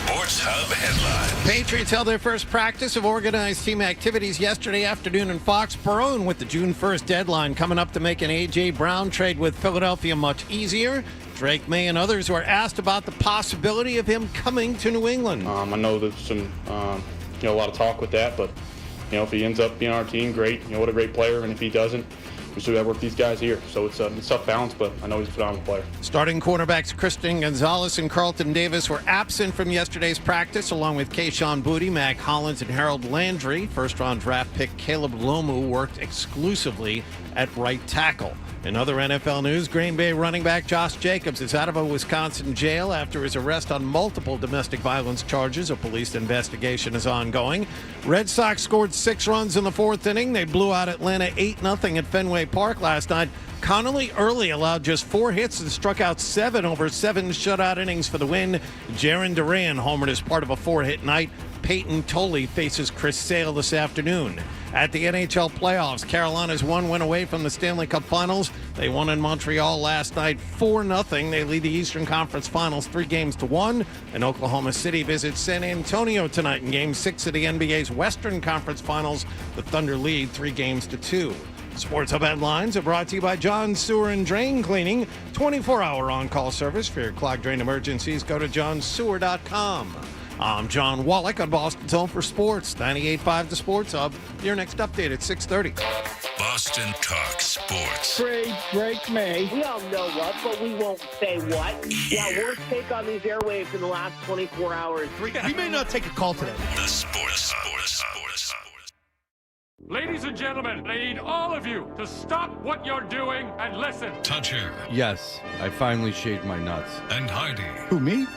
Sports Hub headlines. Patriots held their first practice of organized team activities yesterday afternoon in Foxborough, and with the June 1st deadline coming up to make an A.J. Brown trade with Philadelphia much easier, Drake May and others were asked about the possibility of him coming to New England. I know there's some, a lot of talk with that, but, if he ends up being on our team, great. What a great player, and if he doesn't, we still got to work these guys here. So it's a tough balance, but I know he's a phenomenal player. Starting cornerbacks Christian Gonzalez and Carlton Davis were absent from yesterday's practice, along with Keyshawn Boutte, Mac Hollins, and Harold Landry. First-round draft pick Caleb Lomu worked exclusively at right tackle. In other NFL news, Green Bay running back Josh Jacobs is out of a Wisconsin jail after his arrest on multiple domestic violence charges. A police investigation is ongoing. Red Sox scored 6 runs in the 4th inning. They blew out Atlanta 8-0 at Fenway Park last night. Connolly early allowed just 4 hits and struck out 7 over 7 shutout innings for the win. Jarren Duran homered as part of a 4-hit night. Peyton Tolley faces Chris Sale this afternoon. At the NHL playoffs, Carolina's one win away from the Stanley Cup Finals. They won in Montreal last night 4-0. They lead the Eastern Conference Finals 3-1. And Oklahoma City visits San Antonio tonight in Game 6 of the NBA's Western Conference Finals. The Thunder lead 3-2. Sports Hub headlines are brought to you by John Sewer and Drain Cleaning. 24-hour on-call service for your clog drain emergencies. Go to johnsewer.com. I'm John Wallach on Boston's Home for Sports. 98.5 The Sports Hub. Your next update at 6:30. Boston Talk Sports. Trade Drake May. We all know what, but we won't say what. Yeah, worst take on these airwaves in the last 24 hours. We may not take a call today. The Sports Hub. Ladies and gentlemen, I need all of you to stop what you're doing and listen. Toucher Yes, I finally shaved my nuts. and Hardy Who, me?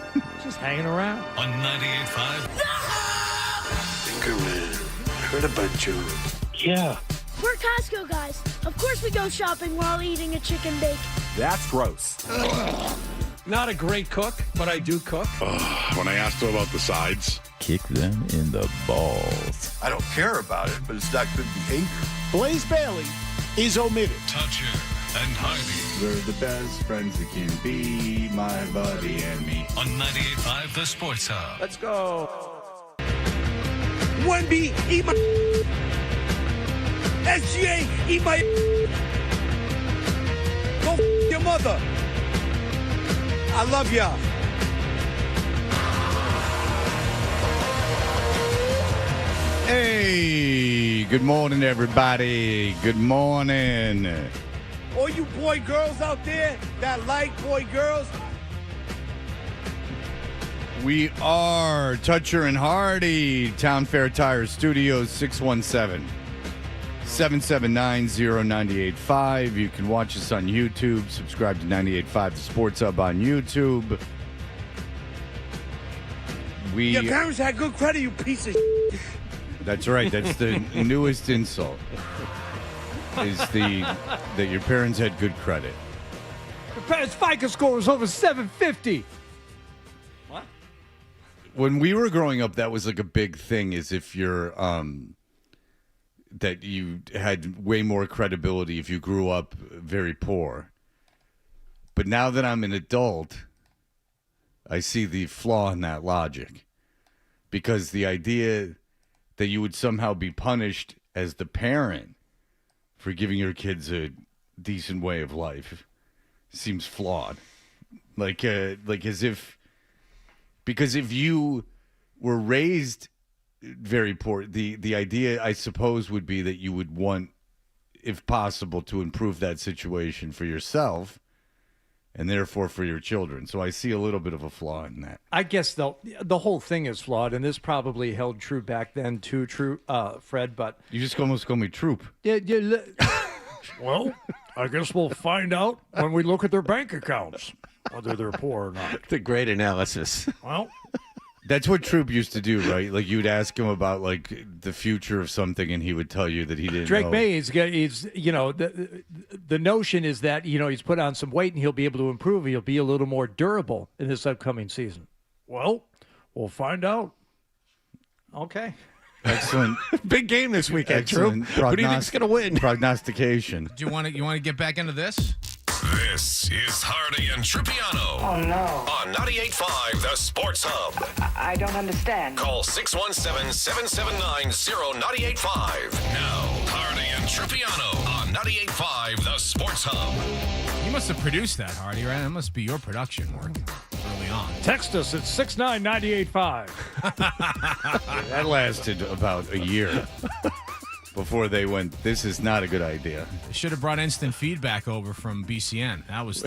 Just hanging around. on 98.5. Anchorman, heard about you. Yeah. We're Costco guys. Of course we go shopping while eating a chicken bake. That's gross. Not a great cook, but I do cook. When I asked him about the sides, Kick them in the balls. I don't care about it, but it's not good behavior. Blaze Bailey is omitted. Toucher and Hardy We're the best friends that can be, my buddy and me. on 98.5 The Sports Hub. Let's go. Wendy, eat my... SGA, eat my... Go your mother. I love y'all. Hey, good morning, everybody. Good morning. All you boy girls out there that like boy girls, We are Toucher and Hardy, Town Fair Tire Studios, 617-779-0985. You can watch us on YouTube. Subscribe to 98.5 The Sports Hub on YouTube. your parents had good credit, you piece of That's right. That's the newest insult. Is that your parents had good credit. Your parents' FICO score was over 750. What? When we were growing up, that was like a big thing. Is if you're that you had way more credibility if you grew up very poor. But now that I'm an adult, I see the flaw in that logic, because the idea that you would somehow be punished as the parent for giving your kids a decent way of life seems flawed. Like as if, because if you were raised very poor, the idea, I suppose, would be that you would want, if possible, to improve that situation for yourself and therefore for your children. So I see a little bit of a flaw in that. I guess the whole thing is flawed, and this probably held true back then too, Fred, but... You just almost call me troop. Well, I guess we'll find out when we look at their bank accounts, whether they're poor or not. The great analysis. Well... That's what Troop used to do, right? Like, you'd ask him about, like, the future of something, and he would tell you that he didn't Drake know. May is the notion is that, he's put on some weight and he'll be able to improve. He'll be a little more durable in this upcoming season. Well, we'll find out. Okay. Excellent. Big game this weekend, Troop. Excellent Who do you think's going to win? Prognostication. Do you want to get back into this? This is Hardy and Trippiano. Oh, no. On 98.5 The Sports Hub. I don't understand. Call 617-779-0985. Now, Hardy and Trippiano on 98.5 The Sports Hub. You must have produced that, Hardy, right? That must be your production work early on. Text us at 69985. That lasted about a year before they went, this is not a good idea. They should have brought instant feedback over from BCN. That was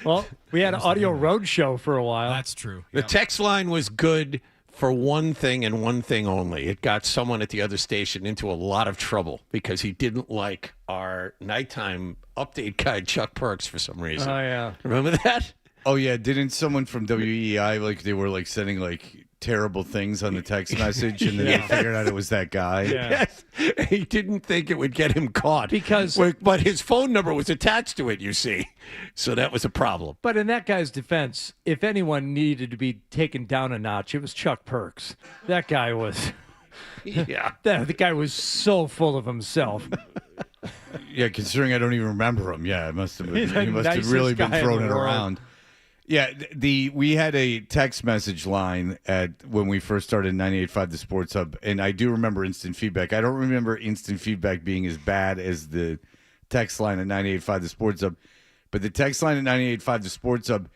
Well, we had an audio road show for a while. That's true. The text line was good for one thing and one thing only. It got someone at the other station into a lot of trouble because he didn't like our nighttime update guy, Chuck Perks, for some reason. Oh, yeah. Remember that? Oh, yeah. Didn't someone from WEI, they were, sending, terrible things on the text message, and then they figured out it was that guy? Yeah. Yes. He didn't think it would get him caught. Because... But his phone number was attached to it, you see. So that was a problem. But in that guy's defense, if anyone needed to be taken down a notch, it was Chuck Perks. That guy was... Yeah. The guy was so full of himself. Yeah, considering I don't even remember him. Yeah, it must have been, He's the he must have nicest really been guy in throwing the it world. around. Yeah, we had a text message line when we first started 98.5 The Sports Hub, and I do remember instant feedback. I don't remember instant feedback being as bad as the text line at 98.5 The Sports Hub, but the text line at 98.5 The Sports Hub,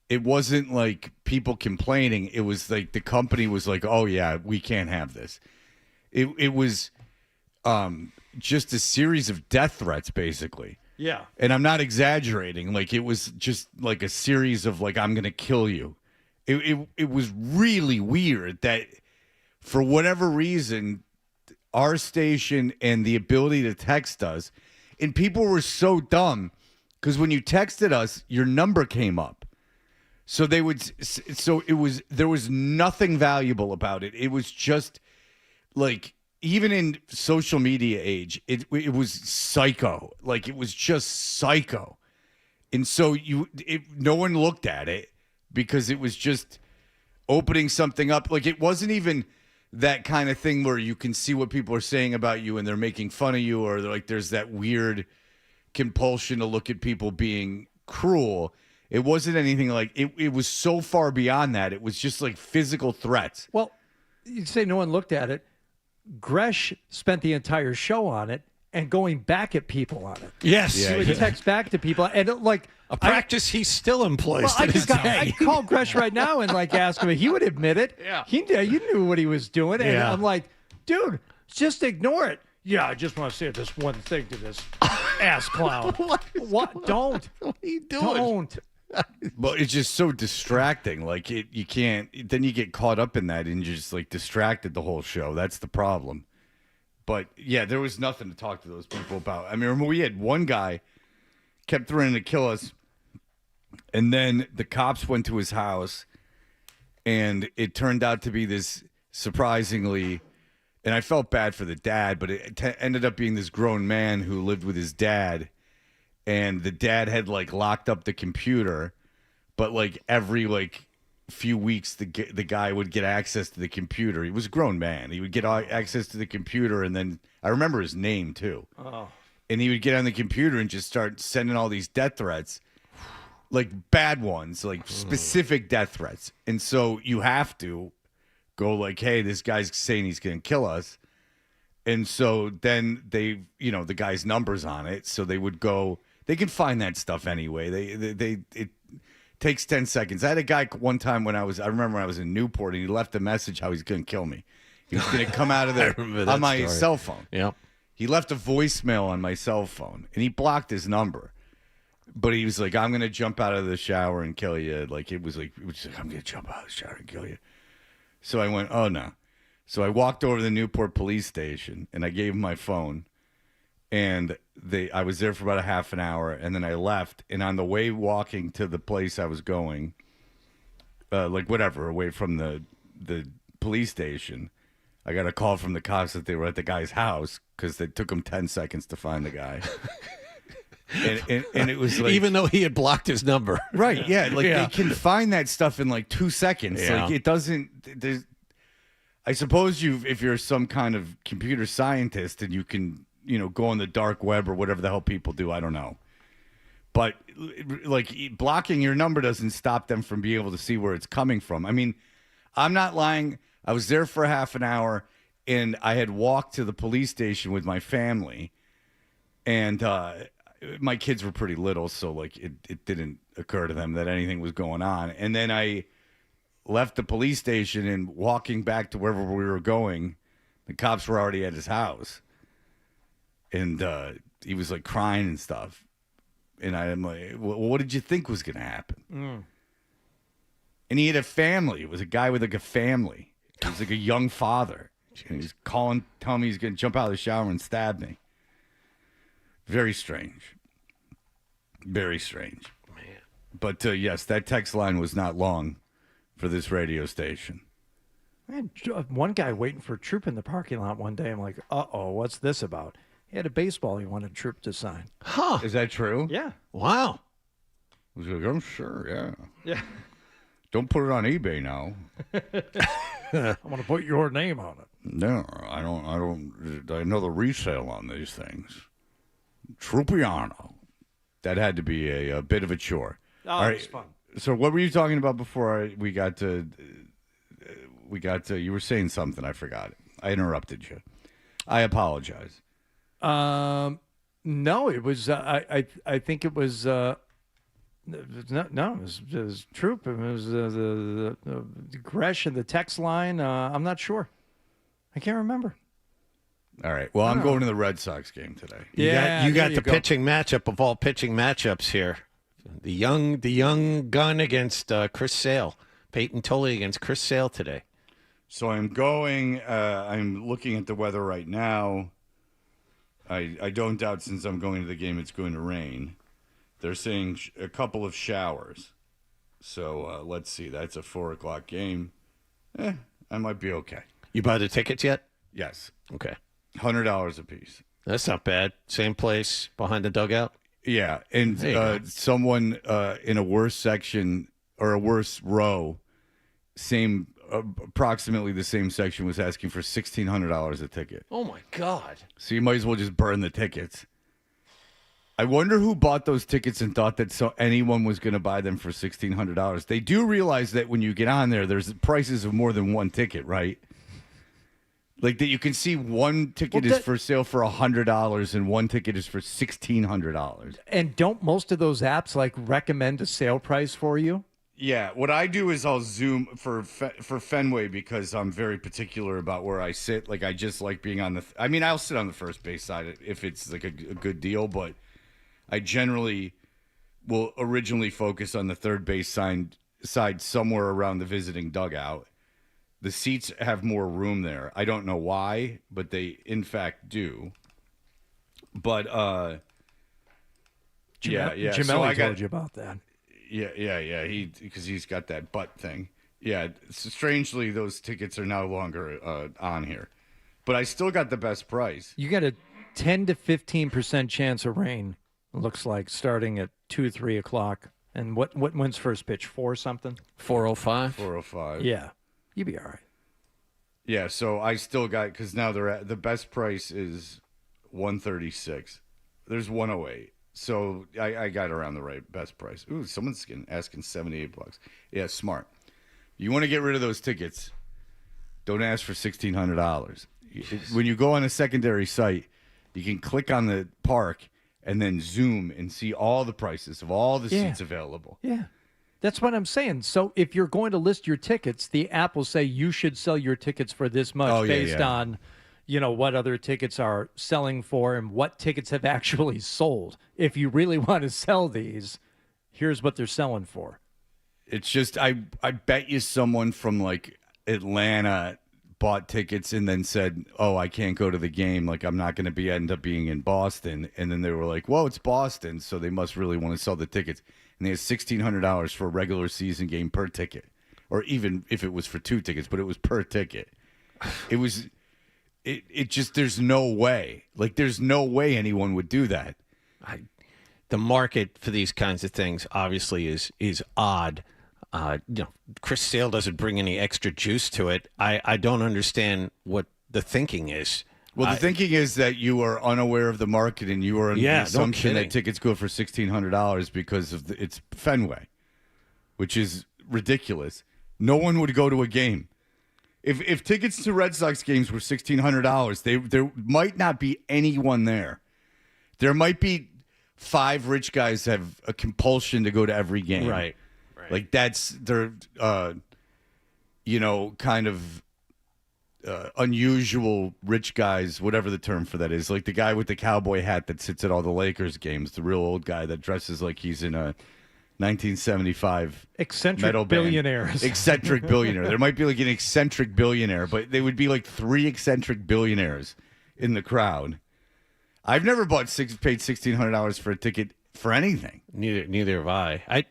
it wasn't like people complaining. It was like the company was like, oh, yeah, we can't have this. It was just a series of death threats, basically. Yeah. And I'm not exaggerating. It was just like a series of I'm going to kill you. It was really weird that for whatever reason, our station and the ability to text us, and people were so dumb because when you texted us, your number came up. So there was nothing valuable about it. It was just even in social media age, it was psycho. It was just psycho. And so no one looked at it because it was just opening something up. It wasn't even that kind of thing where you can see what people are saying about you and they're making fun of you, or there's that weird compulsion to look at people being cruel. It wasn't anything it was so far beyond that. It was just physical threats. Well, you'd say no one looked at it. Gresh spent the entire show on it and going back at people on it. Yes. He would text back to people. And a practice he still employs Well, to this day. I'd call Gresh right now and ask him. He would admit it. Yeah. He knew what he was doing. And Yeah. I'm like, dude, just ignore it. Yeah, I just want to say this one thing to this ass clown. What? Don't. What are you doing? Don't. Well, it's just so distracting. You can't. Then you get caught up in that and you're just distracted the whole show. That's the problem. But yeah, there was nothing to talk to those people about. I mean, remember we had one guy kept threatening to kill us, and then the cops went to his house, and it turned out to be this surprisingly. And I felt bad for the dad, but it ended up being this grown man who lived with his dad. And the dad had locked up the computer, but every few weeks the guy would get access to the computer. He was a grown man. He would get access to the computer, and then I remember his name too. Oh. And he would get on the computer and just start sending all these death threats, bad ones, specific death threats. And so you have to go hey, this guy's saying he's going to kill us. And so then they, the guy's number's on it, so they would go. They can find that stuff anyway. It takes 10 seconds. I had a guy one time I remember when I was in Newport, and he left a message how he's going to kill me. He was going to come out of there on my cell phone. Yeah. He left a voicemail on my cell phone, and he blocked his number. But he was I'm going to jump out of the shower and kill you. I'm going to jump out of the shower and kill you. So I went, oh, no. So I walked over to the Newport police station, and I gave him my phone. And I was there for about a half an hour, and then I left. And on the way walking to the place I was going, away from the police station, I got a call from the cops that they were at the guy's house because it took them 10 seconds to find the guy. and it was even though he had blocked his number. Right, yeah. They can find that stuff in 2 seconds. Yeah. It doesn't... I suppose if you're some kind of computer scientist and you can... go on the dark web or whatever the hell people do. I don't know. But like blocking your number doesn't stop them from being able to see where it's coming from. I mean, I'm not lying. I was there for half an hour, and I had walked to the police station with my family, and my kids were pretty little, so like it didn't occur to them that anything was going on. And then I left the police station, and walking back to wherever we were going, the cops were already at his house, and he was like crying and stuff. And I'm like, well, what did you think was going to happen? And he had a family. It was a guy with like a family. He was like a young father. And he's telling me he's going to jump out of the shower and stab me. Very strange. Very strange. Man. But yes, that text line was not long for this radio station. I had one guy waiting for Troop in the parking lot one day. I'm like, uh-oh, what's this about? He had a baseball he wanted Troop to sign. Huh. Is that true? Yeah. Wow. I was like, I'm sure, yeah. Yeah. Don't put it on eBay now. I want to put your name on it. No, I don't. I know the resale on these things. Trupiano. That had to be a bit of a chore. Oh, all right. It was fun. So what were you talking about before we got to, you were saying something, I forgot it. I interrupted you. I apologize. No, it was, I think it was, no, it was Troop. It was the Gresh and the text line. I'm not sure. I can't remember. All right. Well, I'm going to the Red Sox game today. You got the pitching matchup of all pitching matchups here. The young gun against Chris Sale. Peyton Tolley against Chris Sale today. So I'm going. I'm looking at the weather right now. I don't doubt since I'm going to the game it's going to rain. They're saying a couple of showers. So let's see. That's a 4:00 game. I might be okay. You buy the tickets yet? Yes. Okay. $100 a piece. That's not bad. Same place behind the dugout? Yeah. And someone in a worse section or a worse row, approximately the same section, was asking for $1,600 a ticket. Oh, my God. So you might as well just burn the tickets. I wonder who bought those tickets and thought that anyone was going to buy them for $1,600. They do realize that when you get on there, there's prices of more than one ticket, right? Like that you can see one ticket is for sale for $100 and one ticket is for $1,600. And don't most of those apps like recommend a sale price for you? Yeah, what I do is I'll zoom for Fenway because I'm very particular about where I sit. Like I just like being on the. I mean, I'll sit on the first base side if it's like a good deal, but I generally will originally focus on the third base side somewhere around the visiting dugout. The seats have more room there. I don't know why, but they in fact do. But yeah. Jamelli told you about that. Yeah. Because he's got that butt thing. Yeah. Strangely, those tickets are no longer on here, but I still got the best price. You got a 10 to 15% chance of rain. It looks like starting at 2-3 o'clock. And when's first pitch? 4 something? 4:05. 4:05. Yeah. You'd be all right. Yeah, so I still got, because now the best price is $136. There's $108. So I got around the right best price. Ooh, someone's asking $78. Yeah, smart. You want to get rid of those tickets, don't ask for $1,600. When you go on a secondary site, you can click on the park and then zoom and see all the prices of all the seats available. Yeah. That's what I'm saying. So if you're going to list your tickets, the app will say you should sell your tickets for this much based on, what other tickets are selling for and what tickets have actually sold. If you really want to sell these, here's what they're selling for. It's just, I bet you someone from like Atlanta bought tickets and then said, oh, I can't go to the game. Like, I'm not going to end up being in Boston. And then they were like, well, it's Boston. So they must really want to sell the tickets. And they had $1,600 for a regular season game per ticket. Or even if it was for 2 tickets, but it was per ticket. It was, it just, there's no way. Like, there's no way anyone would do that. The market for these kinds of things obviously is odd. Chris Sale doesn't bring any extra juice to it. I don't understand what the thinking is. Well, the thinking is that you are unaware of the market and you are under the assumption that tickets go for $1,600 because of it's Fenway, which is ridiculous. No one would go to a game. If tickets to Red Sox games were $1,600, there might not be anyone there. There might be 5 rich guys have a compulsion to go to every game. Right. Like that's their, kind of unusual rich guys, whatever the term for that is. Like the guy with the cowboy hat that sits at all the Lakers games, the real old guy that dresses like he's in a 1975 eccentric metal billionaires. Band. Eccentric billionaire. There might be like an eccentric billionaire, but they would be like 3 eccentric billionaires in the crowd. I've never paid $1,600 for a ticket for anything. Neither have I.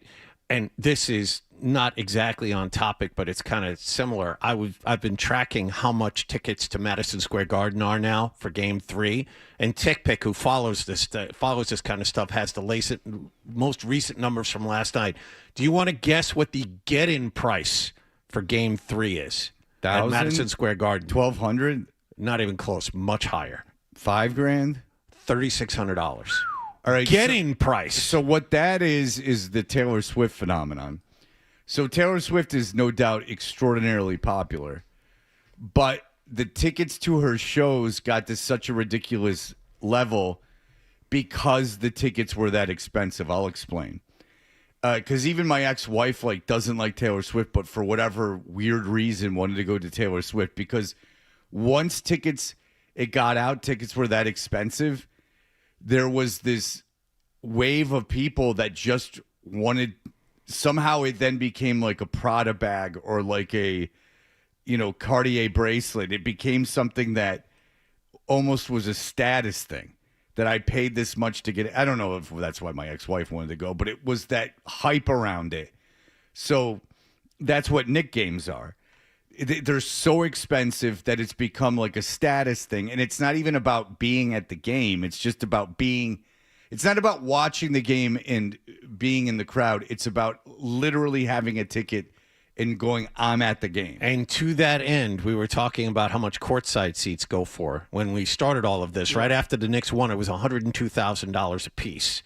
And this is not exactly on topic, but it's kind of similar. I've been tracking how much tickets to Madison Square Garden are now for Game 3, and TickPick, who follows this kind of stuff, has the most recent numbers from last night. Do you want to guess what the get-in price for Game 3 is at Madison Square Garden? $1,200? Not even close. Much higher. $5,000? $3,600. All right, get-in price. So what that is the Taylor Swift phenomenon. So Taylor Swift is no doubt extraordinarily popular, but the tickets to her shows got to such a ridiculous level because the tickets were that expensive. I'll explain. Because even my ex-wife doesn't like Taylor Swift, but for whatever weird reason wanted to go to Taylor Swift because once tickets were that expensive, there was this wave of people that just wanted. Somehow it then became like a Prada bag or like a, Cartier bracelet. It became something that almost was a status thing that I paid this much to get. I don't know if that's why my ex-wife wanted to go, but it was that hype around it. So that's what Knick games are. They're so expensive that it's become like a status thing. And it's not even about being at the game. It's just about it's not about watching the game and being in the crowd. It's about literally having a ticket and going, I'm at the game. And to that end, we were talking about how much courtside seats go for when we started all of this. Yeah. Right after the Knicks won, it was $102,000 a piece.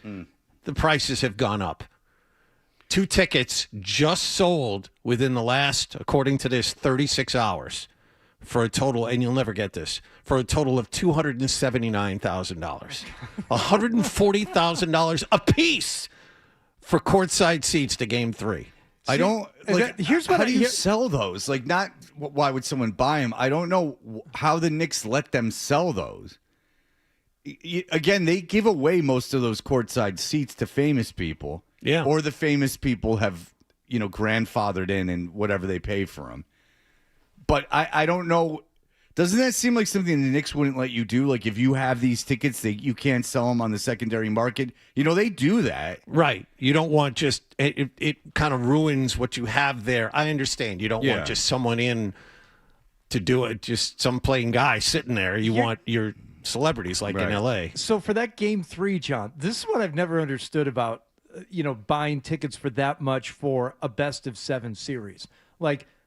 The prices have gone up. 2 tickets just sold within the last, according to this, 36 hours for a total, and you'll never get this, for a total of $279,000. $140,000 a piece for courtside seats to Game 3. I don't how do you sell those? Not why would someone buy them? I don't know how the Knicks let them sell those. Again, they give away most of those courtside seats to famous people. Yeah. Or the famous people have, grandfathered in and whatever they pay for them. But I don't know. Doesn't that seem like something the Knicks wouldn't let you do? Like if you have these tickets, you can't sell them on the secondary market. They do that. Right. You don't want it kind of ruins what you have there. I understand. You don't want just someone in to do it, just some plain guy sitting there. You want your celebrities in L.A. So for that Game 3, John, this is what I've never understood about, buying tickets for that much for a best-of-7 series.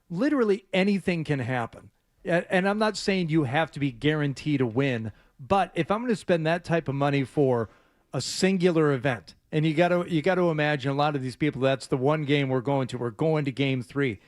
Literally anything can happen. And I'm not saying you have to be guaranteed a win, but if I'm going to spend that type of money for a singular event, and you got to imagine a lot of these people, that's the one game we're going to Game 3.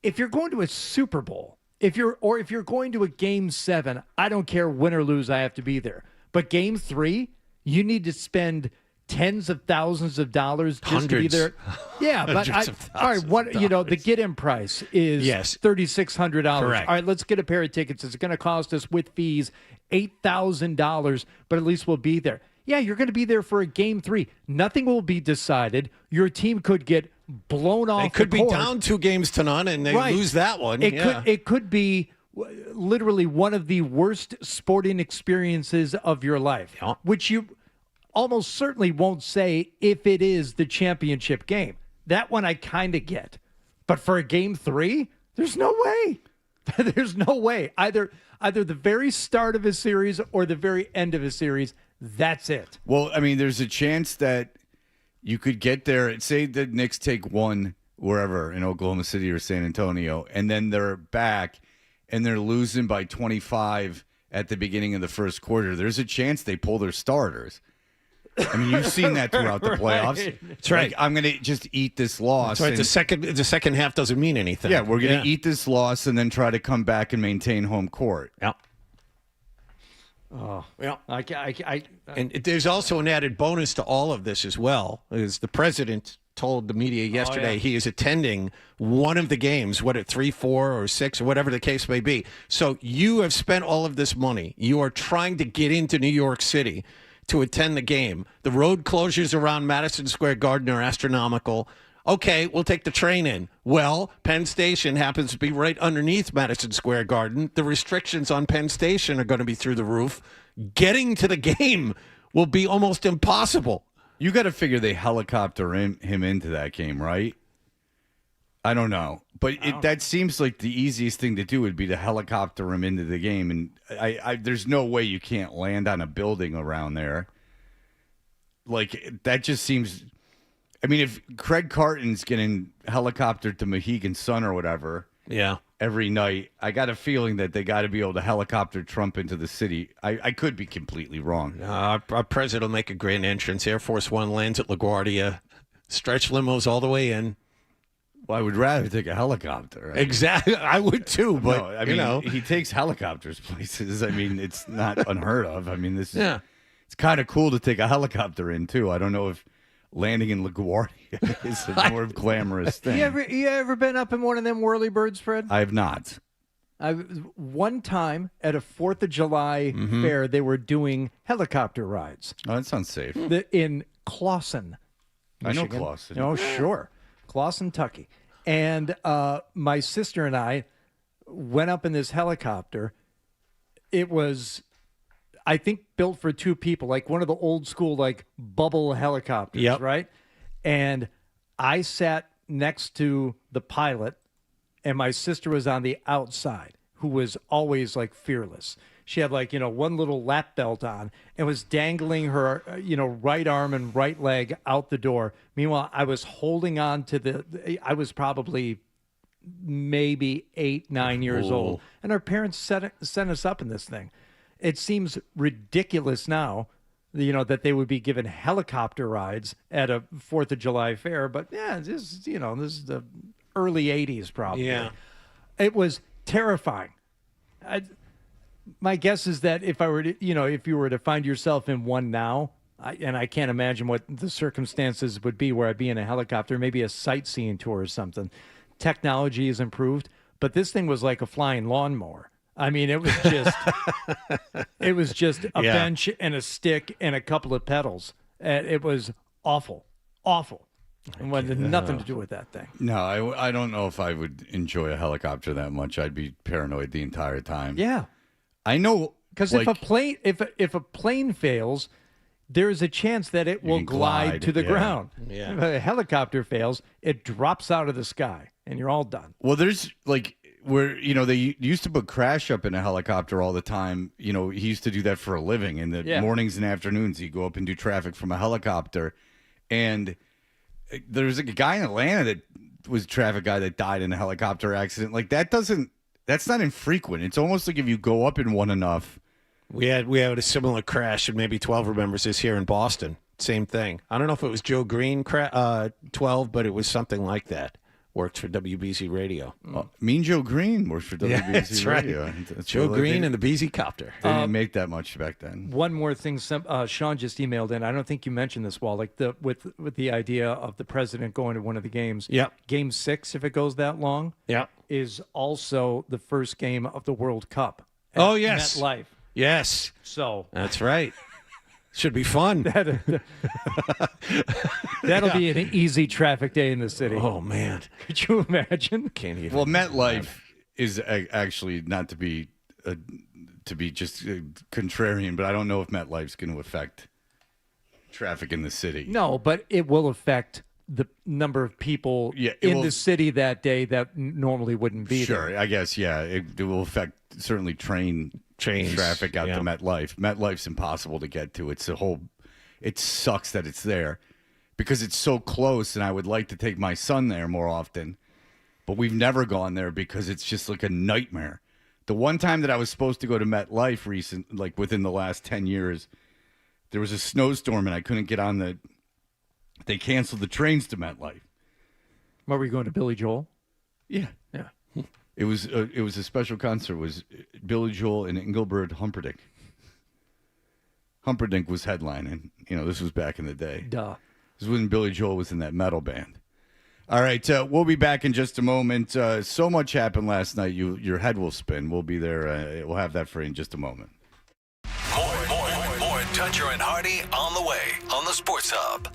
If you're going to a Super Bowl, if you're going to a Game 7, I don't care win or lose, I have to be there. But Game 3, you need to spend tens of thousands of dollars just to be there. Yeah, but all right, the get-in price is $3,600. Correct. All right, let's get a pair of tickets. It's going to cost us with fees $8,000, but at least we'll be there. Yeah, you're going to be there for a Game 3. Nothing will be decided. Your team could get blown off. They could be down 2-0 and they lose that one. It could be literally one of the worst sporting experiences of your life, which you almost certainly won't say if it is the championship game. That one I kind of get. But for a Game 3, there's no way. There's no way. Either the very start of a series or the very end of a series, that's it. Well, I mean, there's a chance that you could get there. Say the Knicks take one wherever in Oklahoma City or San Antonio, and then they're back and they're losing by 25 at the beginning of the first quarter, there's a chance they pull their starters. I mean, you've seen that throughout the playoffs. Right. That's right. Like, I'm going to just eat this loss. That's right. and- The second half doesn't mean anything. Yeah, we're going to eat this loss and then try to come back and maintain home court. Yep. Oh, Well, and there's also an added bonus to all of this as well, is the president told the media yesterday he is attending one of the games, what at 3, 4, or 6, or whatever the case may be. So you have spent all of this money. You are trying to get into New York City to attend the game. The road closures around Madison Square Garden are astronomical. Okay, we'll take the train in. Well, Penn Station happens to be right underneath Madison Square Garden. The restrictions on Penn Station are going to be through the roof. Getting to the game will be almost impossible. You got to figure they helicopter him into that game, right? I don't know. But that seems like the easiest thing to do would be to helicopter him into the game. And there's no way you can't land on a building around there. Like, that just seems... I mean, if Craig Carton's getting helicoptered to Mohegan Sun or whatever every night, I got a feeling that they got to be able to helicopter Trump into the city. I could be completely wrong. Our president will make a grand entrance. Air Force One lands at LaGuardia. Stretch limos all the way in. Well, I would rather take a helicopter. Exactly. I would too, but, no, I mean, he takes helicopters places. I mean, it's not unheard of. I mean, this is it's kind of cool to take a helicopter in, too. I don't know if landing in LaGuardia is a more glamorous thing. You ever been up in one of them whirlybirds, Fred? I have not. One time at a 4th of July fair, they were doing helicopter rides. Oh, that sounds safe. In Clawson, Michigan. I know Clawson. Oh, sure. Clawson, Kentucky. And my sister and I went up in this helicopter. It was, I think, built for 2 people, like one of the old school, like, bubble helicopters, right? And I sat next to the pilot, and my sister was on the outside, who was always, like, fearless. She had, like, one little lap belt on and was dangling her, right arm and right leg out the door. Meanwhile, I was holding on to I was probably maybe 8, 9 years old. And our parents sent us up in this thing. It seems ridiculous now, that they would be given helicopter rides at a 4th of July fair. But, this is the early 80s probably. Yeah. It was terrifying. My guess is that if you were to find yourself in one now, and I can't imagine what the circumstances would be where I'd be in a helicopter, maybe a sightseeing tour or something. Technology has improved, but this thing was like a flying lawnmower. I mean, it was just a bench and a stick and a couple of pedals. It was awful. And had nothing to do with that thing. No, I don't know if I would enjoy a helicopter that much. I'd be paranoid the entire time. Yeah. I know, because if a plane fails, there is a chance that it will glide to the ground. Yeah. If a helicopter fails, it drops out of the sky, and you're all done. Well, there's like where they used to put Crash up in a helicopter all the time. He used to do that for a living. In the mornings and afternoons, he'd go up and do traffic from a helicopter. And there was a guy in Atlanta that was a traffic guy that died in a helicopter accident. Like that's not infrequent. It's almost like if you go up in one enough. We had a similar crash, and maybe 12 remembers this here in Boston. Same thing. I don't know if it was Joe Green 12, but it was something like that. Worked for WBZ Radio. Mean Joe Green works for WBZ that's Radio. Right. That's Joe Green and the BZ Copter. They didn't make that much back then. One more thing, Sean just emailed in. I don't think you mentioned this, Wall. Like with the idea of the president going to one of the games. Yep. Game 6, if it goes that long. Yep. Is also the first game of the World Cup. Oh yes. MetLife. Yes. So that's right. Should be fun. That'll be an easy traffic day in the city. Oh, man. Could you imagine? Can't even. Well, MetLife is actually not to be just contrarian, but I don't know if MetLife's going to affect traffic in the city. No, but it will affect the number of people in the city that day that normally wouldn't be there. Sure, I guess, it will affect certainly train traffic out to MetLife. MetLife's impossible to get to. It sucks that it's there because it's so close, and I would like to take my son there more often, but we've never gone there because it's just like a nightmare. The one time that I was supposed to go to MetLife within the last 10 years, there was a snowstorm and I couldn't get on they canceled the trains to MetLife. What, were you going to Billy Joel? Yeah. Yeah. It was a special concert. It was Billy Joel and Engelbert Humperdinck. Humperdinck was headlining. This was back in the day. Duh. This was when Billy Joel was in that metal band. All right, we'll be back in just a moment. So much happened last night. Your head will spin. We'll be there. We'll have that for you in just a moment. More Dutcher and Hardy on the way on the Sports Hub.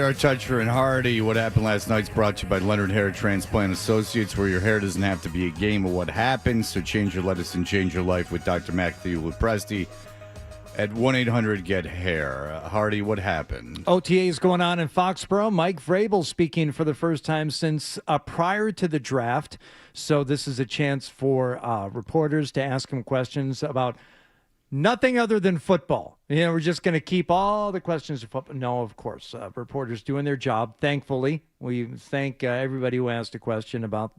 Hair, Toucher, and Hardy. What happened last night's brought to you by Leonard Hair Transplant Associates, where your hair doesn't have to be a game of what happens. So change your lettuce and change your life with Dr. Matthew Lupresti at 1-800-GET-HAIR. Hardy, what happened? OTA is going on in Foxborough. Mike Vrabel speaking for the first time since prior to the draft. So this is a chance for reporters to ask him questions about nothing other than football. We're just going to keep all the questions of football. No, of course. Reporters doing their job, thankfully. We thank everybody who asked a question about,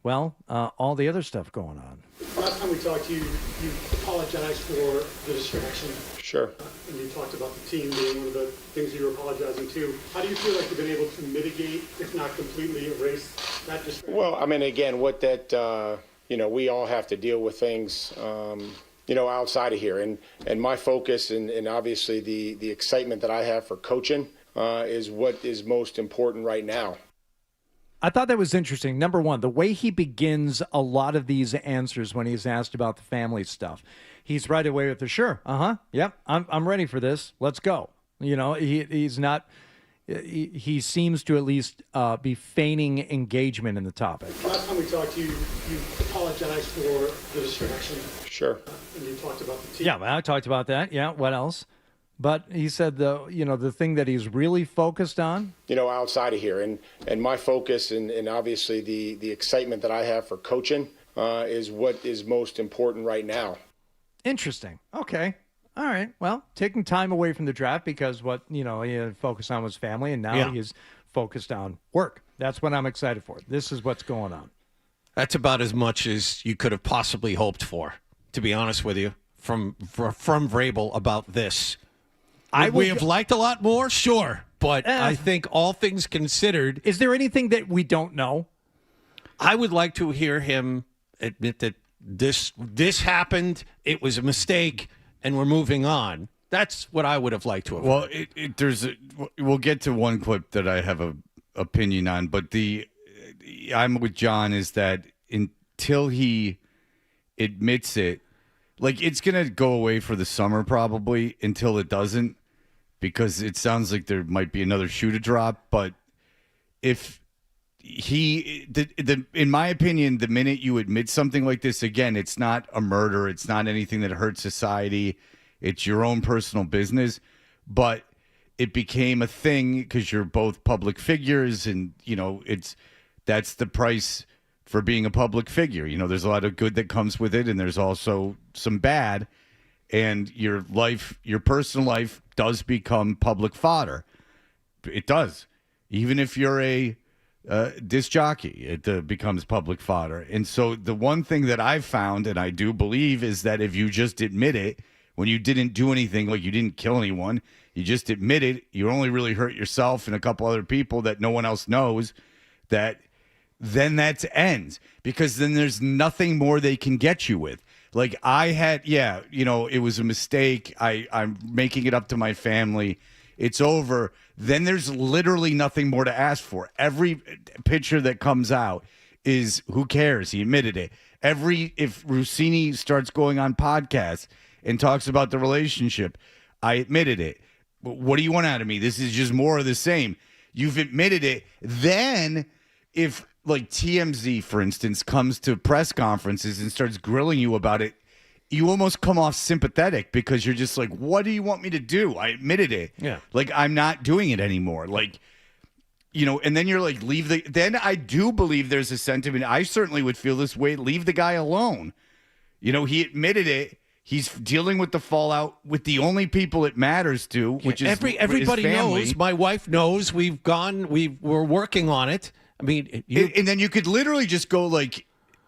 all the other stuff going on. Last time we talked to you, you apologized for the distraction. Sure. And you talked about the team being one of the things you were apologizing to. How do you feel like you've been able to mitigate, if not completely erase that distraction? Well, I mean, again, what that, we all have to deal with things, outside of here. And my focus and obviously the excitement that I have for coaching is what is most important right now. I thought that was interesting. Number one, the way he begins a lot of these answers when he's asked about the family stuff. He's right away with the sure. Yep. I'm ready for this. Let's go. He's not. He seems to at least be feigning engagement in the topic. Last time we talked to you, you apologized for the distraction. Sure. And you talked about the team. Yeah, I talked about that. Yeah, what else? But he said the thing that he's really focused on, outside of here, and my focus and obviously the excitement that I have for coaching is what is most important right now. Interesting. Okay. All right. Well, taking time away from the draft because what he had focused on was family, and now he's focused on work. That's what I'm excited for. This is what's going on. That's about as much as you could have possibly hoped for, to be honest with you, from Vrabel about this. We have liked a lot more, sure, but I think all things considered. Is there anything that we don't know? I would like to hear him admit that this happened, it was a mistake, and we're moving on. That's what I would have liked to have heard. Well, we'll get to one clip that I have an opinion on, but I'm with John is that until he admits it, it's going to go away for the summer probably until it doesn't, because it sounds like there might be another shoe to drop. But if in my opinion, the minute you admit something like this, again, it's not a murder. It's not anything that hurts society. It's your own personal business. But it became a thing because you're both public figures, and, that's the price for being a public figure. There's a lot of good that comes with it, and there's also some bad. And your personal life does become public fodder. It does. Even if you're a disc jockey, it becomes public fodder. And so the one thing that I've found, and I do believe, is that if you just admit it, when you didn't do anything, like you didn't kill anyone, you just admit it, you only really hurt yourself and a couple other people that no one else knows, then that ends, because then there's nothing more they can get you with. It was a mistake. I'm making it up to my family. It's over. Then there's literally nothing more to ask for. Every picture that comes out is, who cares? He admitted it. If Rossini starts going on podcasts and talks about the relationship, I admitted it. What do you want out of me? This is just more of the same. You've admitted it. Then if TMZ, for instance, comes to press conferences and starts grilling you about it, you almost come off sympathetic because you're just like, what do you want me to do? I admitted it. Yeah. I'm not doing it anymore. And then you're like, then I do believe there's a sentiment. I certainly would feel this way. Leave the guy alone. He admitted it. He's dealing with the fallout with the only people it matters to, which is everybody his family. knows. My wife knows. We're working on it. I mean, and then you could literally just go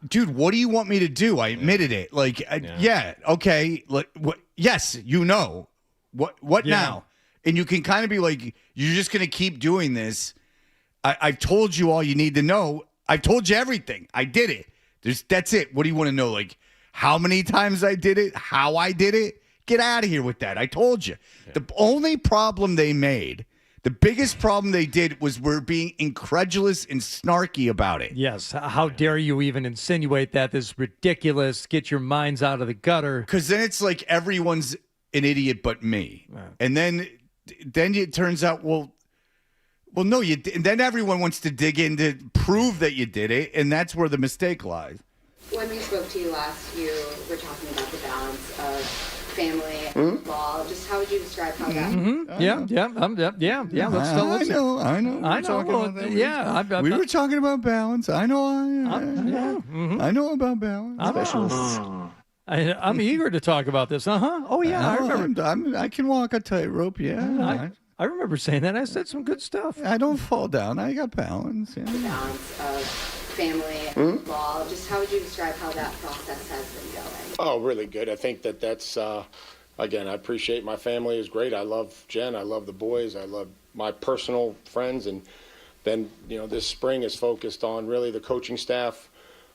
dude, what do you want me to do? I admitted it. Okay. Yes, what now? And you can kind of be like, you're just going to keep doing this. I've told you all you need to know. I've told you everything. I did it. That's it. What do you want to know? How many times I did it? How I did it? Get out of here with that. I told you. Yeah. The only problem they made, the biggest problem they did, was we're being incredulous and snarky about it. Yes. How dare you even insinuate that? This is ridiculous. Get your minds out of the gutter. Because then it's like everyone's an idiot but me. Right. And then it turns out, well, Well, no, you did. Then everyone wants to dig in to prove that you did it, and that's where the mistake lies. When we spoke to you last, you were talking about the balance of family and football. Just how would you describe how that? Yeah. Let's I know. I know. Talking about that. Yeah, We were talking about balance. I know. I know about balance. I'm eager to talk about this. Oh yeah, I remember. I can walk a tightrope. Yeah. I remember saying that. I said some good stuff. I don't fall down. I got balance. Yeah. The balance of family and football. Just how would you describe how that process has been going? Oh, really good. I think that's, again, I appreciate my family is great. I love Jen. I love the boys. I love my personal friends. And then, this spring is focused on really the coaching staff,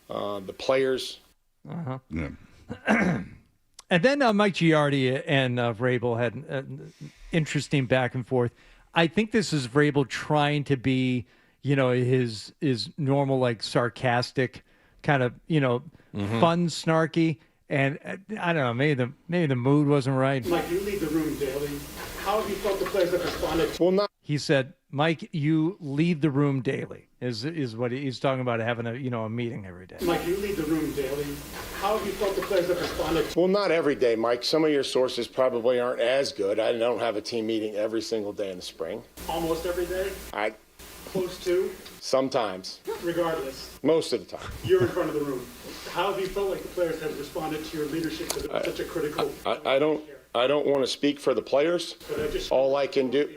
the players. Yeah. And then Mike Giardi and Vrabel had an interesting back and forth. I think this is Vrabel trying to be, his normal, like, sarcastic kind of, fun, snarky. And I don't know, maybe the mood wasn't right. Mike, you lead the room daily. How have you felt the players have responded? He said, Mike, you lead the room daily, is what he's talking about, having a meeting every day. Mike, you lead the room daily. How have you felt the players have responded? Well, not every day, Mike. Some of your sources probably aren't as good. I don't have a team meeting every single day in the spring. Almost every day? Close to? Sometimes. Regardless. Most of the time. You're in front of the room. How have you felt like the players have responded to your leadership because it was such a critical... I don't want to speak for the players. All I can do...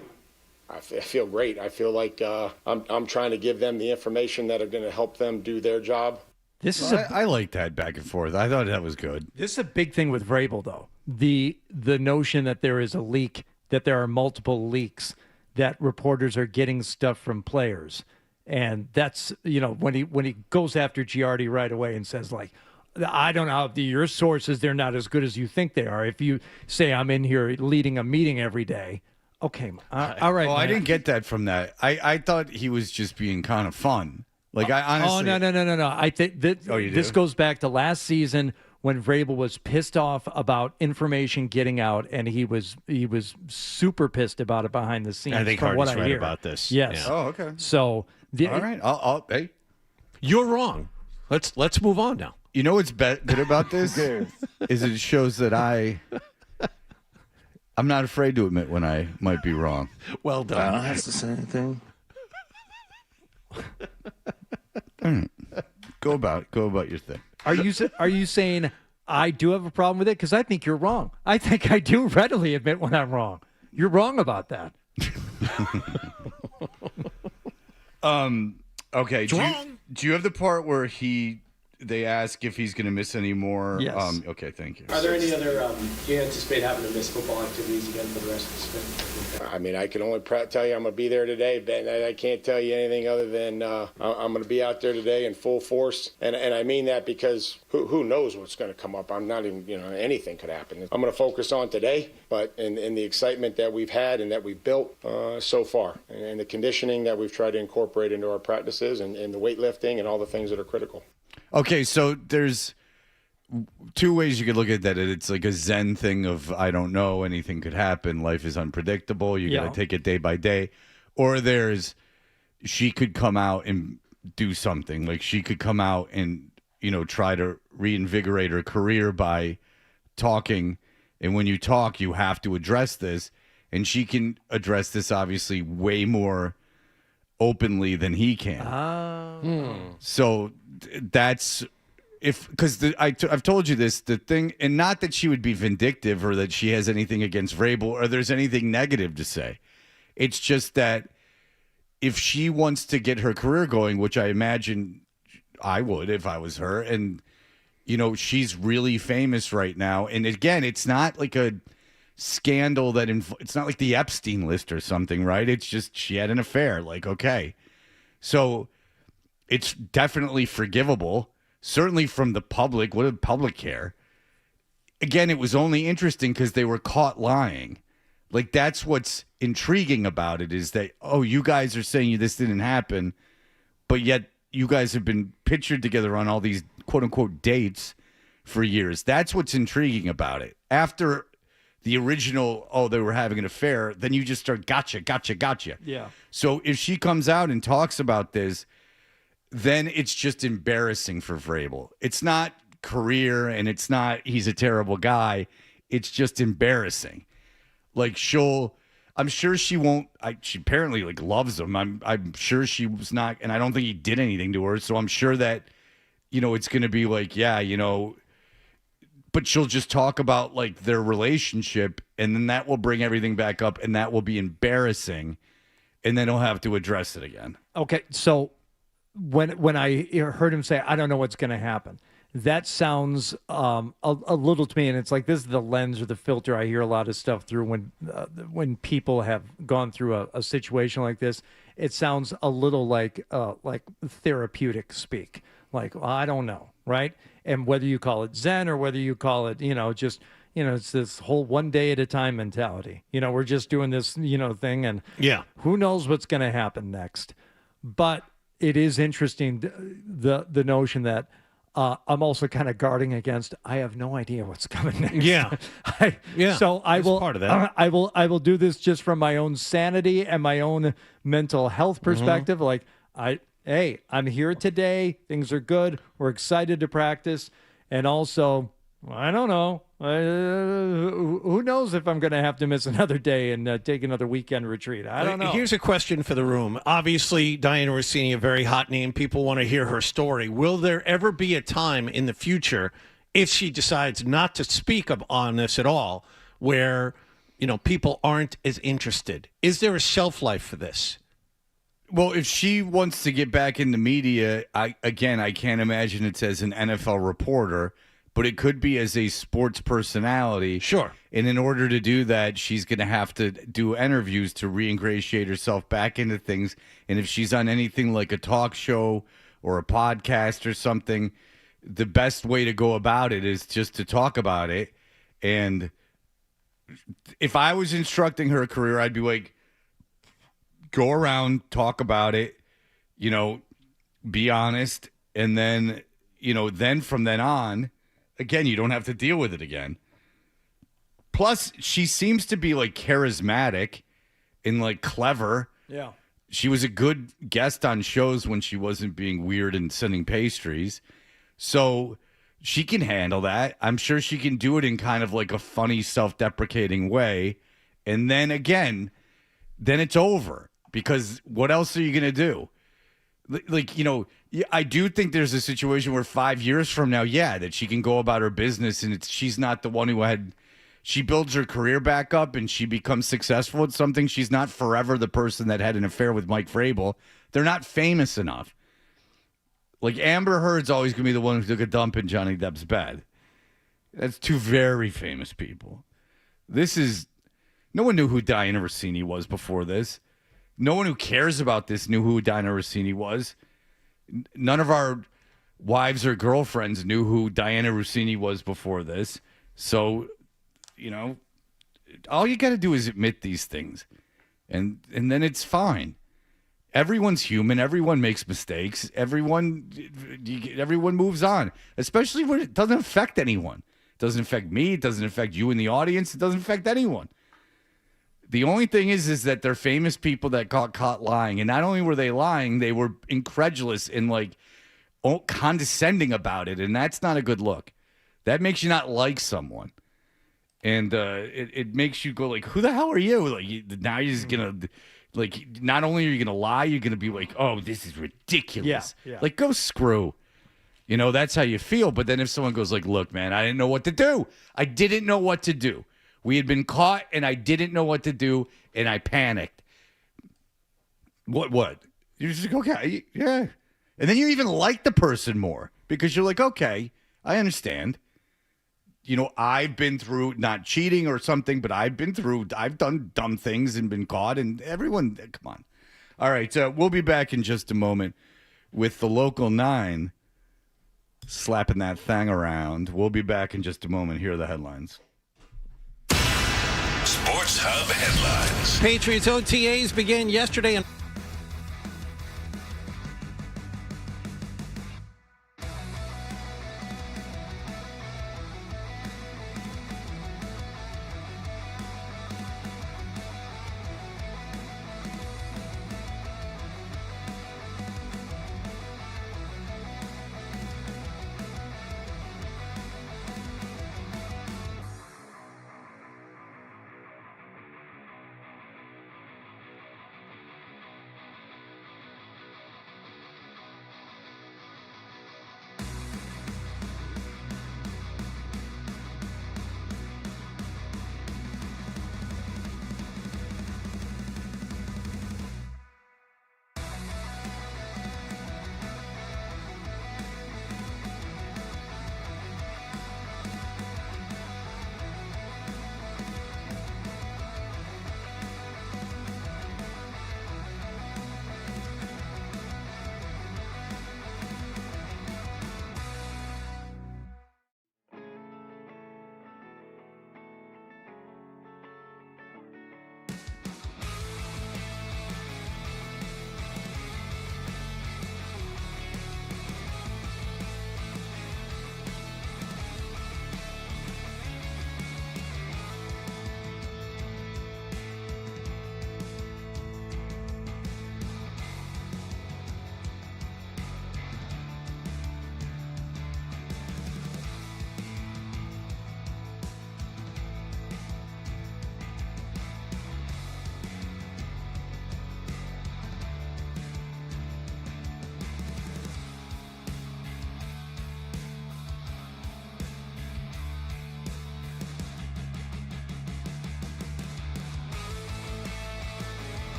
I feel great. I feel like I'm trying to give them the information that are going to help them do their job. I like that back and forth. I thought that was good. This is a big thing with Vrabel, though. The notion that there is a leak, that there are multiple leaks, that reporters are getting stuff from players. And that's, when he goes after Giardi right away and says, like, I don't know, your sources, they're not as good as you think they are. If you say I'm in here leading a meeting every day, okay, all right. Well, I didn't get that from that. I thought he was just being kind of fun. Like, I honestly... Oh, no. I think this goes back to last season when Vrabel was pissed off about information getting out, and he was super pissed about it behind the scenes. I think Hardy's right about this. Yes. Yeah. Oh, okay. So... all right. Hey. You're wrong. Let's move on now. You know what's good about this? Is it shows that I'm not afraid to admit when I might be wrong. Well done. I don't have to say anything. Go about your thing. Are you saying I do have a problem with it? Because I think you're wrong. I think I do readily admit when I'm wrong. You're wrong about that. Okay. Wrong. Do you have the part where they ask if he's going to miss any more? Yes. Okay, thank you. Are there any other, do you anticipate having to miss football activities again for the rest of the spring? I mean, I can only tell you I'm going to be there today, Ben. I can't tell you anything other than I'm going to be out there today in full force. And I mean that because who knows what's going to come up. I'm not even, anything could happen. I'm going to focus on today, but in the excitement that we've had and that we've built so far, and the conditioning that we've tried to incorporate into our practices and the weightlifting and all the things that are critical. Okay, so there's two ways you could look at that. It's like a Zen thing of, I don't know, anything could happen. Life is unpredictable. You got to take it day by day. Or there's, she could come out and do something. Like she could come out and, try to reinvigorate her career by talking. And when you talk, you have to address this. And she can address this, obviously, way more openly than he can. So that's... because I've told you this, the thing, and not that she would be vindictive or that she has anything against Vrabel or there's anything negative to say. It's just that if she wants to get her career going, which I imagine I would if I was her, and, she's really famous right now. And again, it's not like a scandal that it's not like the Epstein list or something, right? It's just she had an affair. Like, okay. So it's definitely forgivable. Certainly from the public. What did the public care? Again, it was only interesting because they were caught lying. Like, that's what's intriguing about it is that, you guys are saying this didn't happen, but yet you guys have been pictured together on all these quote-unquote dates for years. That's what's intriguing about it. After the original, oh, they were having an affair, then you just start gotcha. Yeah. So if she comes out and talks about this, then it's just embarrassing for Vrabel. It's not career and it's not he's a terrible guy. It's just embarrassing. Like I'm sure she won't. She apparently like loves him. I'm sure she was not, and I don't think he did anything to her. So I'm sure that, it's going to be like, yeah, but she'll just talk about like their relationship, and then that will bring everything back up, and that will be embarrassing, and then he'll have to address it again. Okay, so when I heard him say, I don't know what's going to happen, that sounds a little to me, and it's like this is the lens or the filter I hear a lot of stuff through when people have gone through a situation like this. It sounds a little like therapeutic speak. Like, well, I don't know, right? And whether you call it Zen or whether you call it, it's this whole one day at a time mentality. We're just doing this, thing, and who knows what's going to happen next. But it is interesting, the notion that I'm also kind of guarding against. I have no idea what's coming next. Yeah, So I will part of that. I will do this just from my own sanity and my own mental health perspective. Like hey, I'm here today. Things are good. We're excited to practice, and also I don't know. Who knows if I'm going to have to miss another day and take another weekend retreat? I don't know. Here's a question for the room. Obviously, Diana Rossini, a very hot name. People want to hear her story. Will there ever be a time in the future, if she decides not to speak on this at all, where people aren't as interested? Is there a shelf life for this? Well, if she wants to get back in the media, I can't imagine it's as an NFL reporter. But it could be as a sports personality. Sure. And in order to do that, she's going to have to do interviews to reingratiate herself back into things. And if she's on anything like a talk show or a podcast or something, the best way to go about it is just to talk about it. And if I was instructing her career, I'd be like, go around, talk about it, be honest. And then, then from then on, again, you don't have to deal with it again. Plus, she seems to be like charismatic and like clever. Yeah. She was a good guest on shows when she wasn't being weird and sending pastries. So she can handle that. I'm sure she can do it in kind of like a funny, self-deprecating way. And then again, then it's over, because what else are you going to do? Like, I do think there's a situation where 5 years from now, that she can go about her business and she's not the one she builds her career back up and she becomes successful at something. She's not forever the person that had an affair with Mike Vrabel. They're not famous enough. Like Amber Heard's always going to be the one who took a dump in Johnny Depp's bed. That's two very famous people. No one knew who Diana Rossini was before this. No one who cares about this knew who Diana Rossini was. None of our wives or girlfriends knew who Diana Rossini was before this. So, all you got to do is admit these things. And then it's fine. Everyone's human. Everyone makes mistakes. Everyone moves on, especially when it doesn't affect anyone. It doesn't affect me. It doesn't affect you in the audience. It doesn't affect anyone. The only thing is that they're famous people that got caught lying. And not only were they lying, they were incredulous and condescending about it. And that's not a good look. That makes you not like someone. And it makes you go like, who the hell are you? Now you're just going to, not only are you going to lie, you're going to be like, oh, this is ridiculous. Yeah. Go screw. That's how you feel. But then if someone goes like, look, man, I didn't know what to do. I didn't know what to do. We had been caught, and I didn't know what to do, and I panicked. What? You're just like, okay, yeah. And then you even like the person more because you're like, okay, I understand. I've been through not cheating or something, but I've done dumb things and been caught, and everyone, come on. All right, we'll be back in just a moment with the Local 9 slapping that thing around. We'll be back in just a moment. Here are the headlines. Sports Hub headlines. Patriots OTAs began yesterday.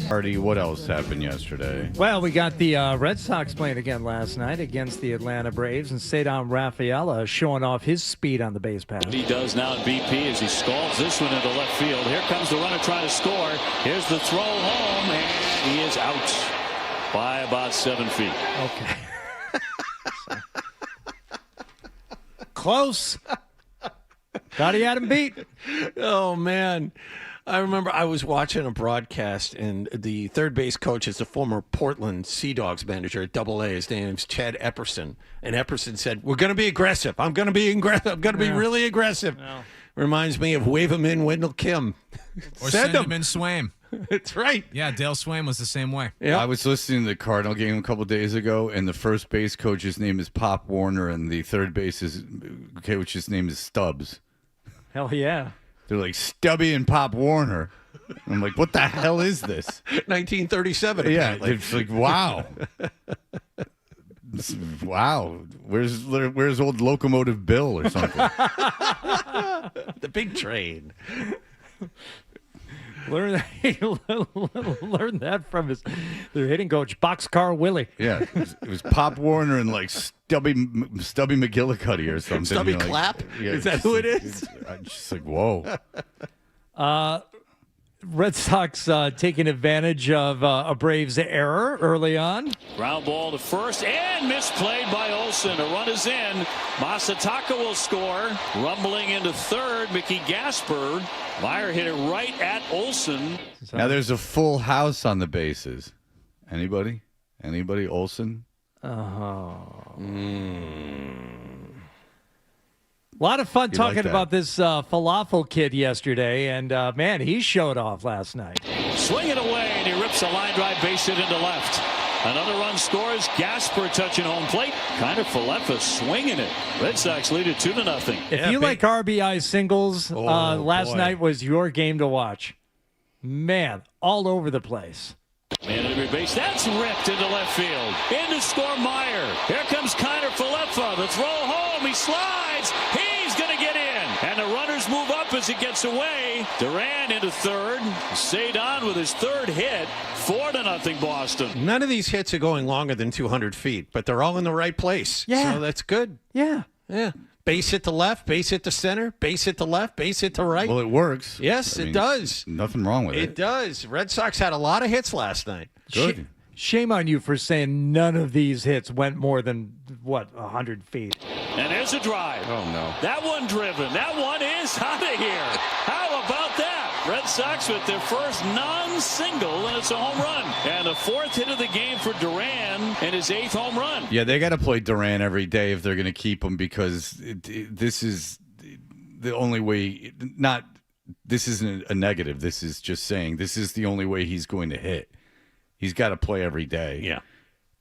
Artie, what else happened yesterday? Well, we got the Red Sox playing again last night against the Atlanta Braves, and Cedar Rafaela showing off his speed on the base pass. He does now in BP as he scalds this one into left field. Here comes the runner trying to score. Here's the throw home, and he is out by about 7 feet. Okay. Close. Thought he had him beat. Oh, man. I remember I was watching a broadcast, and the third base coach is the former Portland Sea Dogs manager at Double A. His name's Chad Epperson. And Epperson said, we're going to be aggressive. I'm going to be aggressive. I'm going to be really aggressive. No. Reminds me of Wave 'em in Wendell Kim. Or send him in Swaim. That's right. Yeah, Dale Swaim was the same way. Yeah. I was listening to the Cardinal game a couple days ago, and the first base coach's name is Pop Warner, and the third base's coach's name is Stubbs. Hell yeah. They're like, Stubby and Pop Warner. I'm like, what the hell is this? 1937, apparently. Yeah, it's like, wow. Wow. Where's old Locomotive Bill or something? The big train. Learn that from their hitting coach, Boxcar Willie. Yeah, it was Pop Warner and like Stubby McGillicuddy or something. Stubby like, Clapp? Yeah, Is that who it is? I'm just like, whoa. Red Sox taking advantage of a Braves error early on. Ground ball to first and misplayed by Olsen. A run is in. Masataka will score. Rumbling into third, Mickey Gasper. Meyer hit it right at Olsen. Now there's a full house on the bases. Anybody? Olsen? A lot of fun You talking like that. about this falafel kid yesterday, and man, he showed off last night. Swing it away, and he rips a line drive base hit into left. Another run scores. Gasper touching home plate. Kind of Falefa swinging it. Red Sox lead it 2-0. If you like RBI singles, last boy. night was your game to watch. Man, all over the place. Man at every base. That's ripped into left field. In to score Meyer. Here comes Kiner Falefa. The throw home. He slides. He's going to get in. And the runners move up as it gets away. Duran into third. Cedar with his third hit. 4-0 Boston. None of these hits are going longer than 200 feet, but they're all in the right place. Yeah. So that's good. Yeah. Yeah. Base hit to left, base hit to center, base hit to left, base hit to right. Well, it works. Yes, I it mean, does. Nothing wrong with It it. does. Red Sox had a lot of hits last night. Good. Shame on you for saying none of these hits went more than, 100 feet. And there's a drive. Oh, no. That one driven. That one is out of here. How about that? Red Sox with their first non-single, and it's a home run. And the fourth hit of the game for Duran and his 8th home run. Yeah, they got to play Duran every day if they're going to keep him because this is the only way. This isn't a negative. This is just saying this is the only way he's going to hit. He's got to play every day. Yeah.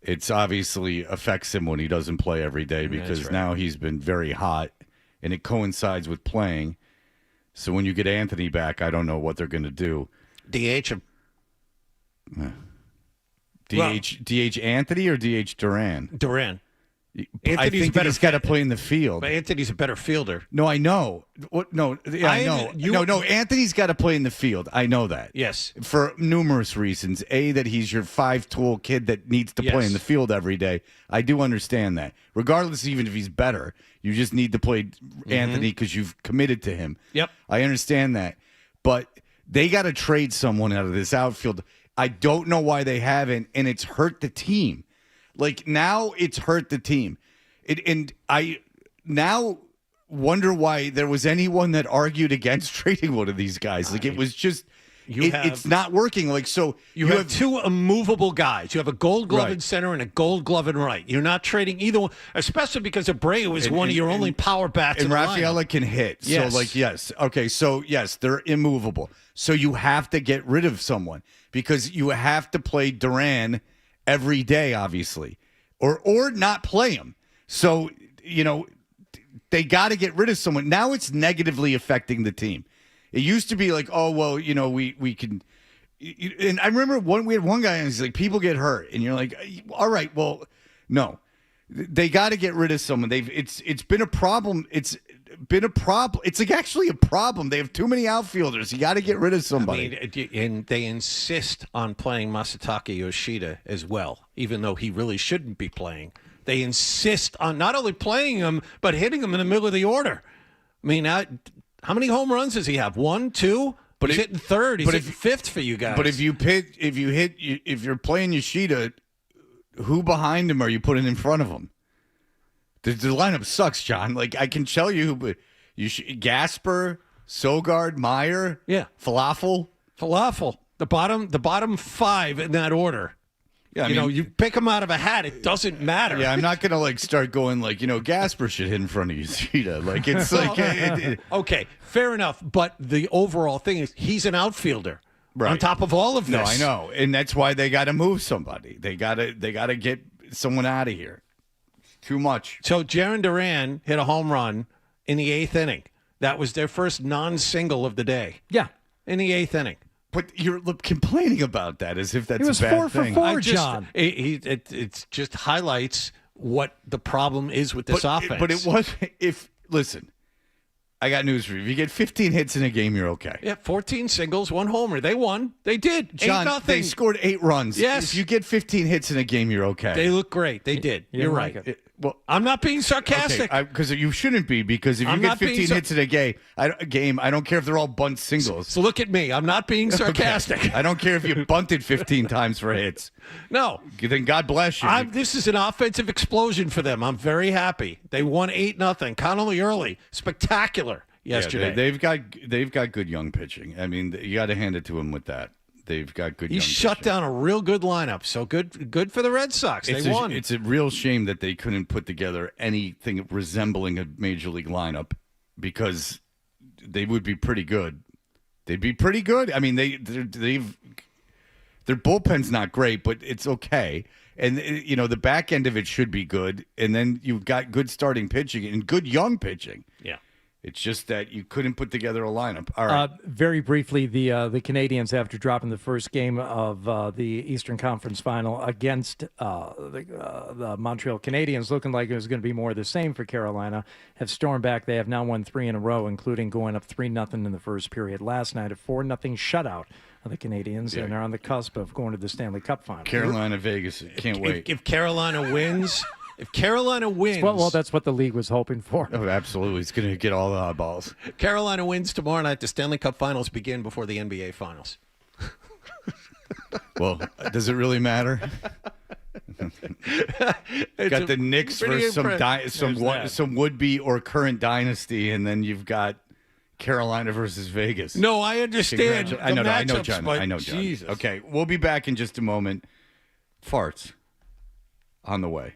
It's obviously affects him when he doesn't play every day because right. now he's been very hot and it coincides with playing. So when you get Anthony back, I don't know what they're going to do. DH. DH Anthony or DH Duran? Duran. I think that he's got to play in the field. But Anthony's a better fielder. No, I know. What? No, yeah, I know. No. Anthony's got to play in the field. I know that. Yes. For numerous reasons. A, that he's your 5-tool kid that needs to play in the field every day. I do understand that. Regardless, even if he's better, you just need to play Anthony because you've committed to him. Yep. I understand that. But they got to trade someone out of this outfield. I don't know why they haven't, and it's hurt the team. Like, now it's hurt the team. And I now wonder why there was anyone that argued against trading one of these guys. Like, it was just, it's not working. Like, so you have two immovable guys. You have a gold glove in center and a gold glove in right. You're not trading either one, especially because Abreu is one of your only power bats and in the Rafaela lineup. can hit. Yes. So, like, yes. Okay, so, yes, they're immovable. So you have to get rid of someone because you have to play Duran every day, obviously, or not play him. So, they got to get rid of someone. Now it's negatively affecting the team. It used to be like, oh, well, we can. And I remember we had one guy, and he's like, people get hurt. And you're like, all right, well, no. They got to get rid of someone. It's been a problem. been a problem. It's like actually a problem. They have too many outfielders. You got to get rid of somebody. I mean, and they insist on playing Masataka Yoshida as well, even though he really shouldn't be playing. They insist on not only playing him, but hitting him in the middle of the order. I mean, how many home runs does he have? 1, 2? But he's hitting third. He's hitting fifth for you guys. But if you're playing Yoshida, who behind him are you putting in front of him? The lineup sucks, John. Like, I can tell you, but Gasper, Sogard, Meyer, Falafel. The bottom 5 in that order. Yeah, you pick them out of a hat. It doesn't matter. Yeah, I'm not gonna start going Gasper should hit in front of Yoshida. Like it's okay, fair enough. But the overall thing is he's an outfielder. Right. On top of all of this. No, I know, and that's why they got to move somebody. They got to get someone out of here. Too much. So Jarren Duran hit a home run in the 8th inning. That was their first non-single of the day. Yeah, in the 8th inning. But you're complaining about that as if that's a bad thing. He was 4 for 4, John. It just highlights what the problem is with this offense. But it was listen. I got news for you. If you get 15 hits in a game, you're okay. Yeah, 14 singles, 1 homer. They won. They did. John, 8-0. They scored 8 runs. Yes. If you get 15 hits in a game, you're okay. They look great. They did. You're right. Well, I'm not being sarcastic. Because you shouldn't be. Because if you get 15 hits in a game, I don't care if they're all bunt singles. So look at me. I'm not being sarcastic. Okay. I don't care if you bunted 15 times for hits. No. Then God bless you. This is an offensive explosion for them. I'm very happy. They won 8-0. Connolly early. Spectacular. Yesterday. Yeah, they've got good young pitching. I mean, you got to hand it to them with that. They've got good. He shut down a real good lineup. So good for the Red Sox. They won. It's a real shame that they couldn't put together anything resembling a major league lineup because they would be pretty good. They'd be pretty good. I mean, their bullpen's not great, but it's okay. And the back end of it should be good. And then you've got good starting pitching and good young pitching. Yeah. It's just that you couldn't put together a lineup. All right. Very briefly, the Canadians, after dropping the first game of the Eastern Conference Final against the Montreal Canadiens, looking like it was going to be more of the same for Carolina, have stormed back. They have now won 3 in a row, including going up 3-0 in the first period last night, a 4-0 shutout of the Canadians, and they're on the cusp of going to the Stanley Cup Final. Carolina, Vegas, can't wait. If Carolina wins... If Carolina wins... Well, that's what the league was hoping for. Oh, absolutely. It's going to get all the eyeballs. Carolina wins tomorrow night. The Stanley Cup Finals begin before the NBA Finals. Well, does it really matter? Got the Knicks versus some would-be or current dynasty, and then you've got Carolina versus Vegas. No, I understand. I know, John. I know, John. Jesus. Okay, we'll be back in just a moment. Farts on the way.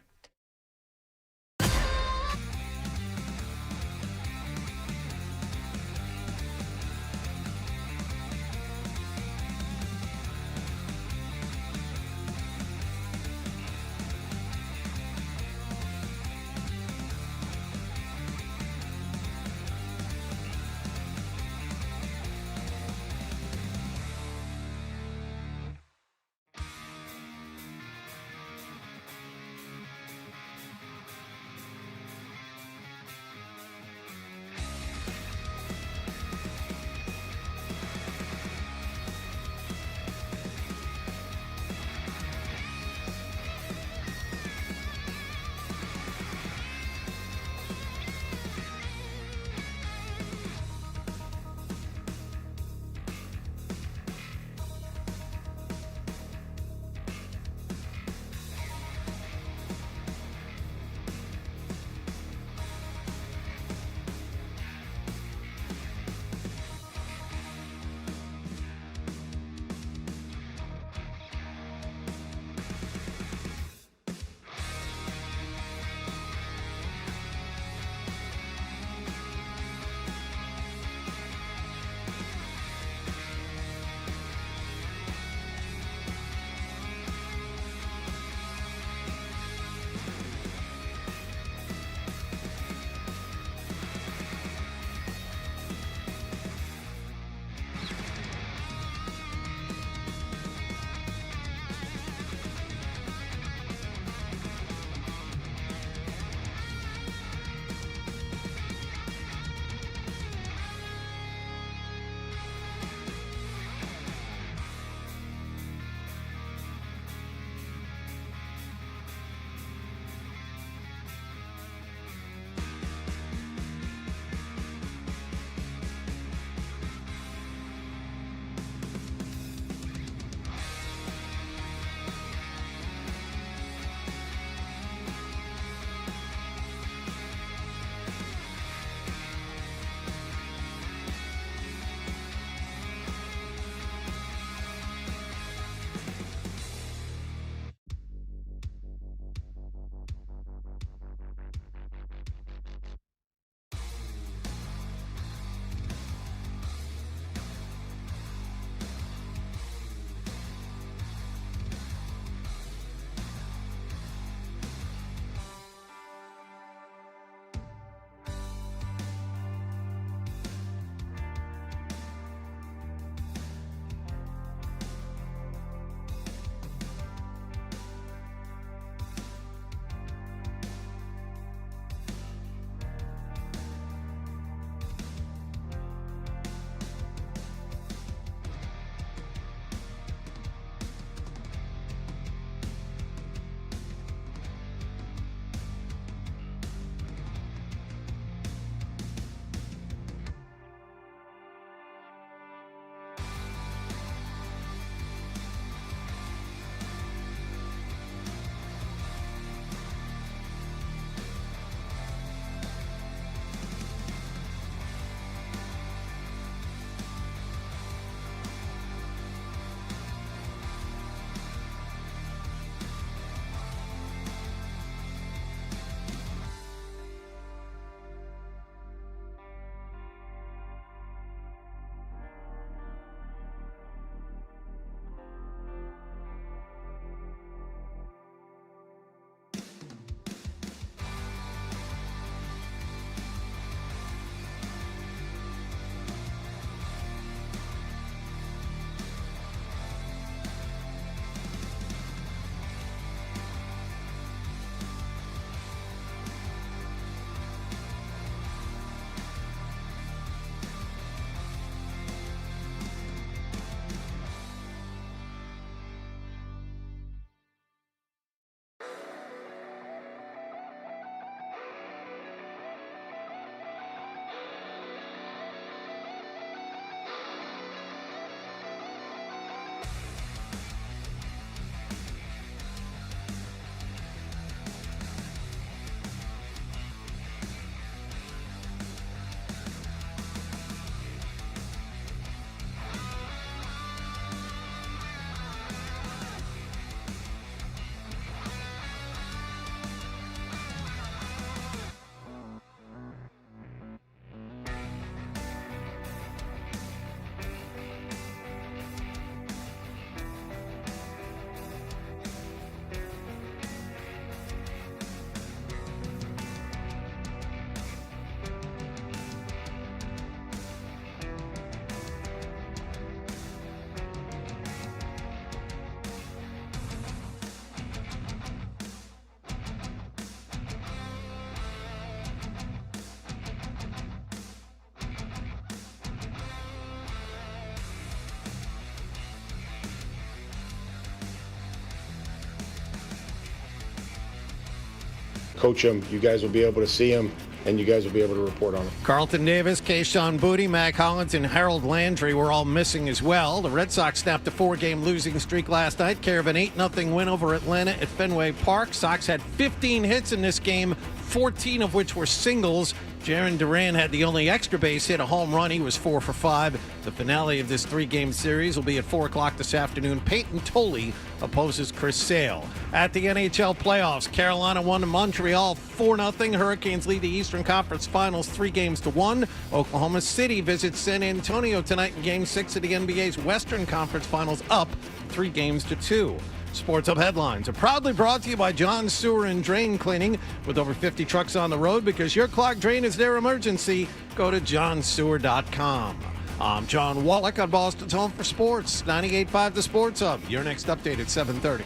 coach them. You guys will be able to see them, and you guys will be able to report on them. Carlton Davis, Kayshawn Boutte, Mac Hollins, and Harold Landry were all missing as well. The Red Sox snapped a 4-game losing streak last night, care of an 8-0 win over Atlanta at Fenway Park. Sox had 15 hits in this game, 14 of which were singles. Jarren Duran had the only extra base hit, a home run. He was 4 for 5. The finale of this 3-game series will be at 4 o'clock this afternoon. Peyton Tolley opposes Chris Sale. At the NHL playoffs, Carolina won to Montreal 4-0. Hurricanes lead the Eastern Conference Finals 3-1. Oklahoma City visits San Antonio tonight in Game 6 of the NBA's Western Conference Finals, up 3-2. Sports Hub headlines are proudly brought to you by John Sewer and Drain Cleaning. With over 50 trucks on the road, because your clogged drain is their emergency, go to johnsewer.com. I'm John Wallach on Boston's Home for Sports, 98.5 The Sports Hub. Your next update at 7:30.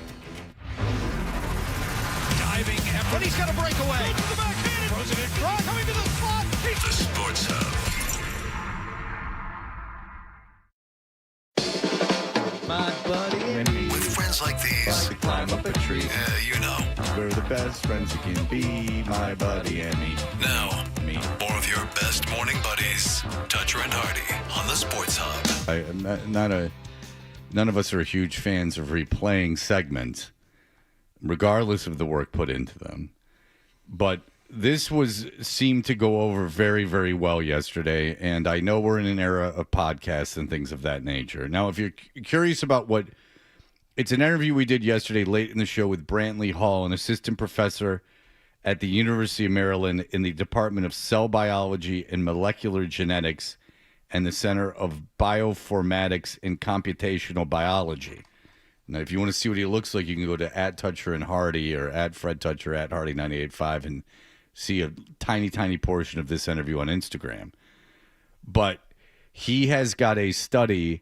Diving effort. He's got a breakaway. Goes to the backhand. Throws it in front. Coming to the spot. The Sports Hub. My buddy. With friends like these, To climb up a tree. you know. We're the best friends you can be, my buddy and me. Now, more of your best morning buddies, Toucher and Hardy, on the Sports Hub. None of us are huge fans of replaying segments, regardless of the work put into them. But this seemed to go over very, very well yesterday, and I know we're in an era of podcasts and things of that nature. Now, if you're curious about it's an interview we did yesterday late in the show with Brantley Hall, an assistant professor at the University of Maryland in the Department of Cell Biology and Molecular Genetics and the Center of Bioinformatics and Computational Biology. Now, if you want to see what he looks like, you can go to @Toucher and Hardy or @FredToucher @Hardy985 and see a tiny, tiny portion of this interview on Instagram. But he has got a study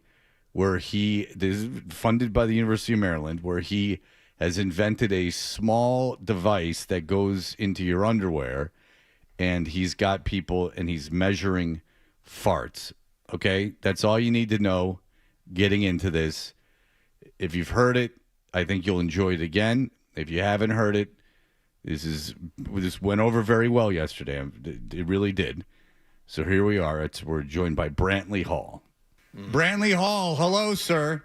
where this is funded by the University of Maryland, where he has invented a small device that goes into your underwear, and he's got people and he's measuring farts. Okay? That's all you need to know getting into this. If you've heard it, I think you'll enjoy it again. If you haven't heard it, this went over very well yesterday. It really did. So here we are. We're joined by Brantley Hall. Brantley Hall, hello, sir.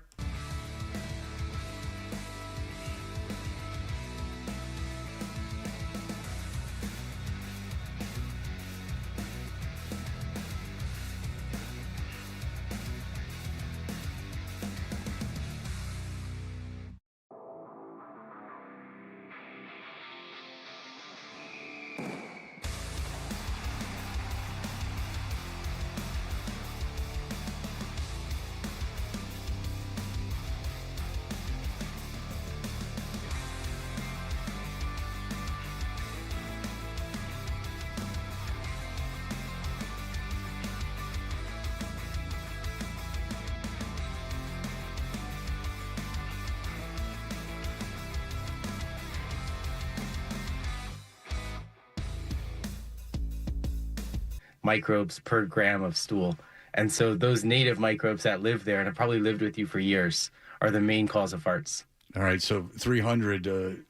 Microbes per gram of stool. And so those native microbes that live there and have probably lived with you for years are the main cause of farts. All right, so 300,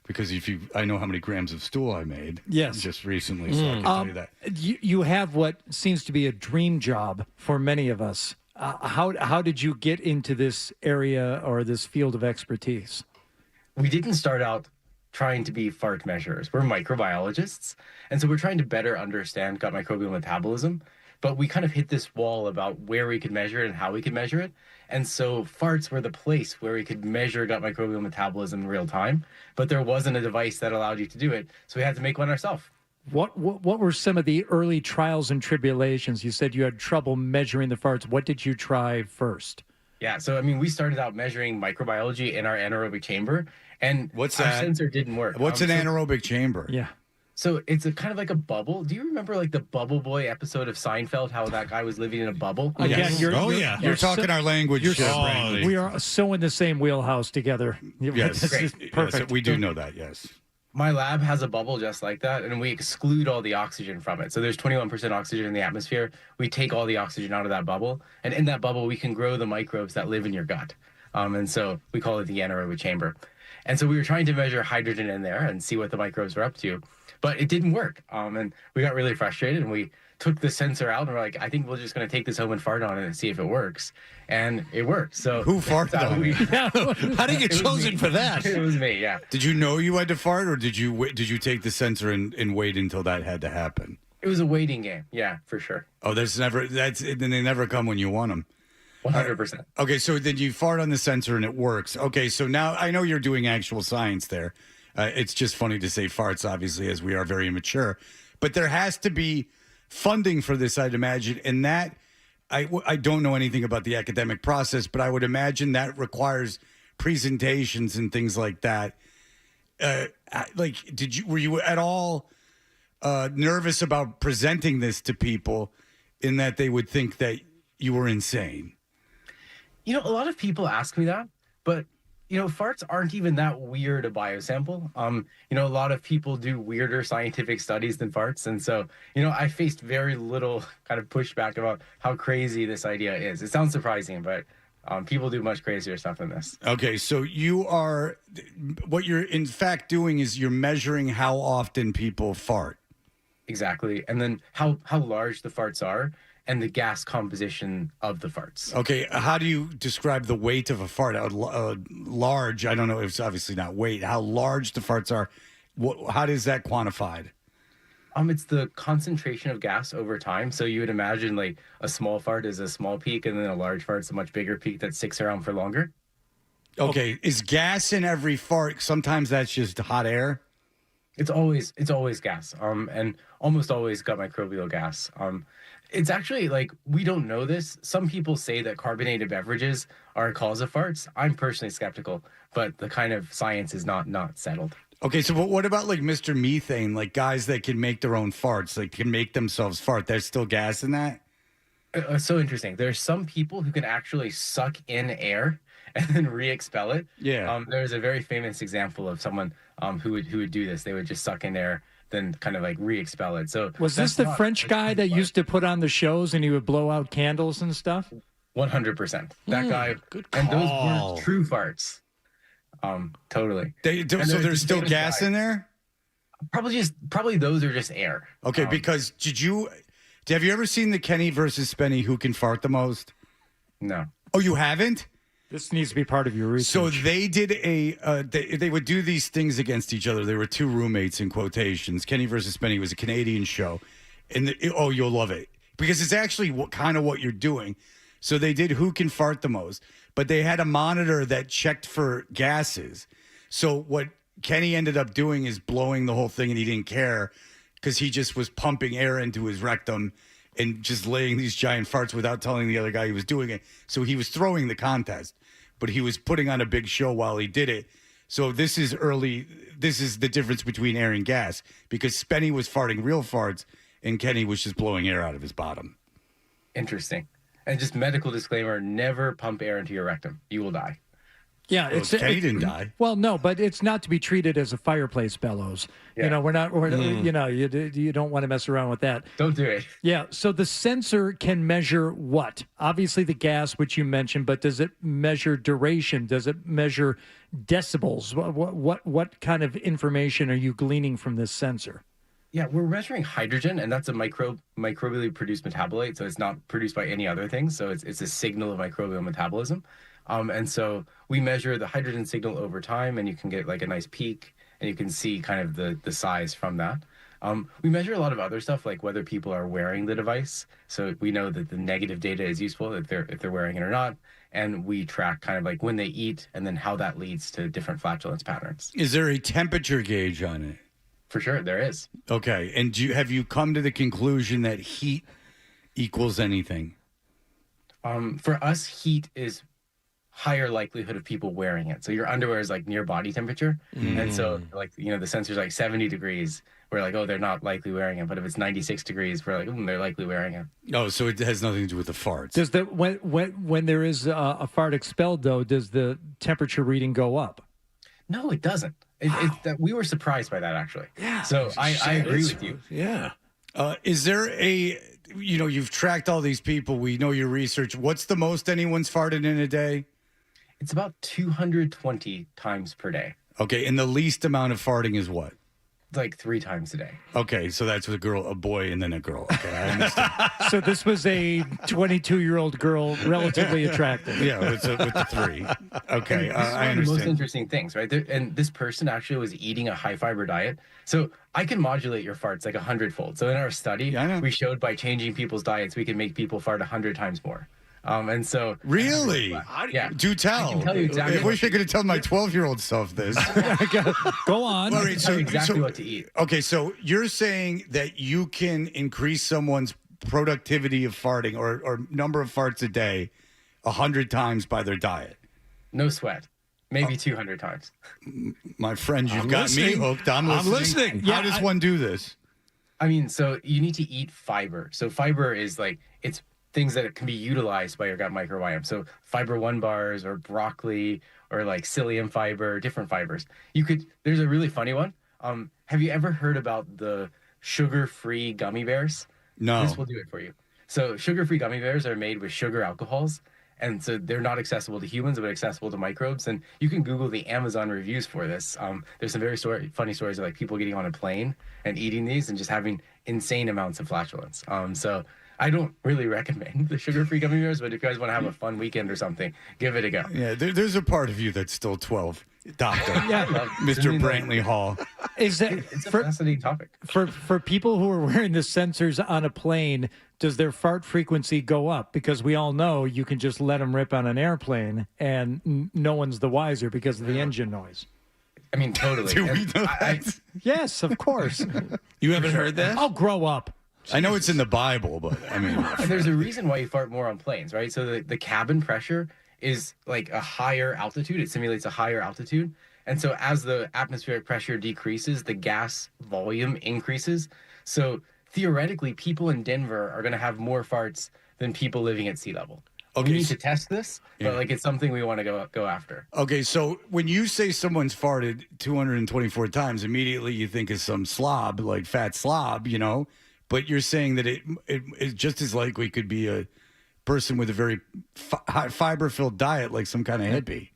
because I know how many grams of stool I made just recently, so I can tell you that. You have what seems to be a dream job for many of us. How did you get into this area or this field of expertise? We didn't start out trying to be fart measurers. We're microbiologists, and so we're trying to better understand gut microbial metabolism, but we kind of hit this wall about where we could measure it and how we could measure it. And so farts were the place where we could measure gut microbial metabolism in real time, but there wasn't a device that allowed you to do it, so we had to make one ourselves. What were some of the early trials and tribulations? You said you had trouble measuring the farts. What did you try first? Yeah, so we started out measuring microbiology in our anaerobic chamber, and what's our that? sensor didn't work. What's an anaerobic chamber? Yeah. So it's kind of like a bubble. Do you remember like the Bubble Boy episode of Seinfeld, how that guy was living in a bubble? Yes. You're talking our language. We are so in the same wheelhouse together. Yes. This is perfect. Yes, we do know that, yes. My lab has a bubble just like that, and we exclude all the oxygen from it. So there's 21% oxygen in the atmosphere. We take all the oxygen out of that bubble, and in that bubble, we can grow the microbes that live in your gut. And so we call it the anaerobic chamber. And so we were trying to measure hydrogen in there and see what the microbes were up to, but it didn't work. And we got really frustrated, and we took the sensor out, and we're like, I think we're just going to take this home and fart on it and see if it works. And it worked. So who farted on it? How did you get chosen for that? It was me, yeah. Did you know you had to fart, or did you take the sensor and wait until that had to happen? It was a waiting game. Yeah, for sure. Oh, then they never come when you want them. 100%. Okay, so then you fart on the sensor and it works. Okay, so now I know you're doing actual science there. It's just funny to say farts, obviously, as we are very immature. But there has to be funding for this, I'd imagine. And that, I don't know anything about the academic process, but I would imagine that requires presentations and things like that. Were you at all nervous about presenting this to people in that they would think that you were insane? You know, a lot of people ask me that, but you know, farts aren't even that weird a biosample. You know, a lot of people do weirder scientific studies than farts. And so, you know, I faced very little kind of pushback about how crazy this idea is. It sounds surprising, but people do much crazier stuff than this. Okay, so what you're in fact doing is you're measuring how often people fart. Exactly. And then how large the farts are and the gas composition of the farts. Okay, how do you describe the weight of a fart? Large, I don't know, it's obviously not weight. How large the farts are, how is that quantified? It's the concentration of gas over time. So you would imagine like a small fart is a small peak, and then a large fart is a much bigger peak that sticks around for longer. Okay, is gas in every fart? Sometimes that's just hot air? It's always gas, and almost always got microbial gas. It's actually like, we don't know this. Some people say that carbonated beverages are a cause of farts. I'm personally skeptical, but the kind of science is not settled. Okay, so what about like Mr. Methane, like guys that can make their own farts, like can make themselves fart? There's still gas in that? So interesting. There's some people who can actually suck in air and then re-expel it. Yeah. There's a very famous example of someone who would do this. They would just suck in air, then kind of like re-expel it. So was this the French guy that used to put on the shows and he would blow out candles and stuff? 100%. That guy. Good call. And those were true farts. Totally. So there's still gas in there? Probably those are just air. Okay, because have you ever seen the Kenny versus Spenny Who Can Fart the Most? No. Oh, you haven't? This needs to be part of your research. So they did they would do these things against each other. They were two roommates in quotations. Kenny versus Spenny was a Canadian show. And you'll love it because it's actually kind of what you're doing. So they did Who Can Fart the Most, but they had a monitor that checked for gases. So what Kenny ended up doing is blowing the whole thing, and he didn't care because he just was pumping air into his rectum and just laying these giant farts without telling the other guy he was doing it. So he was throwing the contest, but he was putting on a big show while he did it. So this is the difference between air and gas, because Spenny was farting real farts and Kenny was just blowing air out of his bottom. Interesting. And just medical disclaimer, never pump air into your rectum. You will die. Yeah, Kenny didn't die. Well, no, but it's not to be treated as a fireplace bellows. Yeah. You know, you know, you don't want to mess around with that. Don't do it. Yeah. So the sensor can measure what? Obviously the gas, which you mentioned, but does it measure duration? Does it measure decibels? What kind of information are you gleaning from this sensor? Yeah, we're measuring hydrogen, and that's a microbially produced metabolite, so it's not produced by any other thing. So it's a signal of microbial metabolism. And so we measure the hydrogen signal over time, and you can get like a nice peak, and you can see kind of the size from that. We measure a lot of other stuff, like whether people are wearing the device. So we know that the negative data is useful if they're wearing it or not. And we track kind of like when they eat and then how that leads to different flatulence patterns. Is there a temperature gauge on it? For sure, there is. Okay. And have you come to the conclusion that heat equals anything? For us, heat is higher likelihood of people wearing it. So your underwear is like near body temperature. And so like, you know, the sensor's like 70 degrees. We're like, oh, they're not likely wearing it. But if it's 96 degrees, we're like, they're likely wearing it. Oh, so it has nothing to do with the farts. Does when there is a fart expelled, though, does the temperature reading go up? No, it doesn't. We were surprised by that, actually. Yeah. So I agree with you. Yeah. Is there you've tracked all these people. We know your research. What's the most anyone's farted in a day? It's about 220 times per day. Okay, and the least amount of farting is what? Like 3 times a day. Okay, so that's with a boy, and then a girl. Okay, I understand. So this was a 22-year-old girl, relatively attractive. Yeah, with the 3. Okay, This is I one of the understand. most interesting things, right? And this person actually was eating a high-fiber diet. So I can modulate your farts like 100-fold. So in our study, we showed by changing people's diets, we can make people fart 100 times more. And so Really? Yeah. Do tell. I can tell you exactly I wish I could have told my 12-year-old self this. Go on. All I right, can tell you exactly what to eat. Okay, so you're saying that you can increase someone's productivity of farting or number of farts a day 100 times by their diet. No sweat. Maybe 200 times. My friend, you've I'm got listening. me hooked. I'm listening. How does one do this? I mean, so you need to eat fiber. So fiber is like, it's things that can be utilized by your gut microbiome. So fiber 1 bars or broccoli or like psyllium fiber, different fibers. There's a really funny one. Have you ever heard about the sugar-free gummy bears? No. This will do it for you. So sugar-free gummy bears are made with sugar alcohols. And so they're not accessible to humans, but accessible to microbes. And you can Google the Amazon reviews for this. There's some very funny stories of like people getting on a plane and eating these and just having insane amounts of flatulence. So I don't really recommend the sugar-free gummy bears, but if you guys want to have a fun weekend or something, give it a go. Yeah, there's a part of you that's still 12, Doctor. Yeah. Mr. Brantley Hall. Is that It's a fascinating topic. for people who are wearing the sensors on a plane? Does their fart frequency go up? Because we all know you can just let them rip on an airplane, and no one's the wiser because of the engine noise. I mean, totally. Do we know that? Yes, of course. You haven't heard that? I'll grow up. I know it's in the Bible, but I mean, And there's a reason why you fart more on planes, right? So the cabin pressure is like a higher altitude. It simulates a higher altitude. And so as the atmospheric pressure decreases, the gas volume increases. So theoretically, people in Denver are going to have more farts than people living at sea level. Okay, We need to test this, but like it's something we want to go after. okay, so when you say someone's farted 224 times, immediately you think of some slob, like fat slob, you know? But you're saying that it just as likely could be a person with a very high fiber-filled diet, like some kind of hippie.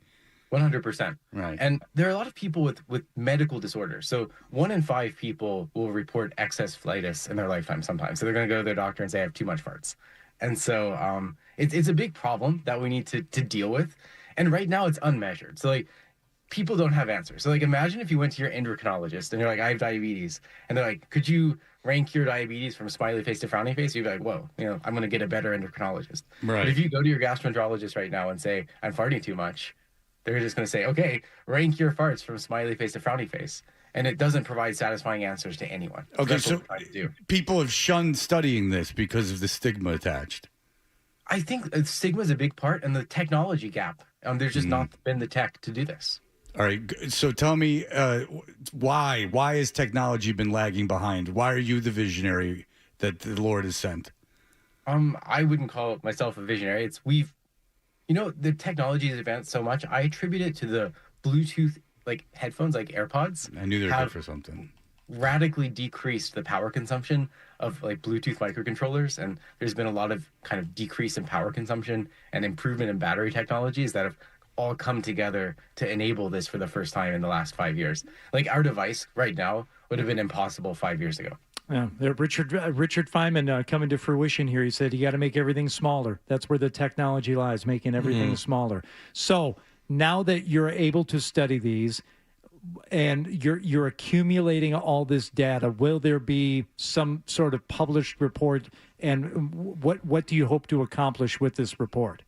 100%. Right. And there are a lot of people with medical disorders. So 1 in 5 people will report excess flightis in their lifetime sometimes. So they're going to go to their doctor and say, I have too much farts. And so it's a big problem that we need to deal with. And right now it's unmeasured. So like people don't have answers. So like imagine if you went to your endocrinologist and you're like, I have diabetes. And they're like, could you rank your diabetes from smiley face to frowny face? You'd be like, whoa, I'm going to get a better endocrinologist. Right. But if you go to your gastroenterologist right now and say, I'm farting too much, they're just going to say, okay, rank your farts from smiley face to frowny face. And it doesn't provide satisfying answers to anyone. Okay, That's so what we're trying to do. people have shunned studying this because of the stigma attached. I think stigma is a big part, and the technology gap. There's just not been the tech to do this. All right, so tell me why has technology been lagging behind? Why are you the visionary that the Lord has sent? I wouldn't call myself a visionary. The technology has advanced so much. I attribute it to the Bluetooth like headphones, like AirPods. I knew they were good for something. Radically decreased the power consumption of like Bluetooth microcontrollers, and there's been a lot of kind of decrease in power consumption and improvement in battery technologies that have all come together to enable this for the first time in the last 5 years. Like our device right now would have been impossible 5 years ago. Yeah, Richard Feynman coming to fruition here. He said you got to make everything smaller. That's where the technology lies, making everything smaller. So now that you're able to study these and you're accumulating all this data, will there be some sort of published report? And what do you hope to accomplish with this report?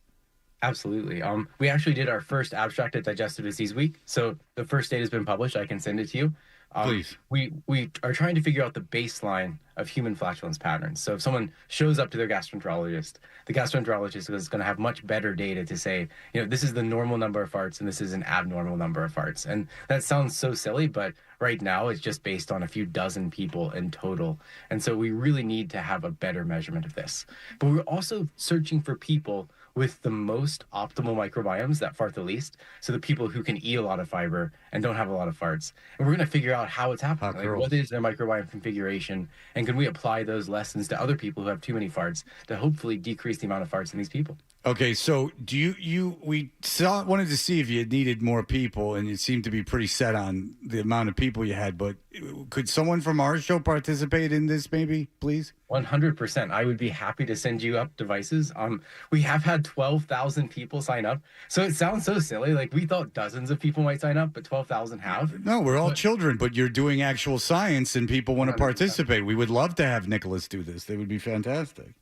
Absolutely. We actually did our first abstract at Digestive Disease Week. So the first data has been published. I can send it to you. Please. We are trying to figure out the baseline of human flatulence patterns. So if someone shows up to their gastroenterologist, the gastroenterologist is going to have much better data to say, this is the normal number of farts and this is an abnormal number of farts. And that sounds so silly, but right now it's just based on a few dozen people in total. And so we really need to have a better measurement of this. But we're also searching for people with the most optimal microbiomes that fart the least. So the people who can eat a lot of fiber and don't have a lot of farts. And we're going to figure out how it's happening. Like, what is their microbiome configuration? And can we apply those lessons to other people who have too many farts to hopefully decrease the amount of farts in these people? Okay, so we wanted to see if you needed more people, and you seemed to be pretty set on the amount of people you had, but could someone from our show participate in this maybe, please? 100%. I would be happy to send you up devices. We have had 12,000 people sign up. So it sounds so silly. Like, we thought dozens of people might sign up, but 12,000 have. No, we're all children, but you're doing actual science and people want to participate. We would love to have Nicholas do this. They would be fantastic.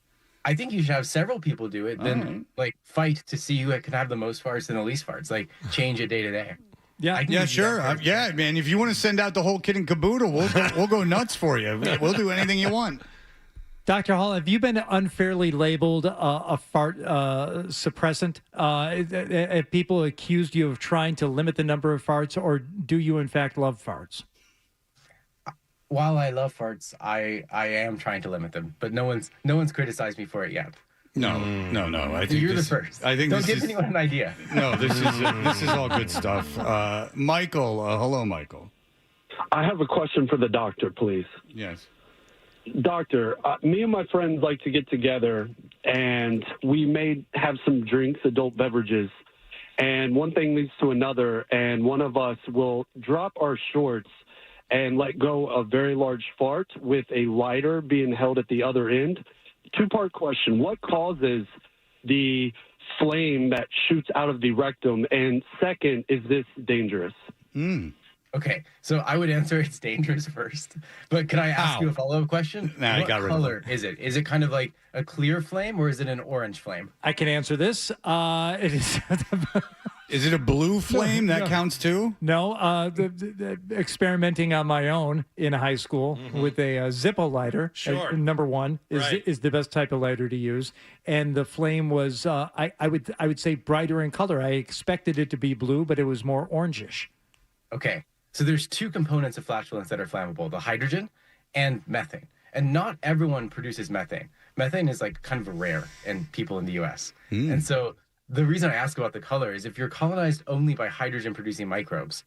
I think you should have several people do it, then like fight to see who can have the most farts and the least farts. Like, change it day to day. Yeah, sure. Yeah, man. If you want to send out the whole kit and caboodle, we'll go nuts for you. We'll do anything you want. Dr. Hall, have you been unfairly labeled a fart suppressant? Have people accused you of trying to limit the number of farts, or do you in fact love farts? While I love farts, I am trying to limit them, but no one's criticized me for it yet. No. I think you're the first. I think don't give anyone an idea. No, this is all good stuff. Michael, hello, Michael. I have a question for the doctor, please. Yes. Doctor, me and my friends like to get together, and we may have some drinks, adult beverages, and one thing leads to another, and one of us will drop our shorts and let go a very large fart with a lighter being held at the other end. Two-part question. What causes the flame that shoots out of the rectum? And second, is this dangerous? Okay, so I would answer it's dangerous first. But can I ask you a follow-up question? Nah, what I got rid color of is it? Is it kind of like a clear flame, or is it an orange flame? I can answer this. It is. Is it a blue flame? That counts too? No. The experimenting on my own in high school with a Zippo lighter. Sure. Number one is the best type of lighter to use, and the flame was I would say brighter in color. I expected it to be blue, but it was more orangish. Okay, so there's two components of flatulence that are flammable: the hydrogen and methane. And not everyone produces methane. Methane is like kind of rare in people in the U.S. And so the reason I ask about the color is if you're colonized only by hydrogen-producing microbes,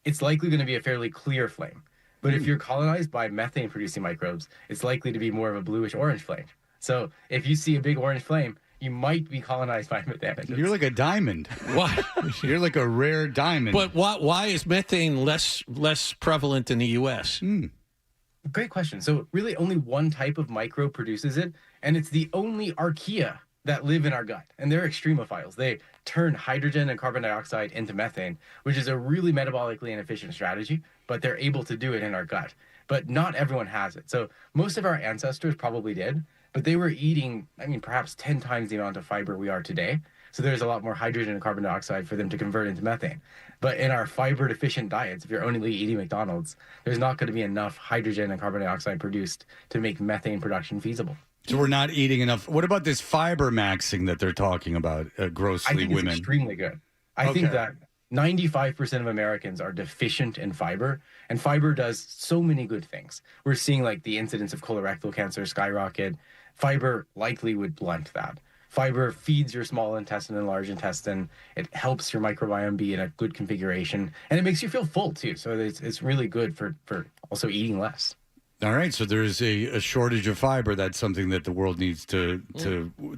it's likely going to be a fairly clear flame. But if you're colonized by methane-producing microbes, it's likely to be more of a bluish-orange flame. So if you see a big orange flame, you might be colonized by methane. You're like a diamond. Why? You're like a rare diamond. But why is methane less prevalent in the U.S.? Great question. So really only one type of microbe produces it, and it's the only archaea that live in our gut, and they're extremophiles. They turn hydrogen and carbon dioxide into methane, which is a really metabolically inefficient strategy, but they're able to do it in our gut. But not everyone has it. So most of our ancestors probably did, but they were eating, perhaps 10 times the amount of fiber we are today. So there's a lot more hydrogen and carbon dioxide for them to convert into methane. But in our fiber-deficient diets, if you're only eating McDonald's, there's not going to be enough hydrogen and carbon dioxide produced to make methane production feasible. So we're not eating enough. What about this fiber maxing that they're talking about, grossly I think women? It's extremely good. I think that 95% of Americans are deficient in fiber, and fiber does so many good things. We're seeing like the incidence of colorectal cancer skyrocket. Fiber likely would blunt that. Fiber feeds your small intestine and large intestine. It helps your microbiome be in a good configuration, and it makes you feel full too. So it's really good for also eating less. All right, so there's a shortage of fiber. That's something that the world needs to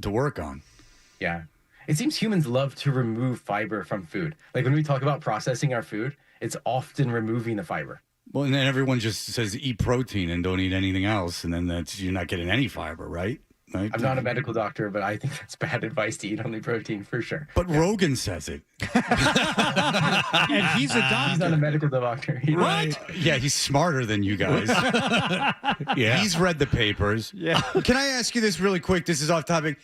work on. Yeah. It seems humans love to remove fiber from food. Like when we talk about processing our food, it's often removing the fiber. Well, and then everyone just says eat protein and don't eat anything else, and then you're not getting any fiber, right? I'm not a medical doctor, but I think that's bad advice to eat only protein for sure. But Rogan says it. And he's a doctor. He's not a medical doctor. Right? Yeah, he's smarter than you guys. Yeah. He's read the papers. Yeah. Can I ask you this really quick? This is off topic.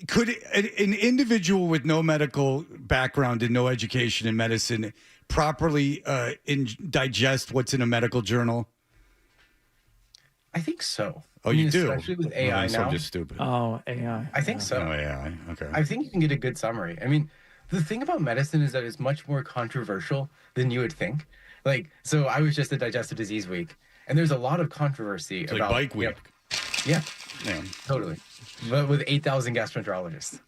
Could an individual with no medical background and no education in medicine properly digest what's in a medical journal? I think so. Oh, you do? Especially with AI now. I'm just stupid. Oh, AI. I think so. Oh, AI. Okay. I think you can get a good summary. The thing about medicine is that it's much more controversial than you would think. So I was just at Digestive Disease Week, and there's a lot of controversy It's about like Bike Week. Yeah. Yeah. Totally. But with 8,000 gastroenterologists.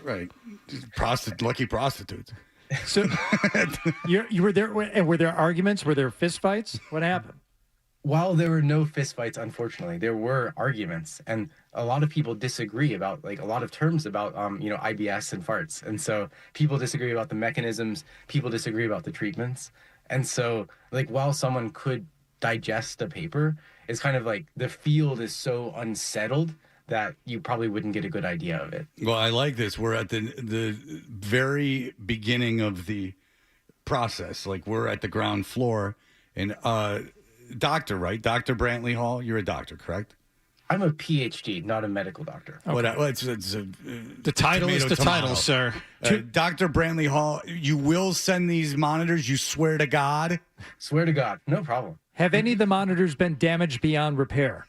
Right. Just lucky prostitutes. So you were there, and were there arguments? Were there fistfights? What happened? While there were no fistfights, unfortunately, there were arguments, and a lot of people disagree about like a lot of terms about IBS and farts, and so people disagree about the mechanisms. People disagree about the treatments, and so like while someone could digest a paper, it's kind of like the field is so unsettled that you probably wouldn't get a good idea of it. Well, I like this. We're at the very beginning of the process. Like we're at the ground floor, and doctor, right? Dr. Brantley Hall. You're a doctor, correct? I'm a PhD, not a medical doctor. Okay. The title is the title, sir. Dr. Brantley Hall, you will send these monitors, you swear to God? Swear to God, no problem. Have any of the monitors been damaged beyond repair?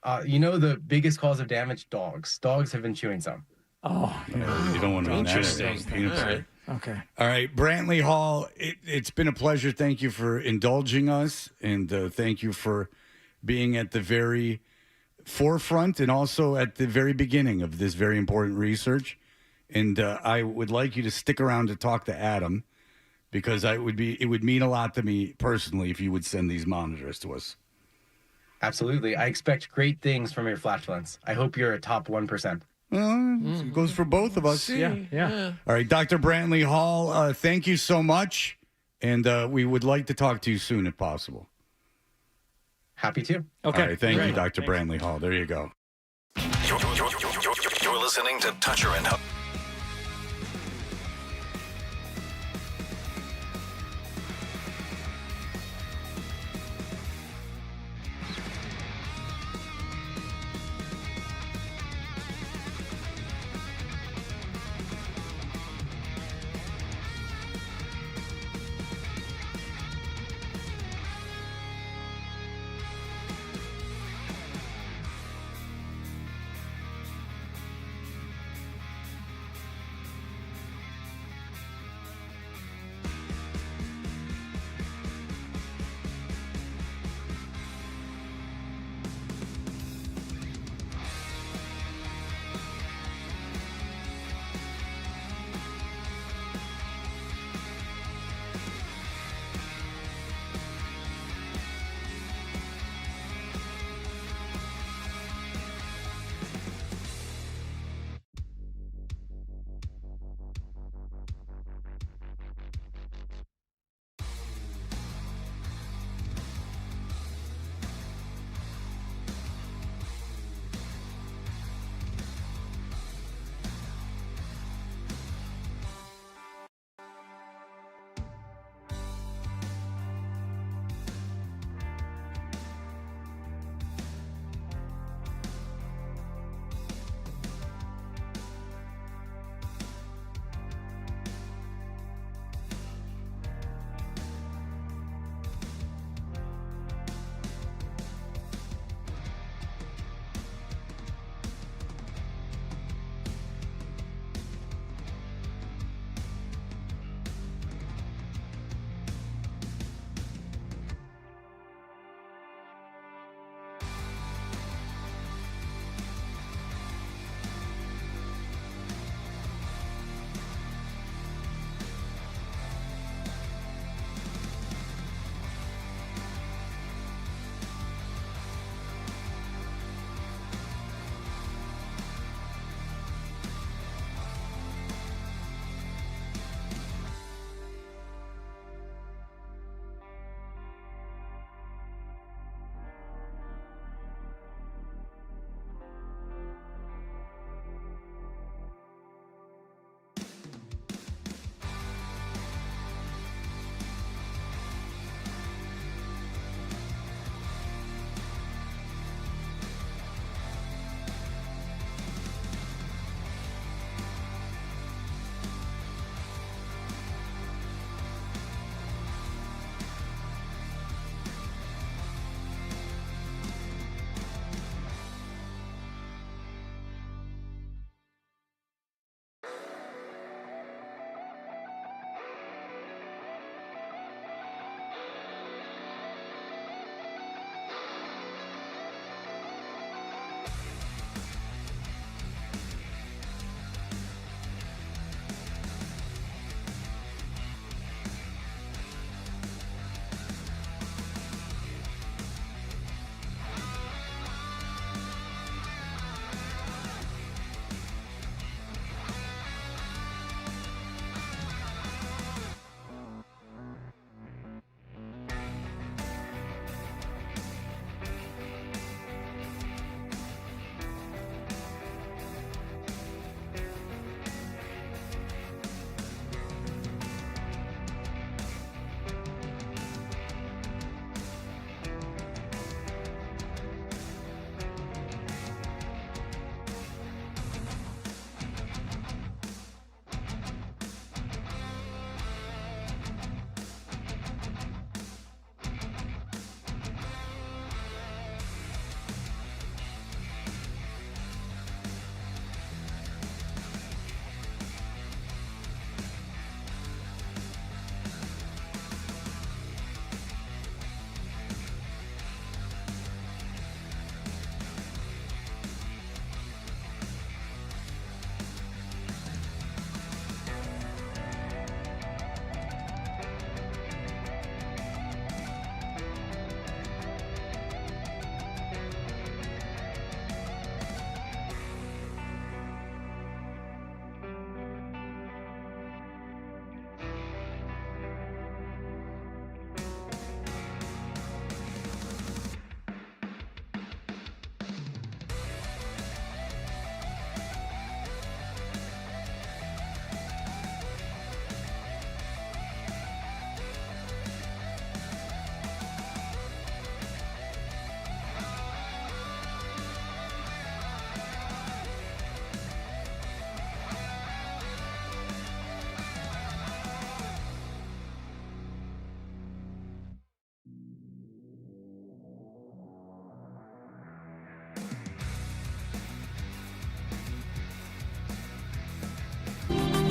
The biggest cause of damage, dogs. Dogs have been chewing some. Oh, you don't want to know that. Interesting. Okay. All right, Brantley Hall, it's been a pleasure. Thank you for indulging us, and thank you for being at the very forefront and also at the very beginning of this very important research. And I would like you to stick around to talk to Adam, because it would mean a lot to me personally if you would send these monitors to us. Absolutely. I expect great things from your flatulence. I hope you're a top 1%. Well, it goes for both of us. Yeah. All right, Dr. Brantley Hall, thank you so much. And we would like to talk to you soon if possible. Happy to. Okay. All right, thank you, Dr. Thanks. Brantley Hall. There you go. You're listening to Toucher and Hook.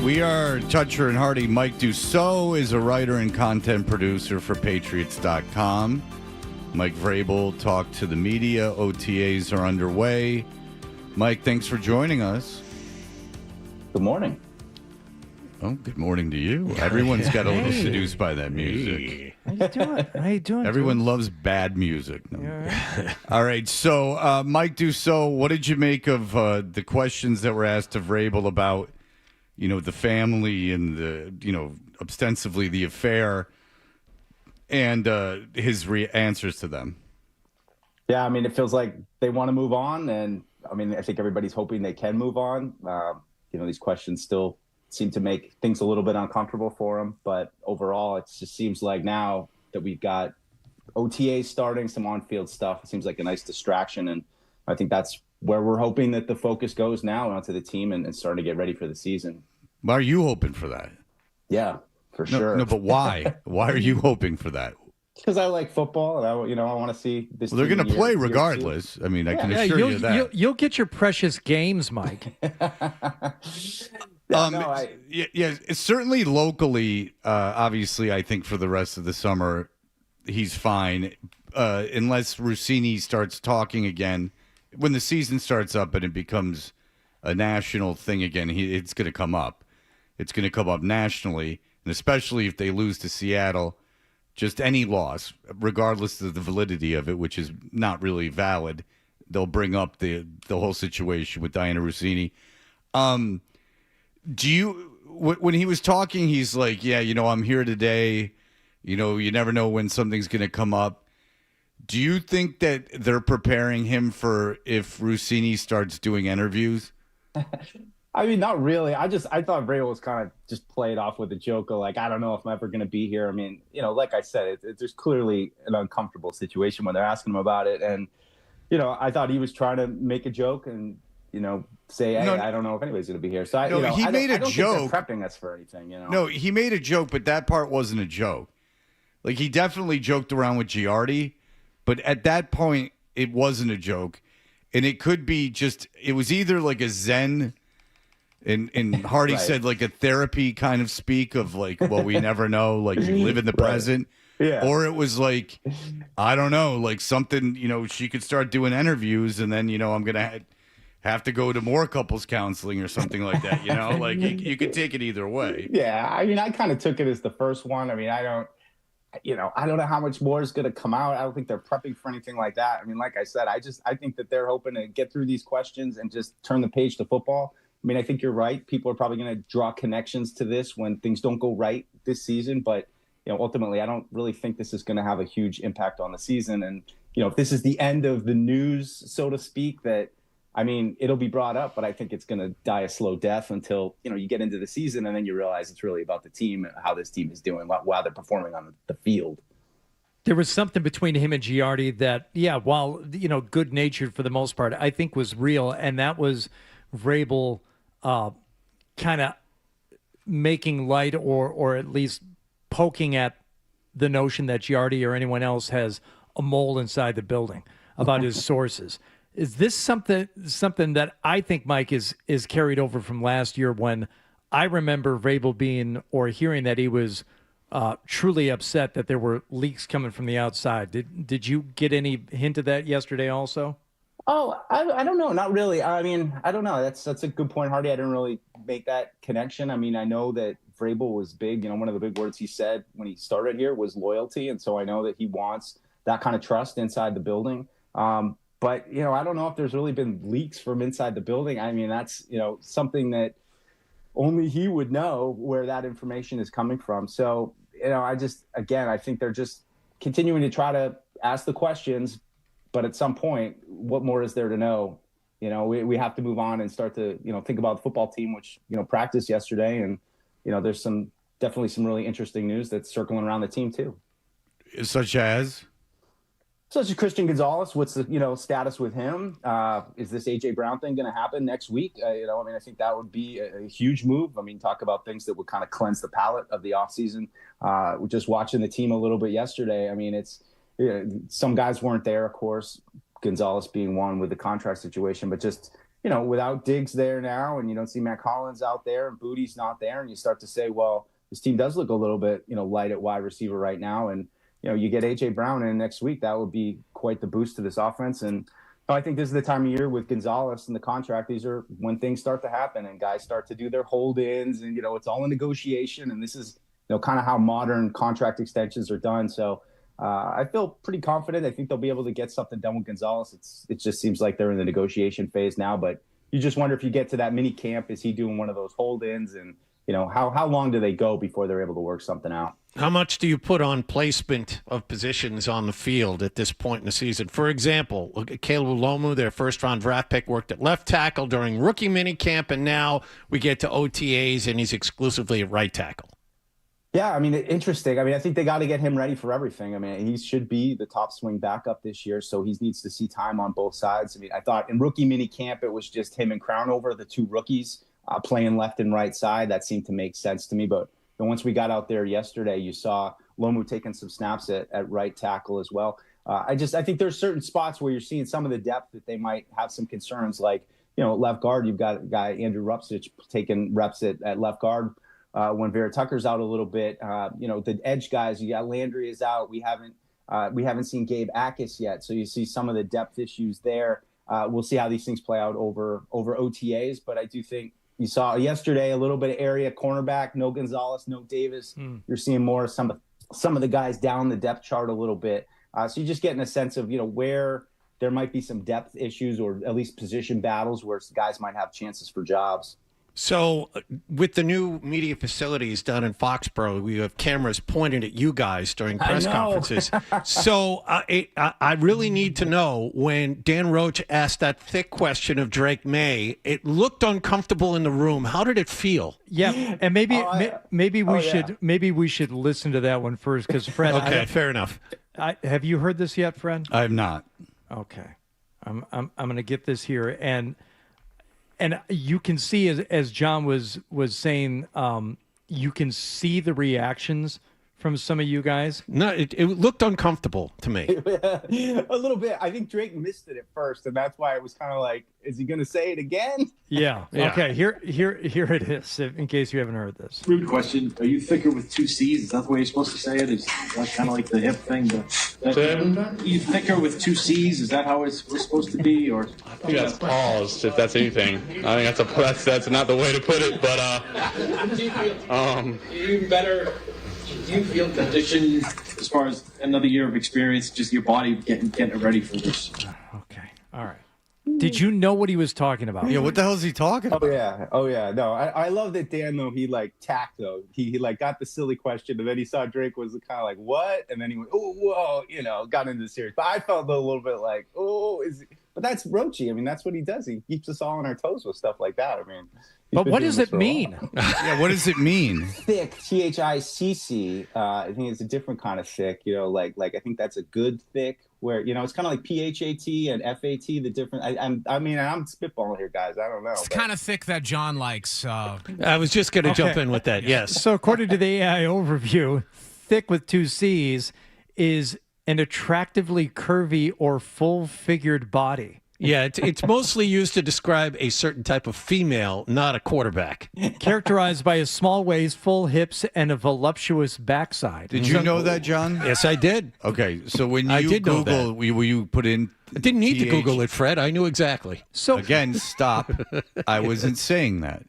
We are Toucher and Hardy. Mike Dussault is a writer and content producer for Patriots.com. Mike Vrabel talked to the media. OTAs are underway. Mike, thanks for joining us. Good morning. Oh, good morning to you. Everyone's got a little seduced by that music. How you doing? How you doing? Everyone loves bad music. No. All right. So, Mike Dussault, what did you make of the questions that were asked of Vrabel about, the family and the, ostensibly the affair and his answers to them? Yeah, I mean, it feels like they want to move on. And, I mean, I think everybody's hoping they can move on. These questions still seem to make things a little bit uncomfortable for him. But overall, it just seems like now that we've got OTAs starting, some on-field stuff, it seems like a nice distraction. And I think that's where we're hoping that the focus goes now onto the team and starting to get ready for the season. Why are you hoping for that? Yeah, for sure. No, but why? Why are you hoping for that? Because I like football, and I want to see this. Well, they're going to play regardless. I mean, I can assure you that. You'll get your precious games, Mike. Certainly locally, obviously, I think for the rest of the summer, he's fine. Unless Rossini starts talking again. When the season starts up and it becomes a national thing again, it's going to come up. It's going to come up nationally, and especially if they lose to Seattle. Just any loss, regardless of the validity of it, which is not really valid, they'll bring up the whole situation with Diana Rossini. When he was talking, he's like, yeah, I'm here today. You never know when something's going to come up. Do you think that they're preparing him for if Rossini starts doing interviews? I mean, not really. I thought Vrabel was kind of just played off with a joke of like, I don't know if I'm ever going to be here. I mean, like I said, there's clearly an uncomfortable situation when they're asking him about it. And, I thought he was trying to make a joke and, say, hey, I don't know if anybody's going to be here. So, he made a joke. Think they're prepping us for anything, No, he made a joke, but that part wasn't a joke. Like, he definitely joked around with Giardi, but at that point, it wasn't a joke. And it could be it was either like a Zen... And Hardy right. said like a therapy kind of speak of like, well, we never know, like you live in the present. Yeah. Or it was like, I don't know, like something, she could start doing interviews and then, I'm going to have to go to more couples counseling or something like that, like you could take it either way. Yeah. I mean, I kind of took it as the first one. I mean, I don't know how much more is going to come out. I don't think they're prepping for anything like that. I mean, like I said, I think that they're hoping to get through these questions and just turn the page to football. I mean, I think you're right. People are probably going to draw connections to this when things don't go right this season. But, ultimately, I don't really think this is going to have a huge impact on the season. And, if this is the end of the news, so to speak, that, I mean, it'll be brought up, but I think it's going to die a slow death until, you get into the season and then you realize it's really about the team and how this team is doing while they're performing on the field. There was something between him and Giardi that, while, good-natured for the most part, I think was real. And that was Vrabel kind of making light or at least poking at the notion that Giardi or anyone else has a mole inside the building about his sources. Is this something that I think, Mike, is carried over from last year when I remember Vrabel being or hearing that he was truly upset that there were leaks coming from the outside. Did you get any hint of that yesterday also? Oh, I don't know. Not really. I mean, I don't know. That's a good point, Hardy. I didn't really make that connection. I mean, I know that Vrabel was big. One of the big words he said when he started here was loyalty. And so I know that he wants that kind of trust inside the building. But, I don't know if there's really been leaks from inside the building. I mean, that's, something that only he would know where that information is coming from. So, I think they're just continuing to try to ask the questions. But at some point, what more is there to know? We have to move on and start to, think about the football team, which, practiced yesterday. And, there's definitely some really interesting news that's circling around the team, too. Such as Christian Gonzalez. What's the, status with him? Is this A.J. Brown thing going to happen next week? I think that would be a huge move. I mean, talk about things that would kind of cleanse the palate of the offseason. Just watching the team a little bit yesterday. I mean, it's, some guys weren't there, of course, Gonzalez being one with the contract situation, but just, without Diggs there now, and you don't see Matt Collins out there, and Booty's not there, and you start to say, well, this team does look a little bit, light at wide receiver right now, and you get A.J. Brown in next week, that would be quite the boost to this offense. And I think this is the time of year with Gonzalez and the contract. These are when things start to happen and guys start to do their hold-ins, and it's all a negotiation. And this is kind of how modern contract extensions are done. So I feel pretty confident. I think they'll be able to get something done with Gonzalez. It just seems like they're in the negotiation phase now. But you just wonder if you get to that mini camp, is he doing one of those hold-ins? And how long do they go before they're able to work something out? How much do you put on placement of positions on the field at this point in the season? For example, look at Caleb Lomu, their first-round draft pick, worked at left tackle during rookie minicamp, and now we get to OTAs, and he's exclusively at right tackle. Yeah, interesting. I think they got to get him ready for everything. He should be the top swing backup this year, so he needs to see time on both sides. I thought in rookie minicamp, it was just him and Crownover, the two rookies, playing left and right side. That seemed to make sense to me. But once we got out there yesterday, you saw Lomu taking some snaps at right tackle as well. I think there's certain spots where you're seeing some of the depth that they might have some concerns, like, left guard. You've got a guy, Andrew Rupsich, taking reps at left guard. When Vera Tucker's out a little bit, the edge guys, you got Landry is out. We haven't seen Gabe Akis yet. So you see some of the depth issues there. We'll see how these things play out over OTAs. But I do think you saw yesterday a little bit of area cornerback, no Gonzalez, no Davis. You're seeing more of some of the guys down the depth chart a little bit. So you're just getting a sense of, where there might be some depth issues or at least position battles where guys might have chances for jobs. So with the new media facilities down in Foxborough, we have cameras pointed at you guys during press conferences. So I really need to know, when Dan Roach asked that thick question of Drake May, it looked uncomfortable in the room. How did it feel? Yeah, and maybe we should listen to that one first, because Fred. Okay, fair enough. Have you heard this yet, Fred? I have not. Okay, I'm going to get this here, and you can see, as John was saying, you can see the reactions from some of you guys. No, it looked uncomfortable to me. A little bit. I think Drake missed it at first, and that's why it was kind of like, is he going to say it again? Yeah. Okay, here it is, in case you haven't heard this. Rude question. Are you thicker with two C's? Is that the way you're supposed to say it? Is that kind of like the hip thing? Are you thicker with two C's? Is that how we're supposed to be? Or I think that's paused, if that's anything. I think that's not the way to put it, but you better. Do you feel conditioned as far as another year of experience, just your body getting it ready for this? Okay. All right. Did you know what he was talking about? Yeah, what the hell is he talking about? Oh yeah. No, I love that Dan, though, he tacked, though. He got the silly question, and then he saw Drake was kind of like, what? And then he went, oh, whoa, got into the series. But I felt a little bit like, but that's Roachy. That's what he does. He keeps us all on our toes with stuff like that. But what does it mean? Yeah, what does it mean? Thick, THICC. I think it's a different kind of thick. Like I think that's a good thick. Where it's kind of like PHAT and FAT. The different. I'm spitballing here, guys. I don't know. It's kind of thick that John likes. I was just going to jump in with that. Yes. So according to the AI overview, thick with two C's is an attractively curvy or full-figured body. Yeah, it's mostly used to describe a certain type of female, not a quarterback. Characterized by a small waist, full hips, and a voluptuous backside. Did you know that, John? Yes, I did. Okay, so when you Google, will you put in... I didn't need to Google it, Fred. I knew exactly. So again, stop. I wasn't saying that.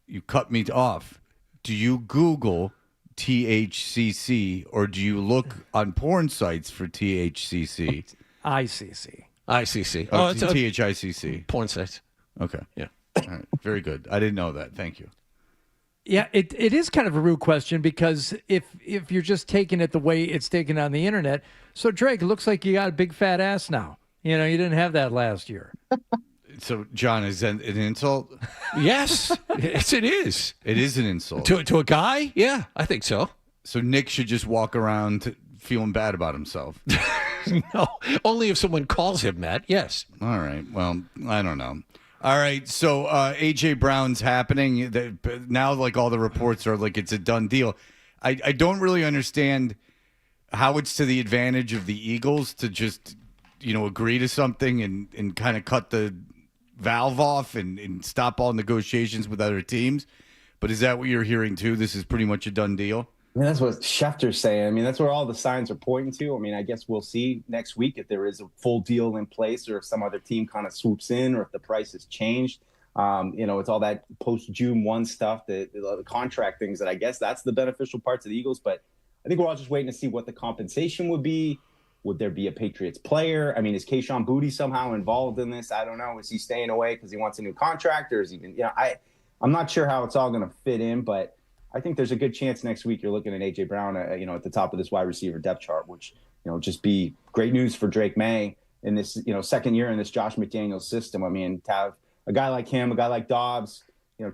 You cut me off. Do you Google THCC, or do you look on porn sites for THCC? ICC. ICC. Oh, it's THICC. Porn sites. Okay. Yeah. All right. Very good. I didn't know that. Thank you. Yeah, it is kind of a rude question, because if you're just taking it the way it's taken on the internet, so Drake, it looks like you got a big fat ass now. You didn't have that last year. So, John, is that an insult? Yes. Yes, it is. It is an insult. To a guy? Yeah, I think so. So Nick should just walk around feeling bad about himself. No, only if someone calls him that, yes. All right. Well, I don't know. All right. So A.J. Brown's happening. Now, like, all the reports are like it's a done deal. I don't really understand how it's to the advantage of the Eagles to just, agree to something and kind of cut the valve off and stop all negotiations with other teams. But is that what you're hearing too? This is pretty much a done deal? I mean, that's what Schefter's saying. I mean, that's where all the signs are pointing to. I mean, I guess we'll see next week if there is a full deal in place or if some other team kind of swoops in or if the price has changed. It's all that post-June 1 stuff, the contract things that I guess that's the beneficial parts of the Eagles. But I think we're all just waiting to see what the compensation would be. Would there be a Patriots player? I mean, is Kayshon Boutte somehow involved in this? I don't know. Is he staying away because he wants a new contract, or is he even? I'm not sure how it's all going to fit in, but I think there's a good chance next week you're looking at A.J. Brown, at the top of this wide receiver depth chart, which just be great news for Drake May in this second year in this Josh McDaniels system. I mean, to have a guy like him, a guy like Dobbs,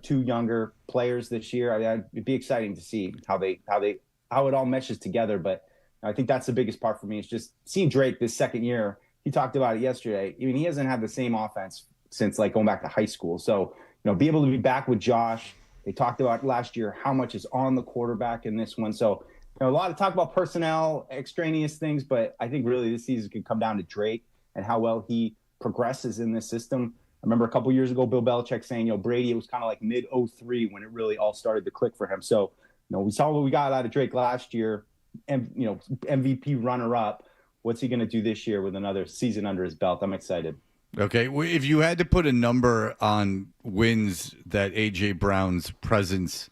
two younger players this year. I mean, it'd be exciting to see how it all meshes together. But I think that's the biggest part for me is just seeing Drake this second year. He talked about it yesterday. I mean, he hasn't had the same offense since going back to high school. So, be able to be back with Josh. They talked about last year how much is on the quarterback in this one. So, a lot of talk about personnel, extraneous things, but I think really this season could come down to Drake and how well he progresses in this system. I remember a couple years ago, Bill Belichick saying, Brady, it was kind of like mid-03 when it really all started to click for him. So, we saw what we got out of Drake last year, and, MVP runner-up. What's he going to do this year with another season under his belt? I'm excited. Okay, if you had to put a number on wins that A.J. Brown's presence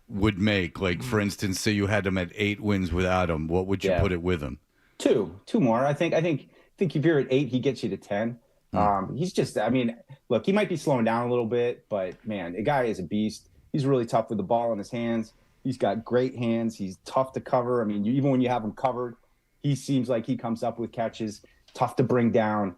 would make, like, for instance, say you had him at 8 wins without him, what would you put it with him? Two more. I think if you're at 8, he gets you to 10. He's just, look, he might be slowing down a little bit, but, man, the guy is a beast. He's really tough with the ball in his hands. He's got great hands. He's tough to cover. I mean, even when you have him covered, he seems like he comes up with catches, tough to bring down.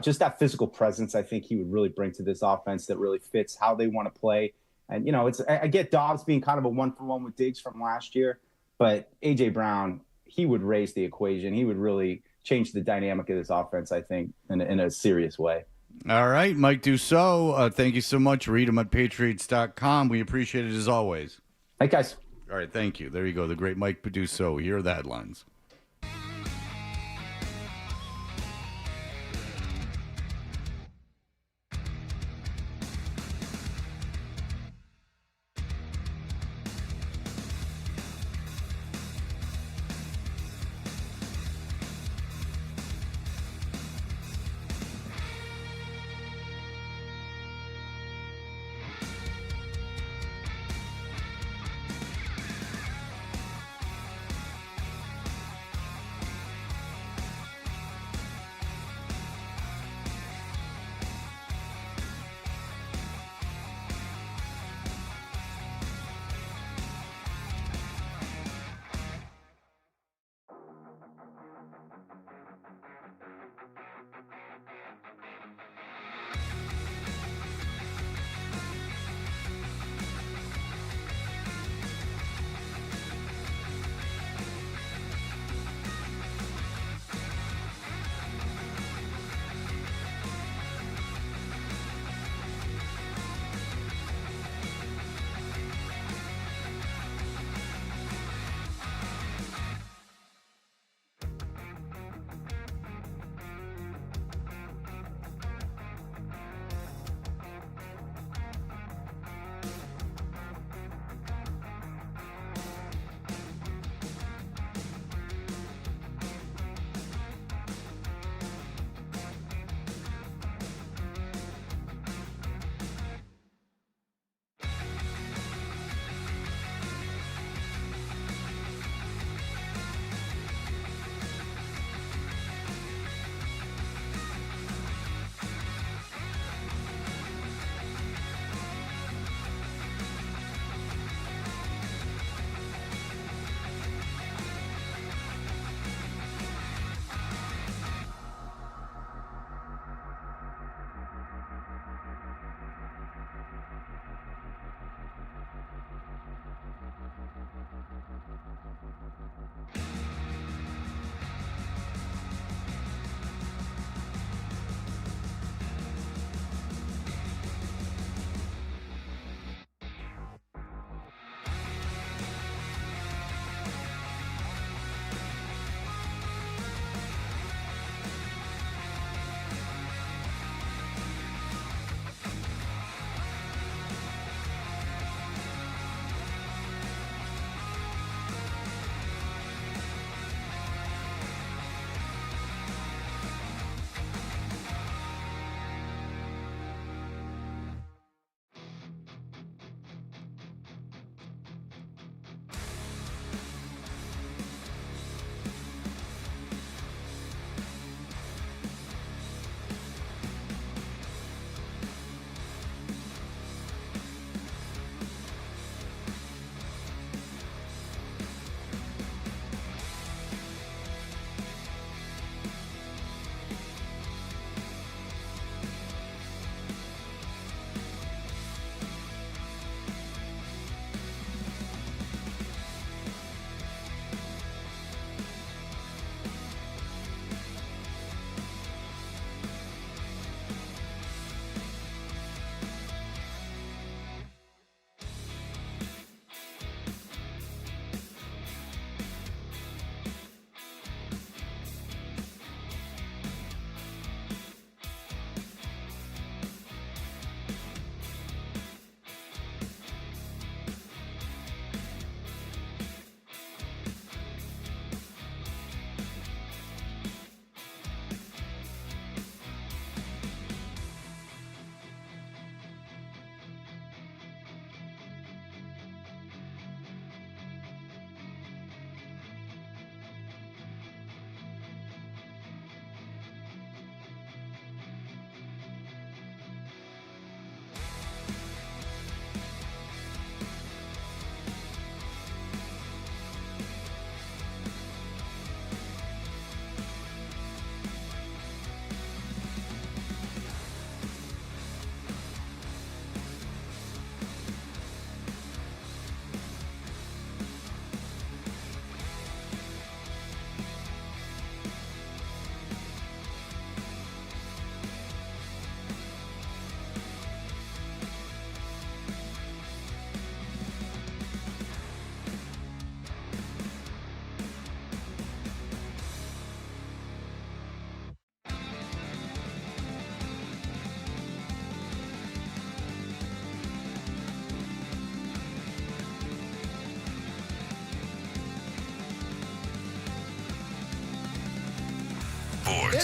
Just that physical presence, I think he would really bring to this offense that really fits how they want to play. And, I get Dobbs being kind of a 1-for-1 with Diggs from last year, but A.J. Brown, he would raise the equation. He would really change the dynamic of this offense, I think, in a serious way. All right, Mike Dussault, thank you so much. Read him at Patriots.com. We appreciate it as always. Hey, guys. All right, thank you. There you go, the great Mike Dussault. Here are the headlines.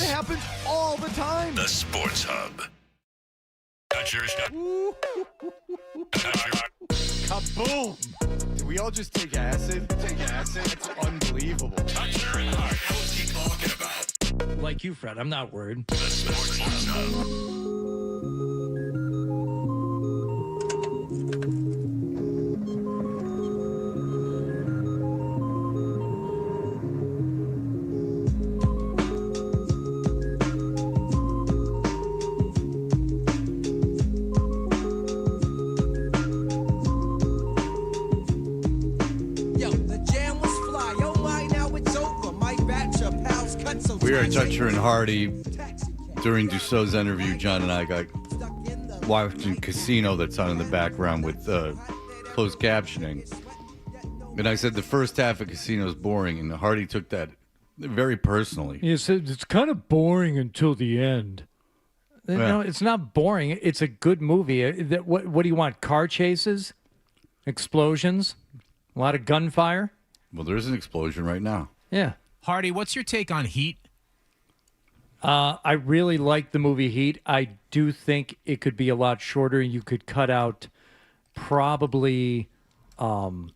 It happens all the time. The Sports Hub. Got your stuff. Kaboom! Did we all just take acid? Take acid? It's unbelievable. Toucher and Hart. What's he talking about? Like you, Fred. I'm not worried. The Sports Hub. We are Toucher and Hardy. During Dussault's interview, John and I got watching Casino that's on in the background with closed captioning. And I said the first half of Casino is boring, and Hardy took that very personally. He said it's kind of boring until the end. Yeah. No, it's not boring. It's a good movie. What do you want? Car chases? Explosions? A lot of gunfire? Well, there is an explosion right now. Yeah. Hardy, what's your take on Heat? I really like the movie Heat. I do think it could be a lot shorter. You could cut out probably 20%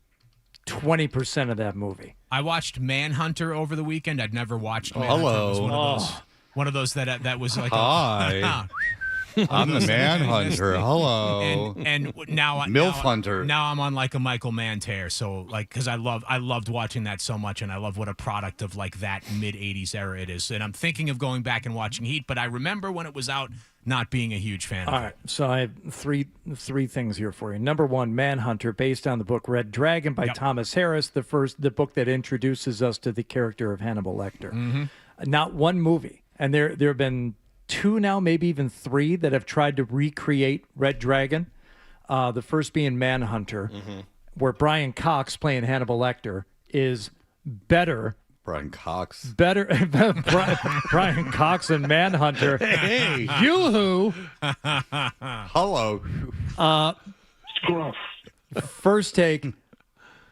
of that movie. I watched Manhunter over the weekend. I'd never watched Oh, Manhunter. hello. It was one of those that was like Hi. I'm the Manhunter. Hello. And now MILF Hunter. Now I'm on like a Michael Mann tear. So like because I loved watching that so much, and I love what a product of like that mid '80s era it is. And I'm thinking of going back and watching Heat, but I remember when it was out, not being a huge fan of All it. right, so I have three things here for you. Number one, Manhunter, based on the book Red Dragon by Thomas Harris, the book that introduces us to the character of Hannibal Lecter. Mm-hmm. Not one movie, and there have been 2 now, maybe even 3 that have tried to recreate Red Dragon. The first being Manhunter, where Brian Cox playing Hannibal Lecter is better. Brian Cox. Better. Brian Cox and Manhunter. Hey. Yoo-hoo. Hello. Scruff. First take,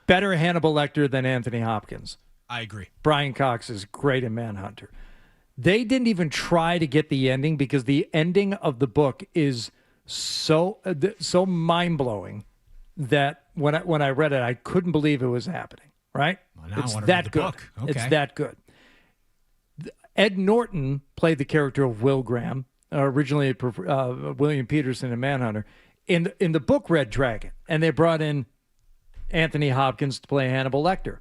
better Hannibal Lecter than Anthony Hopkins. I agree. Brian Cox is great in Manhunter. They didn't even try to get the ending because the ending of the book is so mind-blowing that when I read it, I couldn't believe it was happening, right? Well, now It's I wanna that read the good. book. Okay. It's that good. Ed Norton played the character of Will Graham, originally William Peterson in Manhunter, in the book Red Dragon, and they brought in Anthony Hopkins to play Hannibal Lecter.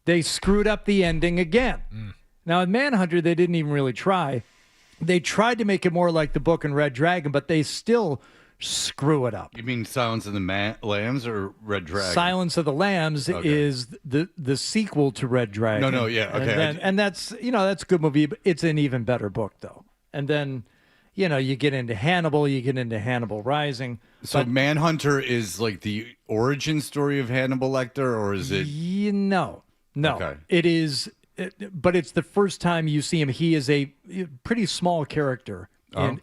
They screwed up the ending again. Now, in Manhunter, they didn't even really try. They tried to make it more like the book in Red Dragon, but they still screw it up. You mean Silence of the Lambs or Red Dragon? Silence of the Lambs is the sequel to Red Dragon. No, yeah, okay. And that's a good movie, but it's an even better book, though. And then, you get into Hannibal, you get into Hannibal Rising. So Manhunter is like the origin story of Hannibal Lecter, or is it? No. Okay. It is... but it's the first time you see him. He is a pretty small character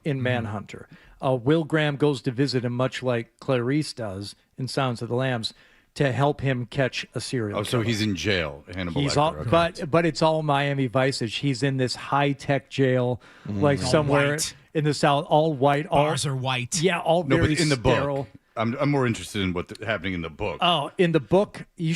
in Manhunter. Will Graham goes to visit him, much like Clarice does in Silence of the Lambs, to help him catch a serial killer. So he's in jail, Hannibal He's Lecter. Okay. but it's all Miami Vice-ish. He's in this high-tech jail, like somewhere white. in the South, all white. Bars are white. Yeah, all No, very but in the sterile. book, I'm more interested in what's happening in the book. Oh, in the book, you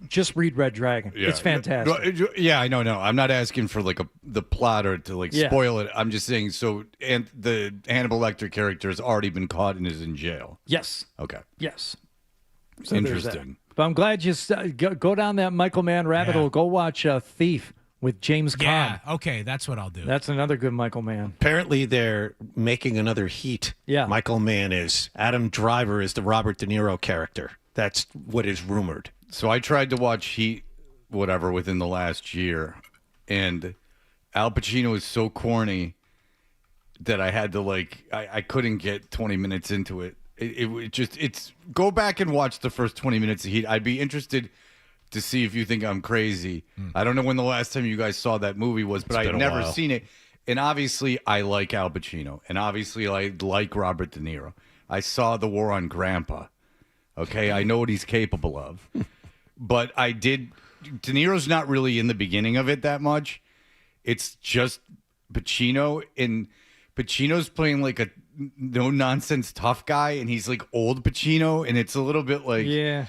just read Red Dragon. Yeah. It's fantastic. Yeah, I know. No, I'm not asking for like the plot or to like Yeah. spoil it. I'm just saying. So, and the Hannibal Lecter character has already been caught and is in jail. Yes. Okay. Yes. So there's that. Interesting. But I'm glad you go down that Michael Mann rabbit hole. Go watch Thief with James Caan. Yeah, okay, that's what I'll do. That's another good Michael Mann. Apparently, they're making another Heat. Yeah. Michael Mann is. Adam Driver is the Robert De Niro character. That's what is rumored. So I tried to watch Heat, whatever, within the last year, and Al Pacino is so corny that I had to I couldn't get 20 minutes into it. It's go back and watch the first 20 minutes of Heat. I'd be interested to see if you think I'm crazy. I don't know when the last time you guys saw that movie was, but I'd never seen it. And obviously, I like Al Pacino, and obviously, I like Robert De Niro. I saw The War on Grandpa. Okay, I know what he's capable of. But I did. De Niro's not really in the beginning of it that much. It's just Pacino, and Pacino's playing like a no-nonsense tough guy, and he's like old Pacino, and it's a little bit like... Yeah.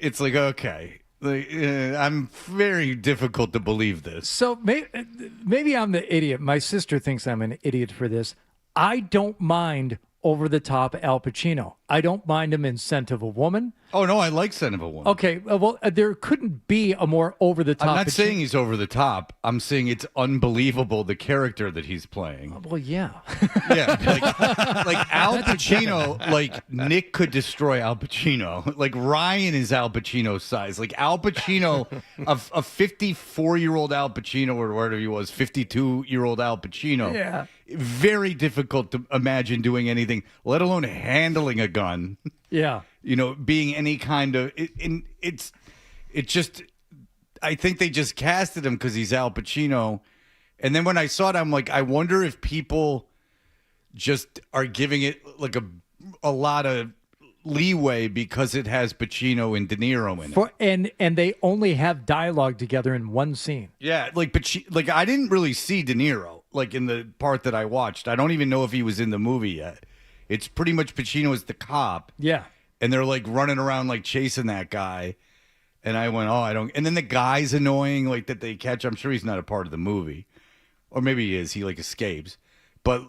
It's like, okay. Like, I'm very difficult to believe this. So maybe I'm the idiot. My sister thinks I'm an idiot for this. I don't mind over-the-top Al Pacino. I don't mind him in Scent of a Woman. Oh, no, I like Scent of a Woman. Okay, well, there couldn't be a more over-the-top... I'm not saying he's over the top. I'm saying it's unbelievable, the character that he's playing. Well, yeah. Yeah, like Al Pacino, like Nick could destroy Al Pacino. Like Ryan is Al Pacino's size. Like Al Pacino, a 54-year-old Al Pacino, or whatever he was, 52-year-old Al Pacino. Yeah. Very difficult to imagine doing anything, let alone handling a gun. Yeah. You know, being any kind of... It's just... I think they just casted him because he's Al Pacino. And then when I saw it, I'm like, I wonder if people just are giving it like a lot of leeway because it has Pacino and De Niro in it. And they only have dialogue together in one scene. Yeah, like I didn't really see De Niro like in the part that I watched. I don't even know if he was in the movie yet. It's pretty much Pacino as the cop. Yeah. And they're like running around like chasing that guy. And I went, oh, I don't. And then the guy's annoying, like that they catch. I'm sure he's not a part of the movie, or maybe he is. He like escapes, but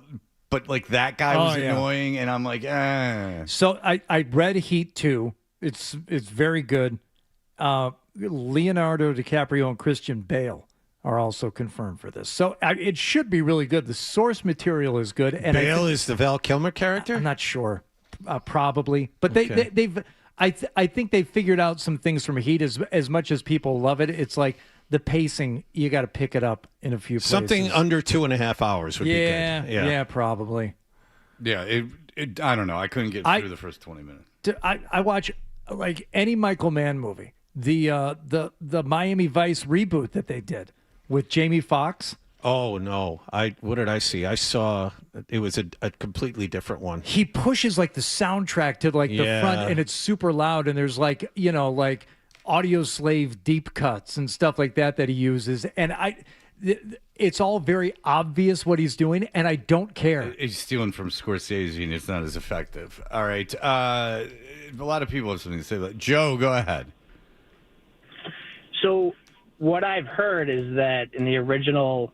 like that guy was annoying, and I'm like, eh. So I read Heat 2. It's very good. Leonardo DiCaprio and Christian Bale are also confirmed for this. So it should be really good. The source material is good. And Bale is the Val Kilmer character? I'm not sure. Probably. But they've I think they figured out some things from Heat. As much as people love it, it's like the pacing, you got to pick it up in a few places. Something under 2.5 hours would be good. Yeah, probably. Yeah, I don't know. I couldn't get through the first 20 minutes. I watch like any Michael Mann movie. The Miami Vice reboot that they did with Jamie Foxx. Oh no! What did I see? I saw it was a completely different one. He pushes like the soundtrack to like the front, and it's super loud, and there's like like Audio Slave deep cuts and stuff like that he uses, and it's all very obvious what he's doing, and I don't care. He's stealing from Scorsese, and it's not as effective. All right, a lot of people have something to say about it. Joe, go ahead. So what I've heard is that in the original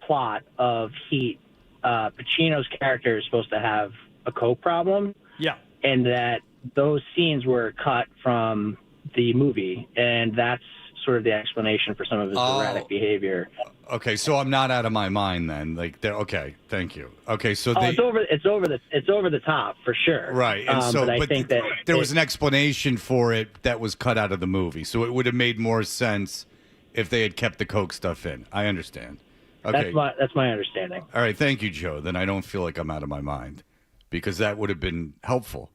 plot of Heat, Pacino's character is supposed to have a coke problem. Yeah. And that those scenes were cut from the movie, and that's sort of the explanation for some of his erratic behavior. Okay, so I'm not out of my mind then. Like, okay, thank you. Okay, so it's over the top for sure. Right, and so but I think that there was an explanation for it that was cut out of the movie, so it would have made more sense if they had kept the coke stuff in. I understand. Okay, that's my understanding. All right, thank you, Joe. Then I don't feel like I'm out of my mind because that would have been helpful.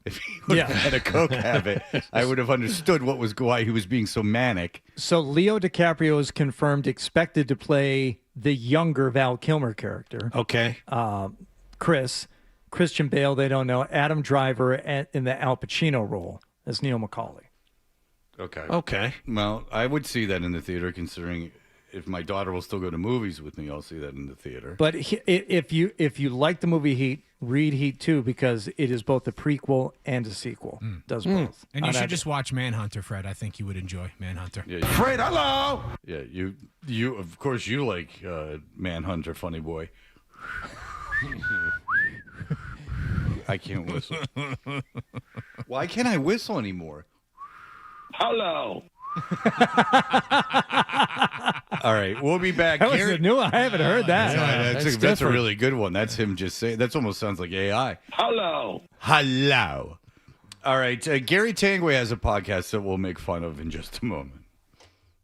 If he would have had a coke habit, I would have understood why he was being so manic. So Leo DiCaprio is confirmed, expected to play the younger Val Kilmer character. Okay. Christian Bale, they don't know. Adam Driver in the Al Pacino role as Neil McCauley. Okay. Well, I would see that in the theater, considering if my daughter will still go to movies with me, I'll see that in the theater. But if you like the movie Heat, read Heat 2 because it is both a prequel and a sequel. Does both. And you should just watch Manhunter, Fred. I think you would enjoy Manhunter. Yeah, Fred, hello. Yeah, you of course you like Manhunter, funny boy. I can't whistle. Why can't I whistle anymore? Hello. All right, we'll be back. That was a new one. I haven't heard that. That's a really good one. That's him just saying. That almost sounds like AI. Hello. All right, Gary Tanguay has a podcast that we'll make fun of in just a moment.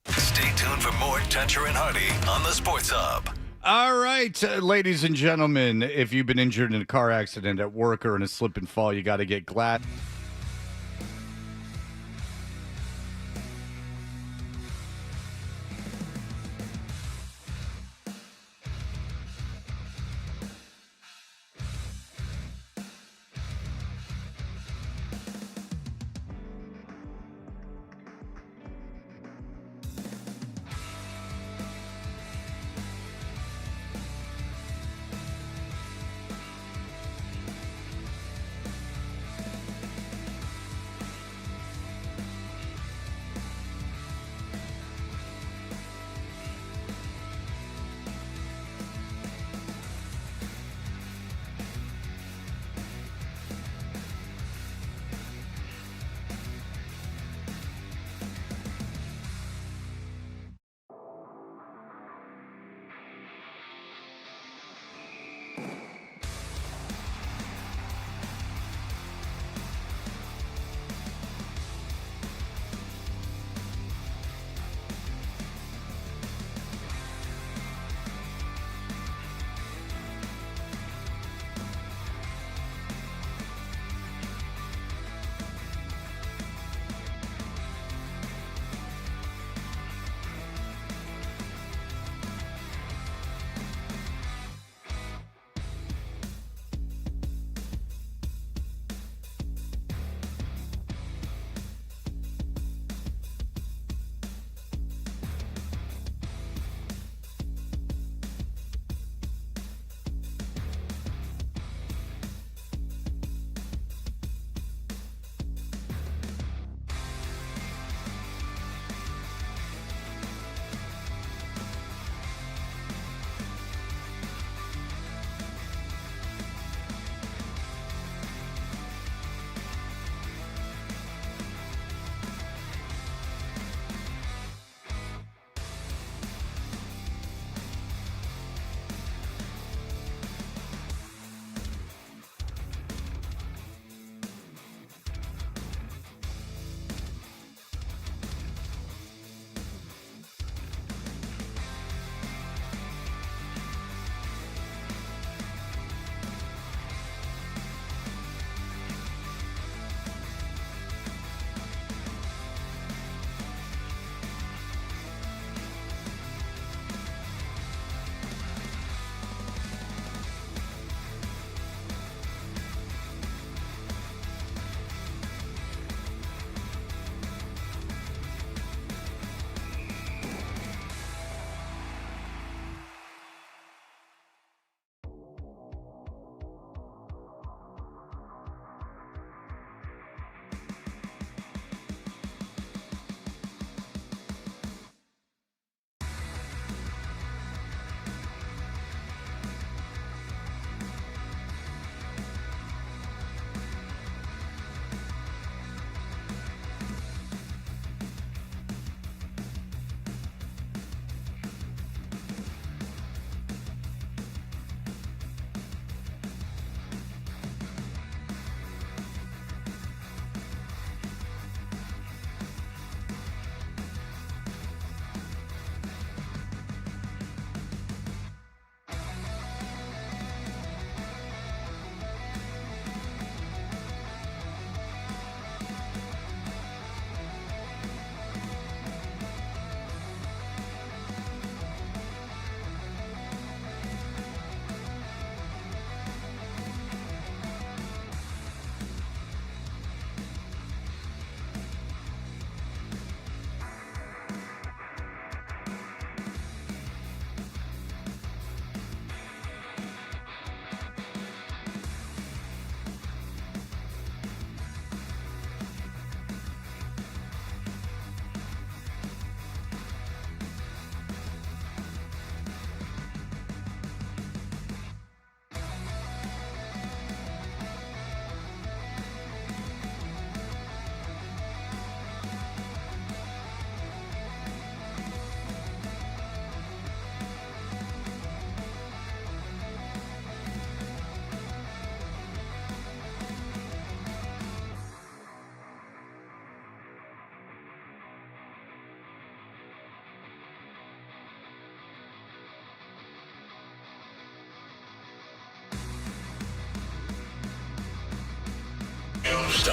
Stay tuned for more Toucher and Hardy on the Sports Hub. All right, ladies and gentlemen, if you've been injured in a car accident at work or in a slip and fall, you got to get glass.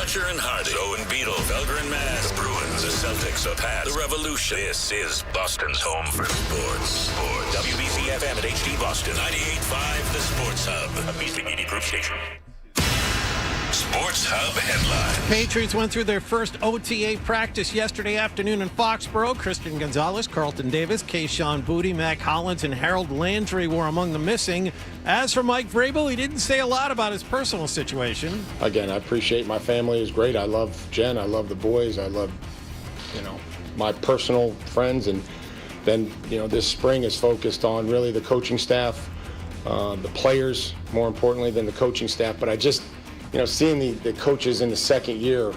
Dutcher and Hardy, Owen Beetle, Felger and Maz, the Bruins, the Celtics, the Pats, the Revolution. This is Boston's home for sports. WBC FM at HD Boston, 98.5 The Sports Hub, a Beasley Media Group station. Sports Hub headlines. Patriots went through their first OTA practice yesterday afternoon in Foxborough. Christian Gonzalez, Carlton Davis, Kayshawn Boutte, Mac Hollins, and Harold Landry were among the missing. As for Mike Vrabel, he didn't say a lot about his personal situation. Again, I appreciate my family is great. I love Jen. I love the boys. I love, my personal friends. And then, this spring is focused on really the coaching staff, the players, more importantly than the coaching staff. But I just, seeing the coaches in the second year,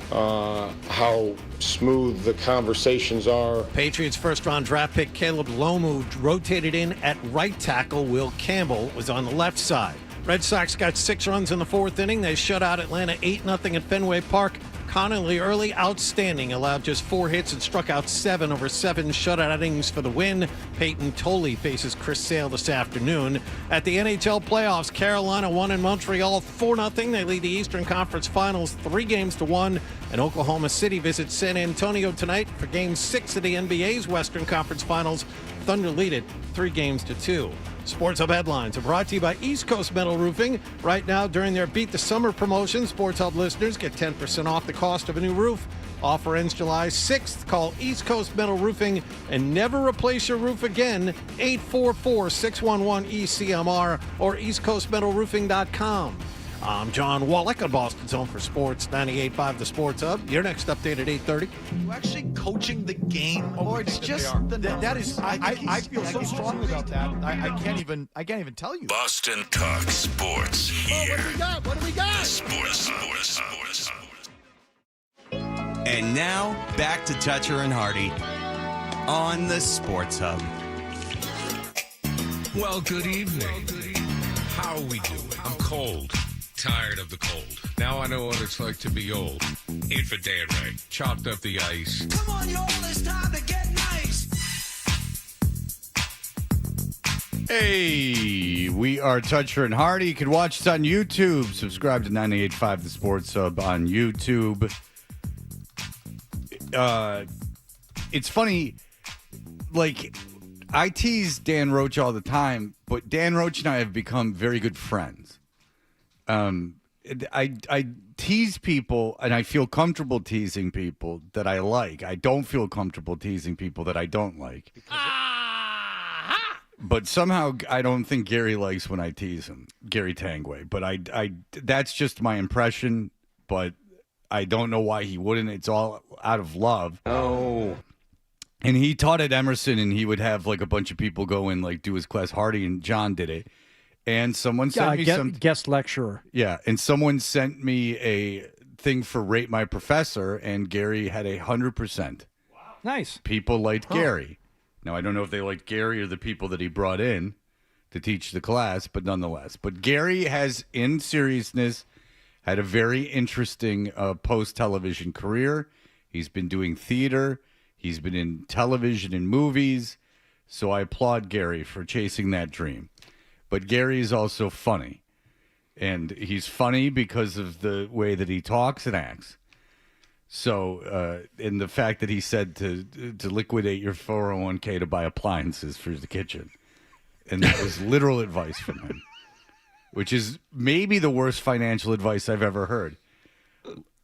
how smooth the conversations are. Patriots first-round draft pick Caleb Lomu rotated in at right tackle. Will Campbell was on the left side. Red Sox got 6 runs in the 4th inning. They shut out Atlanta 8-0 at Fenway Park. Connolly early, outstanding, allowed just 4 hits and struck out 7 over 7 shutout innings for the win. Peyton Tolley faces Chris Sale this afternoon. At the NHL playoffs, Carolina won in Montreal 4-0. They lead the Eastern Conference Finals 3-1. And Oklahoma City visits San Antonio tonight for Game 6 of the NBA's Western Conference Finals. Thunder lead it 3-2. Sports Hub headlines are brought to you by East Coast Metal Roofing. Right now, during their Beat the Summer promotion, Sports Hub listeners get 10% off the cost of a new roof. Offer ends July 6th. Call East Coast Metal Roofing and never replace your roof again. 844-611-ECMR or eastcoastmetalroofing.com. I'm John Wallach on Boston's Home for Sports, 98.5 The Sports Hub. Your next update at 8:30. Are you actually coaching the game, or it's just That is, I feel so strongly about that. I can't even tell you. Boston Talk Sports here. What do we got? Sports. And now, back to Dutcher and Hardy on the Sports Hub. Well, good evening. How are we doing? I'm cold. Tired of the cold. Now I know what it's like to be old. In for Dan Ray. Chopped up the ice. Come on, y'all, it's time to get nice. Hey, we are Dutcher and Hardy. You can watch us on YouTube. Subscribe to 98.5 The Sports Hub on YouTube. It's funny, like, I tease Dan Roach all the time, but Dan Roach and I have become very good friends. I tease people, and I feel comfortable teasing people that I like. I don't feel comfortable teasing people that I don't like. But somehow I don't think Gary likes when I tease him, Gary Tangway. But I that's just my impression, but I don't know why he wouldn't. It's all out of love. Oh. And he taught at Emerson, and he would have like a bunch of people go and like do his class. Hardy and John did it. And someone sent me some guest lecturer. Yeah, and someone sent me a thing for Rate My Professor, and Gary had 100%. Wow. Nice. People liked Gary. Now, I don't know if they liked Gary or the people that he brought in to teach the class, but nonetheless. But Gary has, in seriousness, had a very interesting post-television career. He's been doing theater. He's been in television and movies. So I applaud Gary for chasing that dream. But Gary is also funny. And he's funny because of the way that he talks and acts. So, and the fact that he said to liquidate your 401k to buy appliances for the kitchen. And that was literal advice from him. Which is maybe the worst financial advice I've ever heard.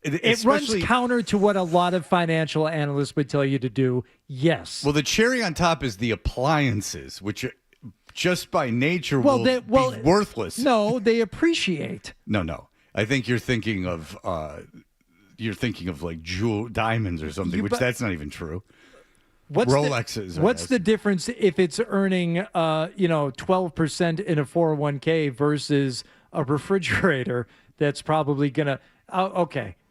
It runs counter to what a lot of financial analysts would tell you to do. Yes. Well, the cherry on top is the appliances, which just by nature will be worthless. No, they appreciate. No. I think you're thinking of like diamonds or something, which that's not even true. Rolexes. What's the difference if it's earning 12% in a 401k versus a refrigerator that's probably gonna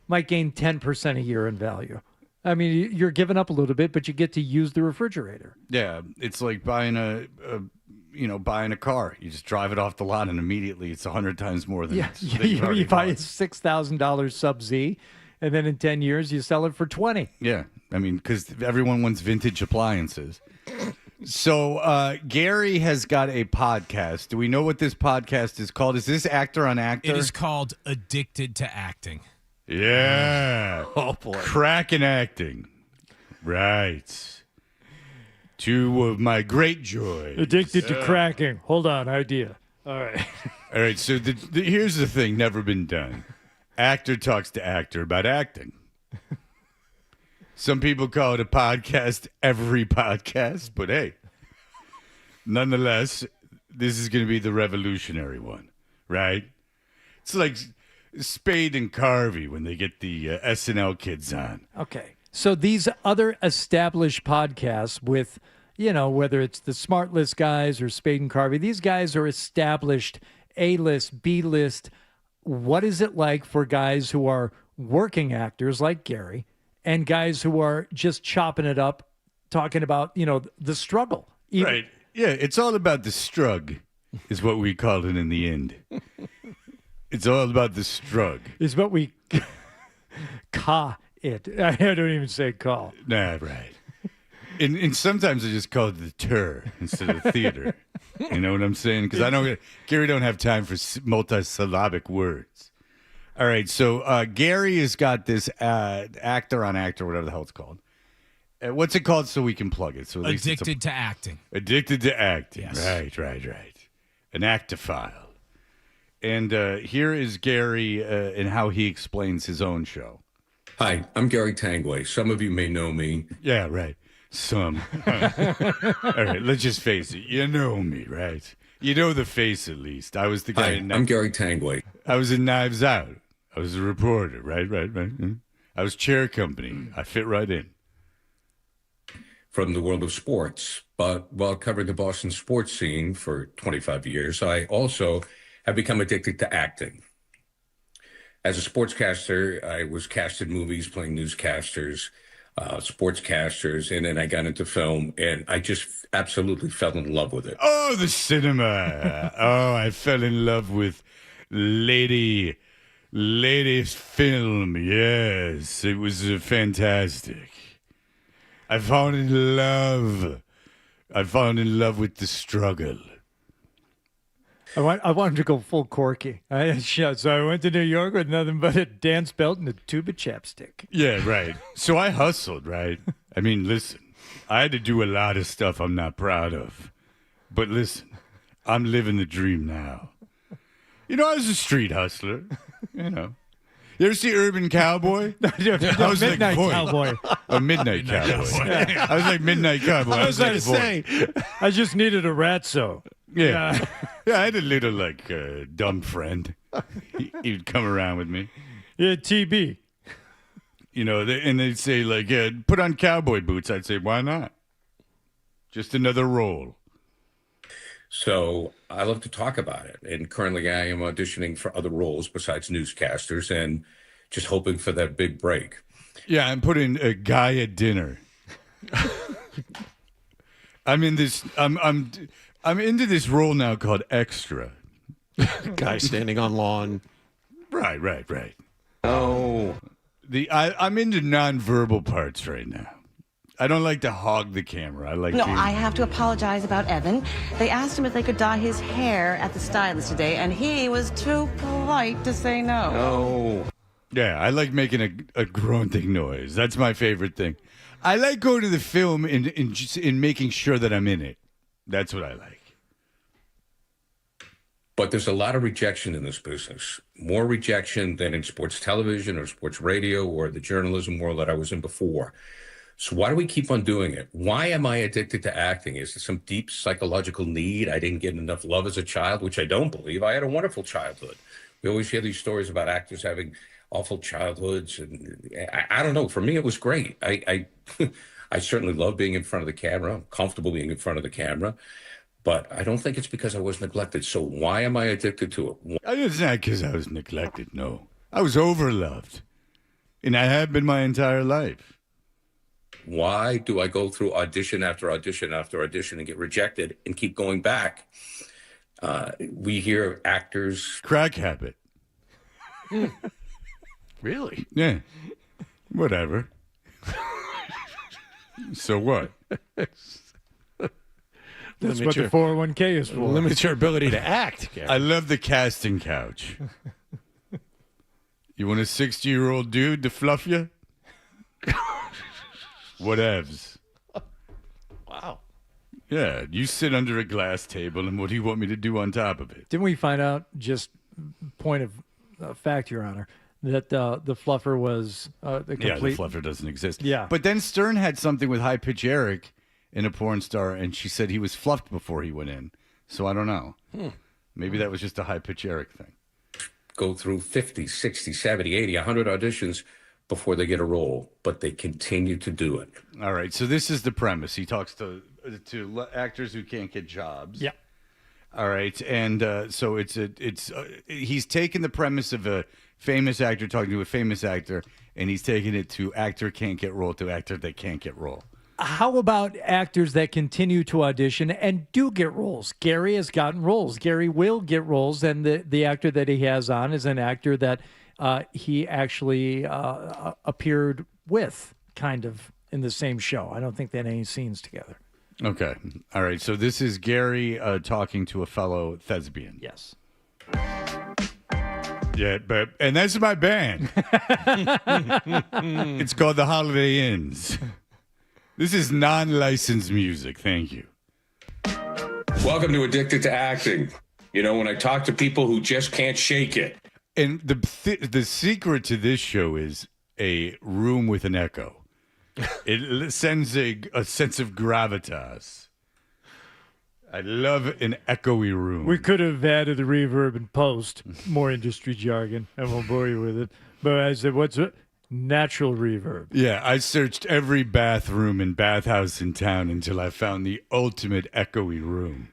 might gain 10% a year in value? I mean, you're giving up a little bit, but you get to use the refrigerator. Yeah, it's like buying a car. You just drive it off the lot, and immediately it's 100 times more than you buy a $6,000 Sub-Z, and then in 10 years you sell it for 20. Yeah, I mean, because everyone wants vintage appliances. So Gary has got a podcast. Do we know what this podcast is called? Is this Actor on Actor? It is called Addicted to Acting. Yeah. Oh, boy. Cracking acting. Right. Two of my great joys. Addicted to cracking. Hold on, idea. All right. All right, so here's the thing, never been done. Actor talks to actor about acting. Some people call it a podcast, every podcast, but hey, nonetheless, this is going to be the revolutionary one, right? It's like Spade and Carvey when they get the SNL kids on. Okay. So these other established podcasts with, whether it's the Smart List guys or Spade and Carvey, these guys are established A-list, B-list. What is it like for guys who are working actors like Gary and guys who are just chopping it up, talking about, the struggle? Right. Yeah, it's all about the strug, is what we call it in the end. It's all about the strug. Is what we ca it. I don't even say call. Nah, right. And sometimes I just call it the tur instead of theater. You know what I'm saying? Because Gary don't have time for multisyllabic words. All right, so Gary has got this actor on actor, whatever the hell it's called. What's it called so we can plug it? So at least Addicted to acting. Addicted to acting. Yes. Right. An actophile. And here is Gary and how he explains his own show. Hi, I'm Gary Tangway. Some of you may know me. Yeah, right. Some. All right, let's just face it. You know me, right? You know the face at least. I was the guy Hi, I'm Gary Tangway. I was in Knives Out. I was a reporter, right. I was chair company. I fit right in. From the world of sports, but while covering the Boston sports scene for 25 years, I also have become addicted to acting. As a sportscaster, I was cast in movies playing newscasters, sportscasters, and then I got into film, and I just absolutely fell in love with it. Oh, the cinema. I fell in love with ladies film. Yes, it was fantastic. I found in love with the struggle. I wanted to go full Corky. So I went to New York with nothing but a dance belt and a tube of chapstick. Yeah, right. So I hustled, right? I mean, listen, I had to do a lot of stuff I'm not proud of. But listen, I'm living the dream now. I was a street hustler, You ever see Urban Cowboy? I was Midnight Cowboy. A Midnight Cowboy. Yeah. I was like Midnight Cowboy. I was going to say, I just needed a ratso. Yeah. I had a little, dumb friend. He would come around with me. Yeah, TB. And they'd say, put on cowboy boots. I'd say, why not? Just another role. So I love to talk about it. And currently I am auditioning for other roles besides newscasters and just hoping for that big break. Yeah, I'm putting a guy at dinner. I'm in this. I'm into this role now called extra. Guy standing on lawn. Right. Oh, I'm into nonverbal parts right now. I don't like to hog the camera. I have to apologize about Evan. They asked him if they could dye his hair at the stylist today, and he was too polite to say no. Oh. Yeah, I like making a grunting noise. That's my favorite thing. I like going to the film and making sure that I'm in it. That's what I like. But there's a lot of rejection in this business. More rejection than in sports television or sports radio or the journalism world that I was in before. So why do we keep on doing it? Why am I addicted to acting? Is there some deep psychological need? I didn't get enough love as a child, which I don't believe. I had a wonderful childhood. We always hear these stories about actors having awful childhoods. And I don't know. For me, it was great. I certainly love being in front of the camera. I'm comfortable being in front of the camera. But I don't think it's because I was neglected. So why am I addicted to it? It's not because I was neglected, no. I was overloved. And I have been my entire life. Why do I go through audition after audition after audition and get rejected and keep going back? We hear actors... Crack habit. Really? Yeah. Whatever. So what? That's what the 401k is for. Limits your ability to act. Gary. I love the casting couch. You want a 60-year-old dude to fluff you? Whatevs. Wow. Yeah, you sit under a glass table, and what do you want me to do on top of it? Didn't we find out, just point of fact, Your Honor, that the fluffer was the complete... Yeah, the fluffer doesn't exist. Yeah. But then Stern had something with High Pitch Eric in A Porn Star, and she said he was fluffed before he went in. So I don't know. Maybe that was just a High Pitch Eric thing. Go through 50, 60, 70, 80, 100 auditions before they get a role, but they continue to do it. All right, so this is the premise. He talks to actors who can't get jobs. Yeah. All right, and so he's taken the premise of a famous actor talking to a famous actor, and he's taking it to actor can't get role to actor that can't get role. How about actors that continue to audition and do get roles? Gary has gotten roles. Gary will get roles, and the actor that he has on is an actor that he actually appeared with, kind of, in the same show. I don't think they had any scenes together. Okay. All right, so this is Gary talking to a fellow thespian. Yes. Yeah, and that's my band. It's called The Holiday Inns. This is non-licensed music. Thank you. Welcome to Addicted to Acting. You know, when I talk to people who just can't shake it. And the secret to this show is a room with an echo. It sends a sense of gravitas. I love an echoey room. We could have added the reverb in post, more industry jargon. I won't bore you with it. But I said, what's it? Natural reverb. Yeah, I searched every bathroom and bathhouse in town until I found the ultimate echoey room.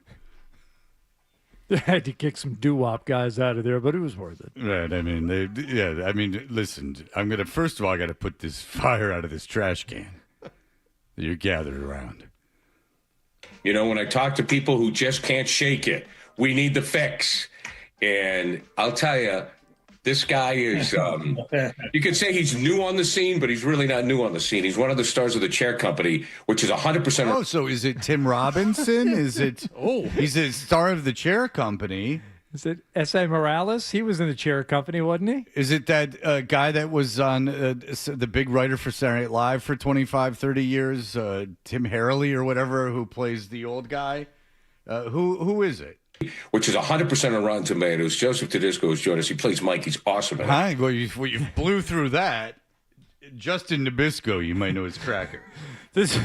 I had to kick some doo-wop guys out of there, but it was worth it. Right, I mean, listen, first of all, I got to put this fire out of this trash can that you're gathered around. You know, when I talk to people who just can't shake it, we need the fix. And I'll tell you, this guy is, you could say he's new on the scene, but he's really not new on the scene. He's one of the stars of the Chair Company, which is 100%. Oh, so is it Tim Robinson? Is it? Oh, he's a star of the Chair Company. Is it S.A. Morales? He was in the Chair Company, wasn't he? Is it that guy that was on the big writer for Saturday Night Live for 25, 30 years, Tim Harley or whatever, who plays the old guy? Who is it? Which is 100% on Rotten Tomatoes. Joseph Tedesco has joined us. He plays Mike. He's awesome. Hi. Well, you blew through that. Justin Nabisco, you might know his cracker. This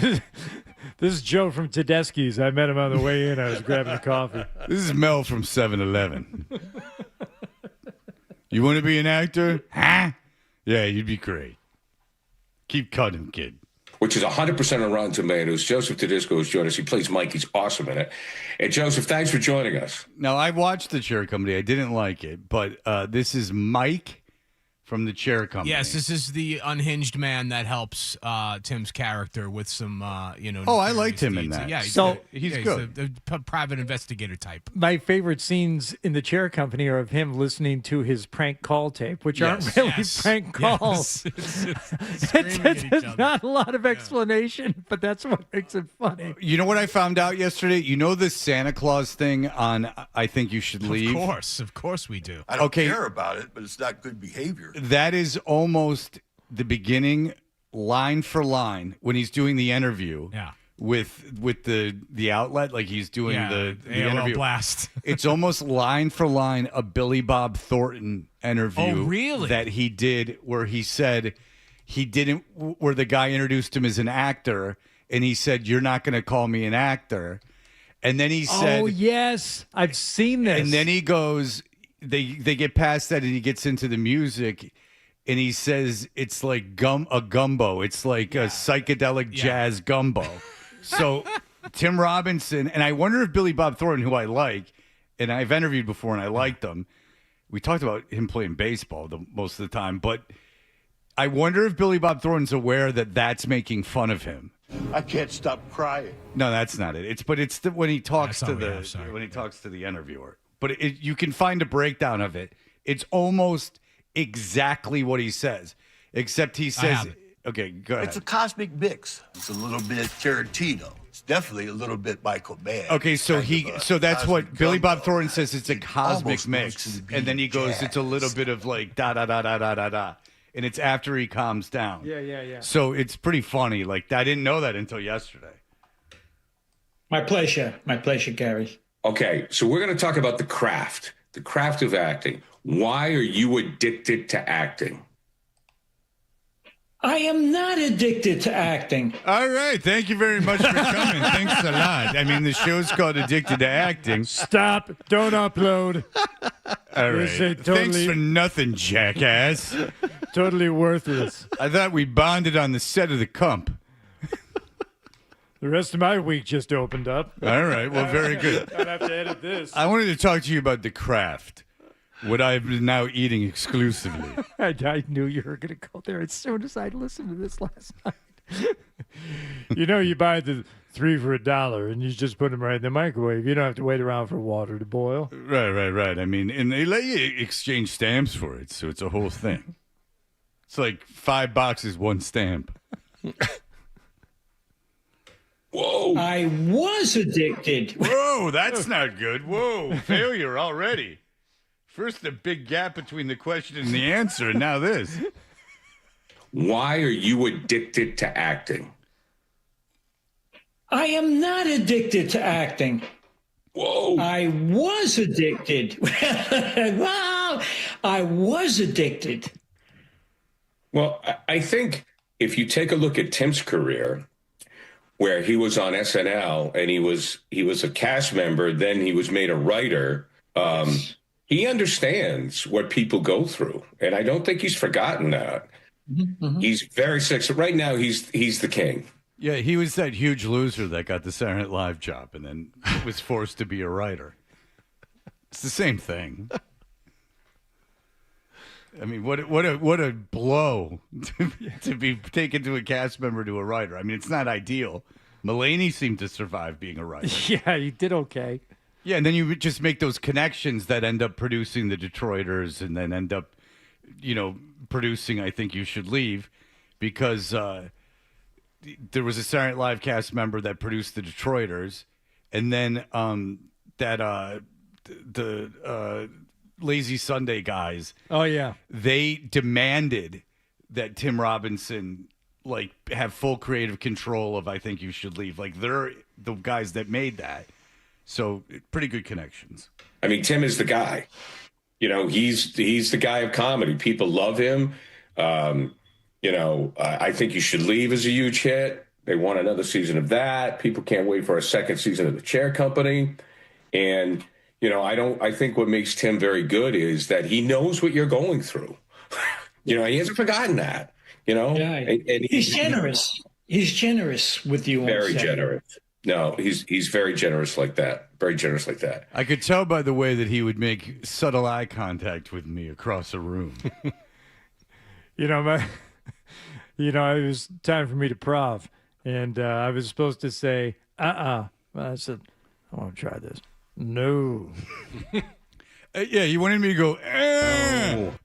is Joe from Tedeschi's. I met him on the way in. I was grabbing a coffee. This is Mel from 7-Eleven. You want to be an actor? Huh? Yeah, you'd be great. Keep cutting, kid. Which is 100% on Rotten Tomatoes. Joseph Tedesco has joined us. He plays Mike. He's awesome in it. And Joseph, thanks for joining us. Now, I watched The Chair Company. I didn't like it, but this is Mike from The Chair Company. Yes, this is the unhinged man that helps Tim's character with some, Oh, I liked him in that. Yeah, he's good. good. He's a private investigator type. My favorite scenes in The Chair Company are of him listening to his prank call tape, which aren't really prank calls. It's not a lot of explanation, but that's what makes it funny. You know what I found out yesterday? You know the Santa Claus thing on I Think You Should Leave? Of course we do. I don't care about it, but it's not good behavior. That is almost the beginning, line for line, when he's doing the interview. Yeah. With the outlet, like he's doing the AOL interview. blast. It's almost line for line a Billy Bob Thornton interview. Oh, really? That he did, where he said he didn't, where the guy introduced him as an actor, and he said, "You're not going to call me an actor," and then he said, "Oh yes, I've seen this." And then he goes, they get past that, and he gets into the music. And he says it's like a gumbo. It's like a psychedelic jazz gumbo. So Tim Robinson, and I wonder if Billy Bob Thornton, who I like, and I've interviewed before and I liked him. We talked about him playing baseball most of the time, but I wonder if Billy Bob Thornton's aware that that's making fun of him. I can't stop crying. No, that's not it. It's when he talks to the interviewer. But you can find a breakdown of it. It's almost exactly what he says, except he says Okay, go ahead. It's a cosmic mix. It's a little bit Tarantino. It's definitely a little bit Michael Mann. Okay, so so that's what cosmic Billy Bob gumbo. Thornton says. It's a cosmic almost mix, goes to the and then he beat of goes, "It's a little jazz. bit of like da da da da da da da," and it's after he calms down. Yeah. So it's pretty funny. Like I didn't know that until yesterday. My pleasure, Gary. Okay, so we're going to talk about the craft of acting. Why are you addicted to acting? I am not addicted to acting. All right, thank you very much for coming. Thanks a lot. I mean, the show's called Addicted to Acting. Stop! Don't upload. All right. It's a Thanks totally- for nothing, jackass. Totally worthless. I thought we bonded on the set of The Cump. The rest of my week just opened up. All right, well, very good. I'd have to edit this. I wanted to talk to you about the craft, what I've been now eating exclusively. I knew you were going to go there as soon as I listened to this last night. You buy the 3 for $1 and you just put them right in the microwave. You don't have to wait around for water to boil. Right. I mean, and they let you exchange stamps for it, so it's a whole thing. It's like 5 boxes, 1 stamp. Whoa. I was addicted. Whoa, that's not good. Whoa, failure already. First the big gap between the question and the answer, and now this. Why are you addicted to acting? I am not addicted to acting. Whoa. I was addicted. Wow. I was addicted. Well, I think if you take a look at Tim's career, where he was on SNL and he was a cast member, then he was made a writer. He understands what people go through, and I don't think he's forgotten that. Mm-hmm. He's very sick. So right now, he's the king. Yeah, he was that huge loser that got the Saturday Night Live job and then was forced to be a writer. It's the same thing. I mean, what a blow to be taken to a cast member to a writer. I mean, it's not ideal. Mulaney seemed to survive being a writer. Yeah, he did okay. Yeah, and then you just make those connections that end up producing the Detroiters and then end up, producing I Think You Should Leave, because there was a Saturday Night Live cast member that produced the Detroiters, and then the Lazy Sunday guys. Oh, yeah. They demanded that Tim Robinson have full creative control of I Think You Should Leave. Like, they're the guys that made that. So pretty good connections. I mean, Tim is the guy. He's the guy of comedy. People love him. I Think You Should Leave is a huge hit. They want another season of that. People can't wait for a second season of The Chair Company. And, I think what makes Tim very good is that he knows what you're going through. He hasn't forgotten that, Yeah, and he's generous. He's generous with you. Very generous. No, he's very generous like that. Very generous like that. I could tell by the way that he would make subtle eye contact with me across a room. It was time for me to prov, and I was supposed to say, Well, I said, I want to try this. No. Yeah, you wanted me to go,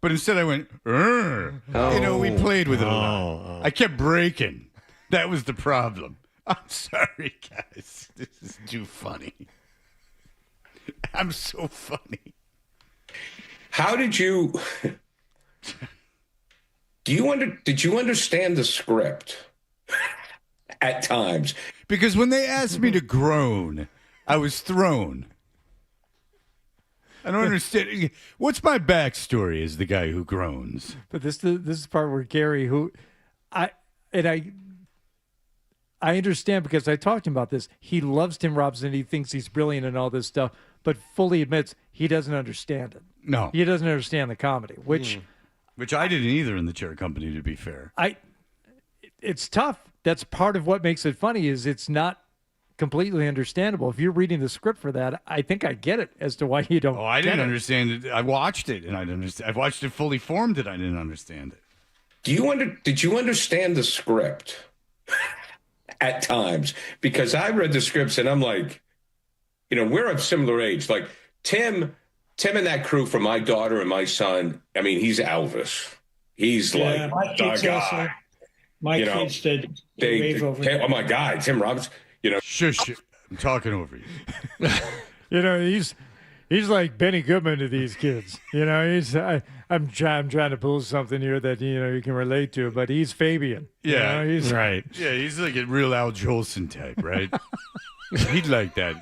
but instead I went, we played with it a lot. I kept breaking. That was the problem. I'm sorry, guys. This is too funny. I'm so funny. How did you... Did you understand the script at times? Because when they asked me to groan, I was thrown. I don't understand. What's my backstory as the guy who groans? But this is the part where Gary, I understand because I talked to him about this. He loves Tim Robinson. He thinks he's brilliant and all this stuff, but fully admits he doesn't understand it. No. He doesn't understand the comedy, which I didn't either in The Chair Company, to be fair. It's tough. That's part of what makes it funny is it's not completely understandable. If you're reading the script for that, I think I get it as to why you don't. Oh, I didn't understand it. I watched it and I didn't understand. I watched it fully formed and I didn't understand it. Did you understand the script at times? Because I read the scripts and I'm like, we're of similar age. Like Tim and that crew for My Daughter and My Son. I mean, he's Elvis. He's like the guy. My You know, kids did. Rave over oh my God, Tim Robbins. Shush. I'm talking over you. He's like Benny Goodman to these kids. I'm trying to pull something here that you can relate to, but he's Fabian. Yeah, He's right. Yeah, he's like a real Al Jolson type, right? He'd like that.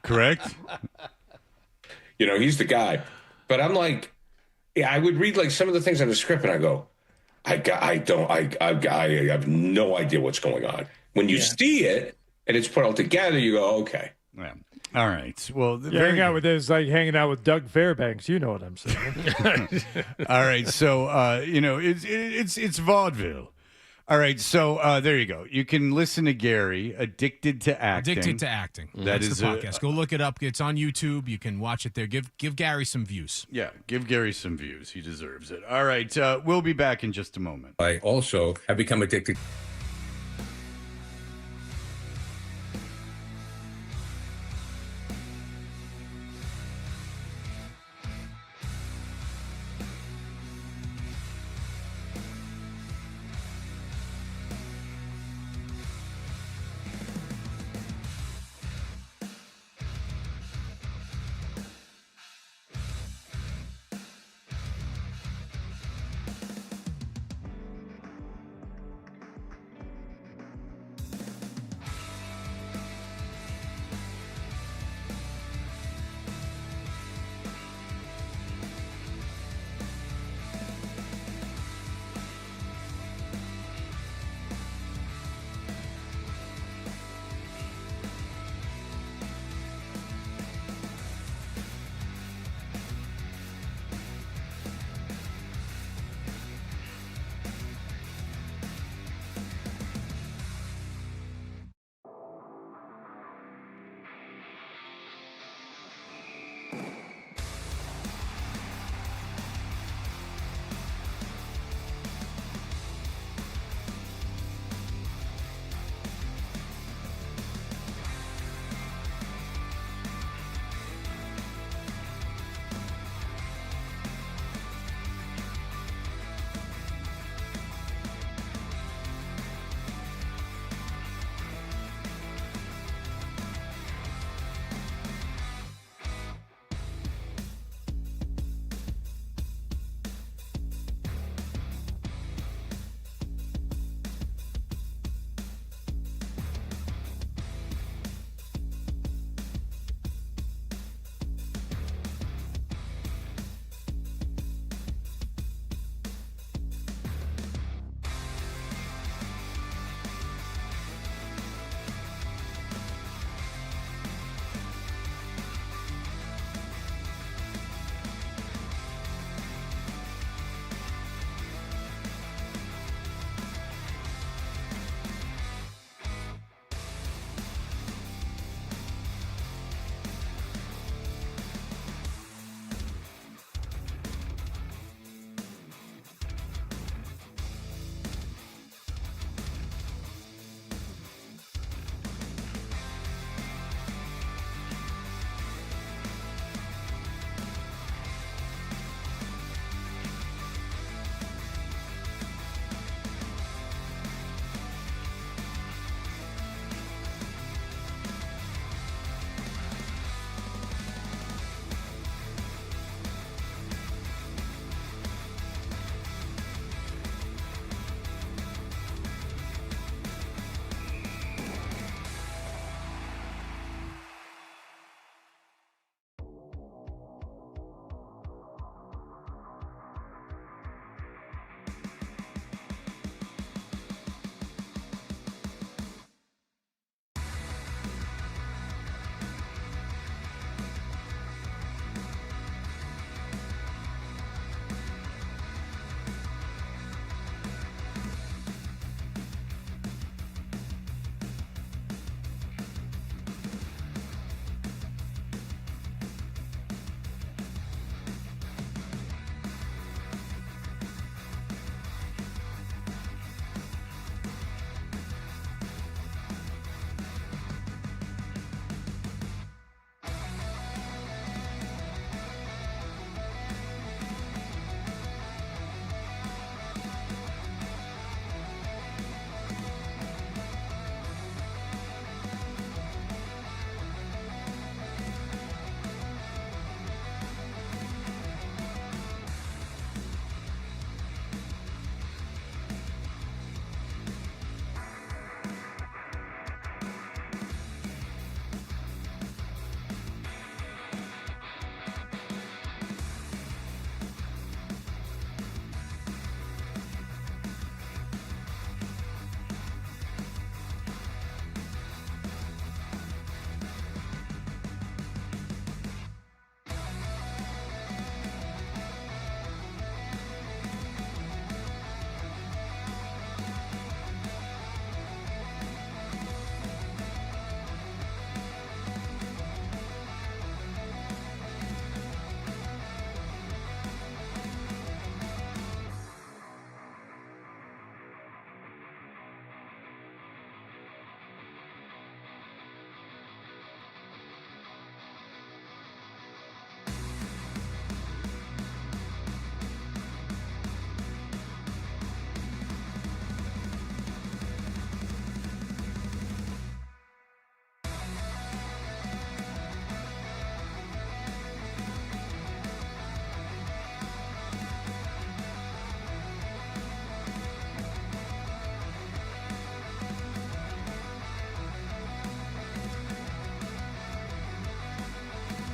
Correct? He's the guy. But I'm like, I would read like some of the things on the script, and I go, I have no idea what's going on. When you see it and it's put all together, you go, okay. Yeah. All right. Well, hang out with this like hanging out with Doug Fairbanks. You know what I'm saying? All right. So it's vaudeville. All right. So there you go. You can listen to Gary, Addicted to Acting. Addicted to Acting. That's the podcast. Go look it up. It's on YouTube. You can watch it there. Give Gary some views. Yeah, give Gary some views. He deserves it. All right. We'll be back in just a moment. I also have become addicted.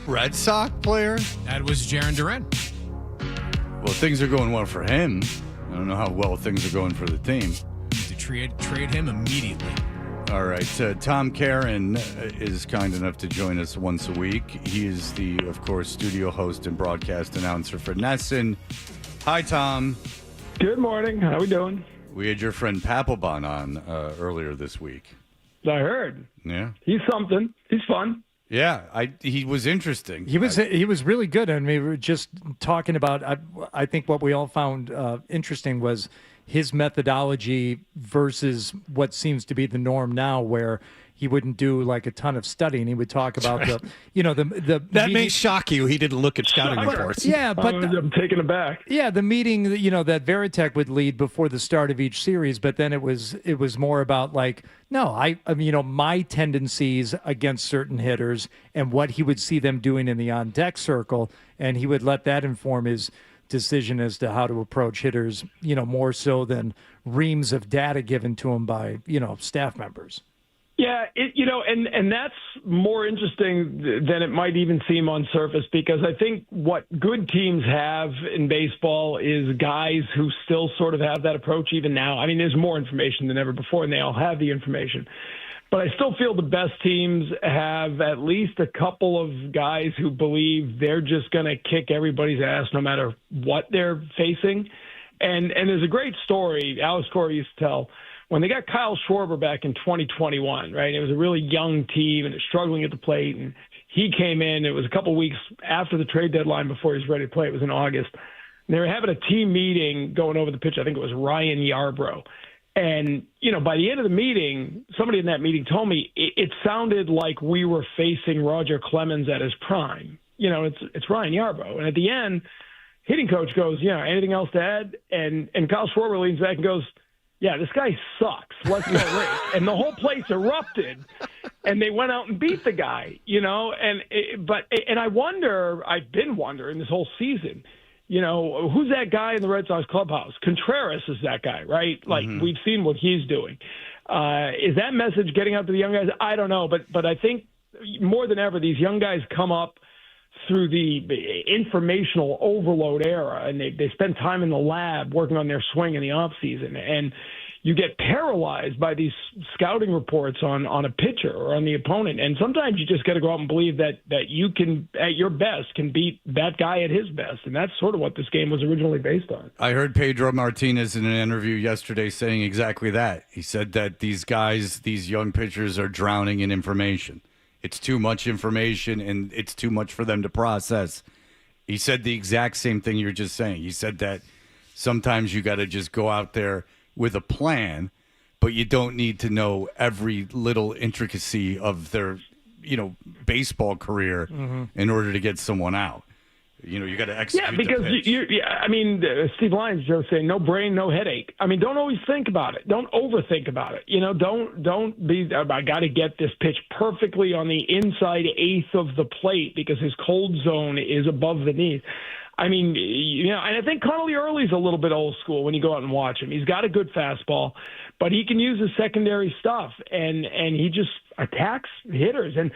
Red Sox player? That was Jarren Duran. Well, things are going well for him. I don't know how well things are going for the team. To trade him immediately. All right. Tom Caron is kind enough to join us once a week. He is the, of course, studio host and broadcast announcer for Nesson. Hi, Tom. Good morning. How we doing? We had your friend Papelbon on earlier this week. I heard. Yeah. He's something. He's fun. Yeah, he was interesting. He was really good. And we were just talking about, I think what we all found interesting was his methodology versus what seems to be the norm now, where he wouldn't do like a ton of studying. He would talk about the that may shock you. He didn't look at scouting reports. Yeah, but I'm taken aback. Yeah, the meeting that Veritek would lead before the start of each series, but then it was more about like, no, I my tendencies against certain hitters and what he would see them doing in the on deck circle, and he would let that inform his decision as to how to approach hitters, more so than reams of data given to him by staff members. Yeah, and that's more interesting than it might even seem on surface, because I think what good teams have in baseball is guys who still sort of have that approach even now. I mean, there's more information than ever before, and they all have the information. But I still feel the best teams have at least a couple of guys who believe they're just going to kick everybody's ass no matter what they're facing. And there's a great story Alex Cora used to tell. When they got Kyle Schwarber back in 2021, right? It was a really young team and it was struggling at the plate. And he came in. It was a couple of weeks after the trade deadline before he was ready to play. It was in August. And they were having a team meeting going over the pitch. I think it was Ryan Yarbrough. And, by the end of the meeting, somebody in that meeting told me it sounded like we were facing Roger Clemens at his prime. It's Ryan Yarbrough. And at the end, hitting coach goes, anything else to add? And Kyle Schwarber leans back and goes, yeah, this guy sucks. Let's go race. And the whole place erupted, and they went out and beat the guy, And I wonder, I've been wondering this whole season, who's that guy in the Red Sox clubhouse? Contreras is that guy, right? Like, we've seen what he's doing. Is that message getting out to the young guys? I don't know, but I think more than ever, these young guys come up through the informational overload era, and they spend time in the lab working on their swing in the off season, and you get paralyzed by these scouting reports on a pitcher or on the opponent. And sometimes you just got to go out and believe that you can, at your best, can beat that guy at his best. And that's sort of what this game was originally based on. I heard Pedro Martinez in an interview yesterday saying exactly that. He said that these guys, these young pitchers, are drowning in information. It's too much information, and it's too much for them to process. He said the exact same thing you're just saying. He said that sometimes you got to just go out there with a plan, but you don't need to know every little intricacy of their, baseball career in order to get someone out. You got to execute. Yeah, because Steve Lyons just saying, no brain, no headache. I mean, don't always think about it. Don't overthink about it. Don't be, I got to get this pitch perfectly on the inside eighth of the plate because his cold zone is above the knees. I mean, and I think Connolly Early's a little bit old school when you go out and watch him. He's got a good fastball, but he can use his secondary stuff, and he just attacks hitters. And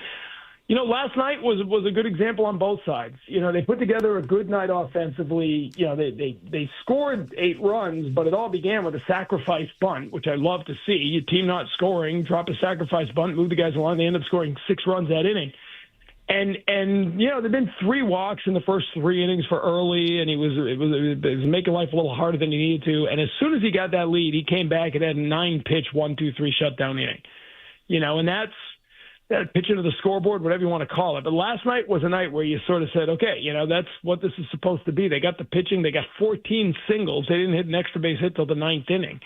last night was a good example on both sides. They put together a good night offensively. They scored 8 runs, but it all began with a sacrifice bunt, which I love to see. Your team not scoring, drop a sacrifice bunt, move the guys along. They end up scoring 6 runs that inning. And there've been 3 walks in the first 3 innings for Early, and it was making life a little harder than he needed to. And as soon as he got that lead, he came back and had a 9-pitch 1-2-3 shutdown inning. And that's that pitching to the scoreboard, whatever you want to call it. But last night was a night where you sort of said, okay, that's what this is supposed to be. They got the pitching. They got 14 singles. They didn't hit an extra base hit till the 9th inning.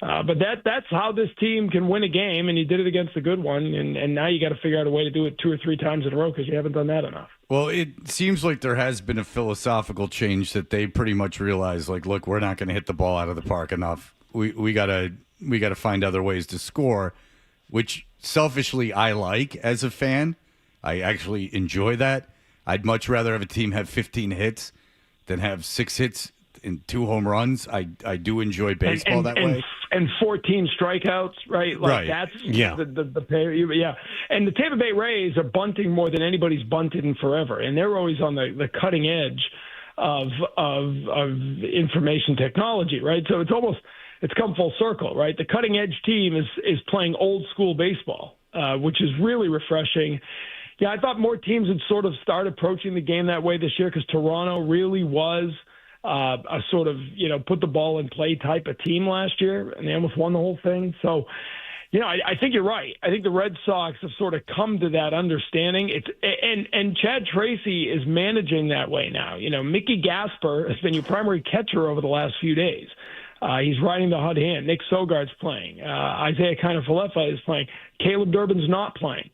But that's how this team can win a game, and you did it against a good one, and now you got to figure out a way to do it 2 or 3 times in a row because you haven't done that enough. Well, it seems like there has been a philosophical change that they pretty much realize, like, look, we're not going to hit the ball out of the park enough. We gotta find other ways to score, which selfishly I like as a fan. I actually enjoy that. I'd much rather have a team have 15 hits than have 6 hits and 2 home runs. I do enjoy baseball that way. and 14 strikeouts, right? Like that's the pay. Yeah. And the Tampa Bay Rays are bunting more than anybody's bunted in forever. And they're always on the cutting edge of information technology, right? So it's come full circle, right? The cutting edge team is playing old school baseball, which is really refreshing. Yeah, I thought more teams would sort of start approaching the game that way this year because Toronto really was a sort of, put the ball in play type of team last year, and they almost won the whole thing. So, I think you're right. I think the Red Sox have sort of come to that understanding. And Chad Tracy is managing that way now. Mickey Gasper has been your primary catcher over the last few days. He's riding the hot hand. Nick Sogard's playing. Isaiah Kiner-Falefa is playing. Caleb Durbin's not playing.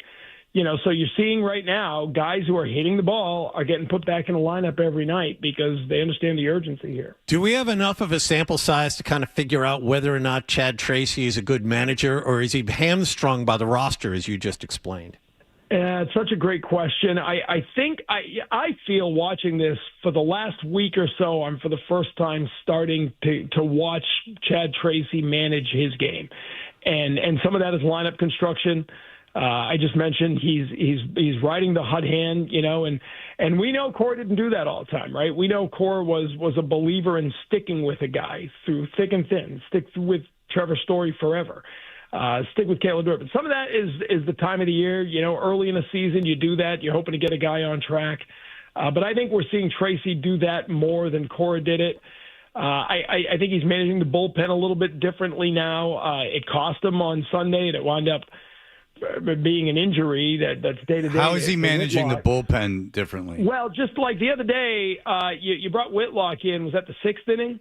So you're seeing right now guys who are hitting the ball are getting put back in the lineup every night because they understand the urgency here. Do we have enough of a sample size to kind of figure out whether or not Chad Tracy is a good manager, or is he hamstrung by the roster, as you just explained? It's such a great question. I think I feel watching this for the last week or so, I'm for the first time starting to watch Chad Tracy manage his game. And some of that is lineup construction. I just mentioned he's riding the hot hand, and we know Cora didn't do that all the time, right? We know Cora was a believer in sticking with a guy through thick and thin, stick with Trevor Story forever, stick with Caleb Durbin. Some of that is the time of the year, early in the season you do that, you're hoping to get a guy on track. But I think we're seeing Tracy do that more than Cora did it. I think he's managing the bullpen a little bit differently now. It cost him on Sunday, and it wound up being an injury that's day-to-day. How is he managing the bullpen differently? Well, just like the other day, you brought Whitlock in. Was that the sixth inning?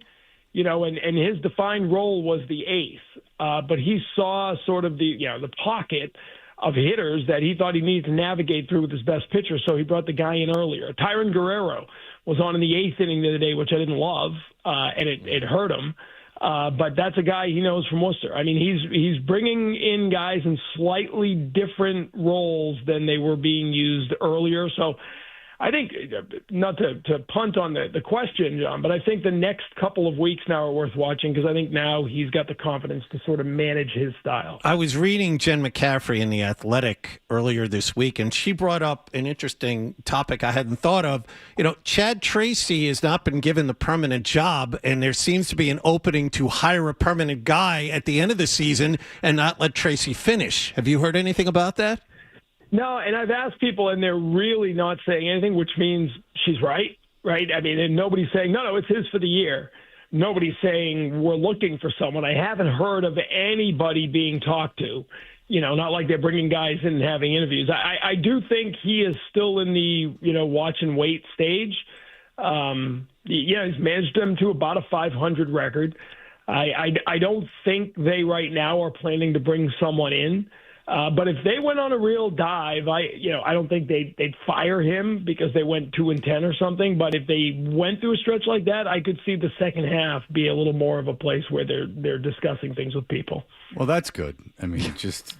And his defined role was the eighth. But he saw sort of the pocket of hitters that he thought he needed to navigate through with his best pitcher, so he brought the guy in earlier. Tyron Guerrero was on in the eighth inning the other day, which I didn't love, and it hurt him. But that's a guy he knows from Worcester. I mean, he's bringing in guys in slightly different roles than they were being used earlier. So I think, not to punt on the question, John, but I think the next couple of weeks now are worth watching because I think now he's got the confidence to sort of manage his style. I was reading Jen McCaffrey in The Athletic earlier this week, and she brought up an interesting topic I hadn't thought of. Chad Tracy has not been given the permanent job, and there seems to be an opening to hire a permanent guy at the end of the season and not let Tracy finish. Have you heard anything about that? No, and I've asked people, and they're really not saying anything, which means she's right? I mean, and nobody's saying, no, it's his for the year. Nobody's saying we're looking for someone. I haven't heard of anybody being talked to, not like they're bringing guys in and having interviews. I do think he is still in the, watch and wait stage. He's managed them to about a 500 record. I don't think they right now are planning to bring someone in. But if they went on a real dive, I don't think they'd fire him because they went 2-10 or something. But if they went through a stretch like that, I could see the second half be a little more of a place where they're discussing things with people. Well, that's good. I mean, just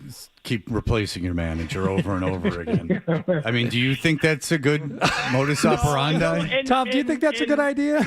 keep replacing your manager over and over again. I mean, do you think that's a good modus operandi? Tom, do you think that's a good idea?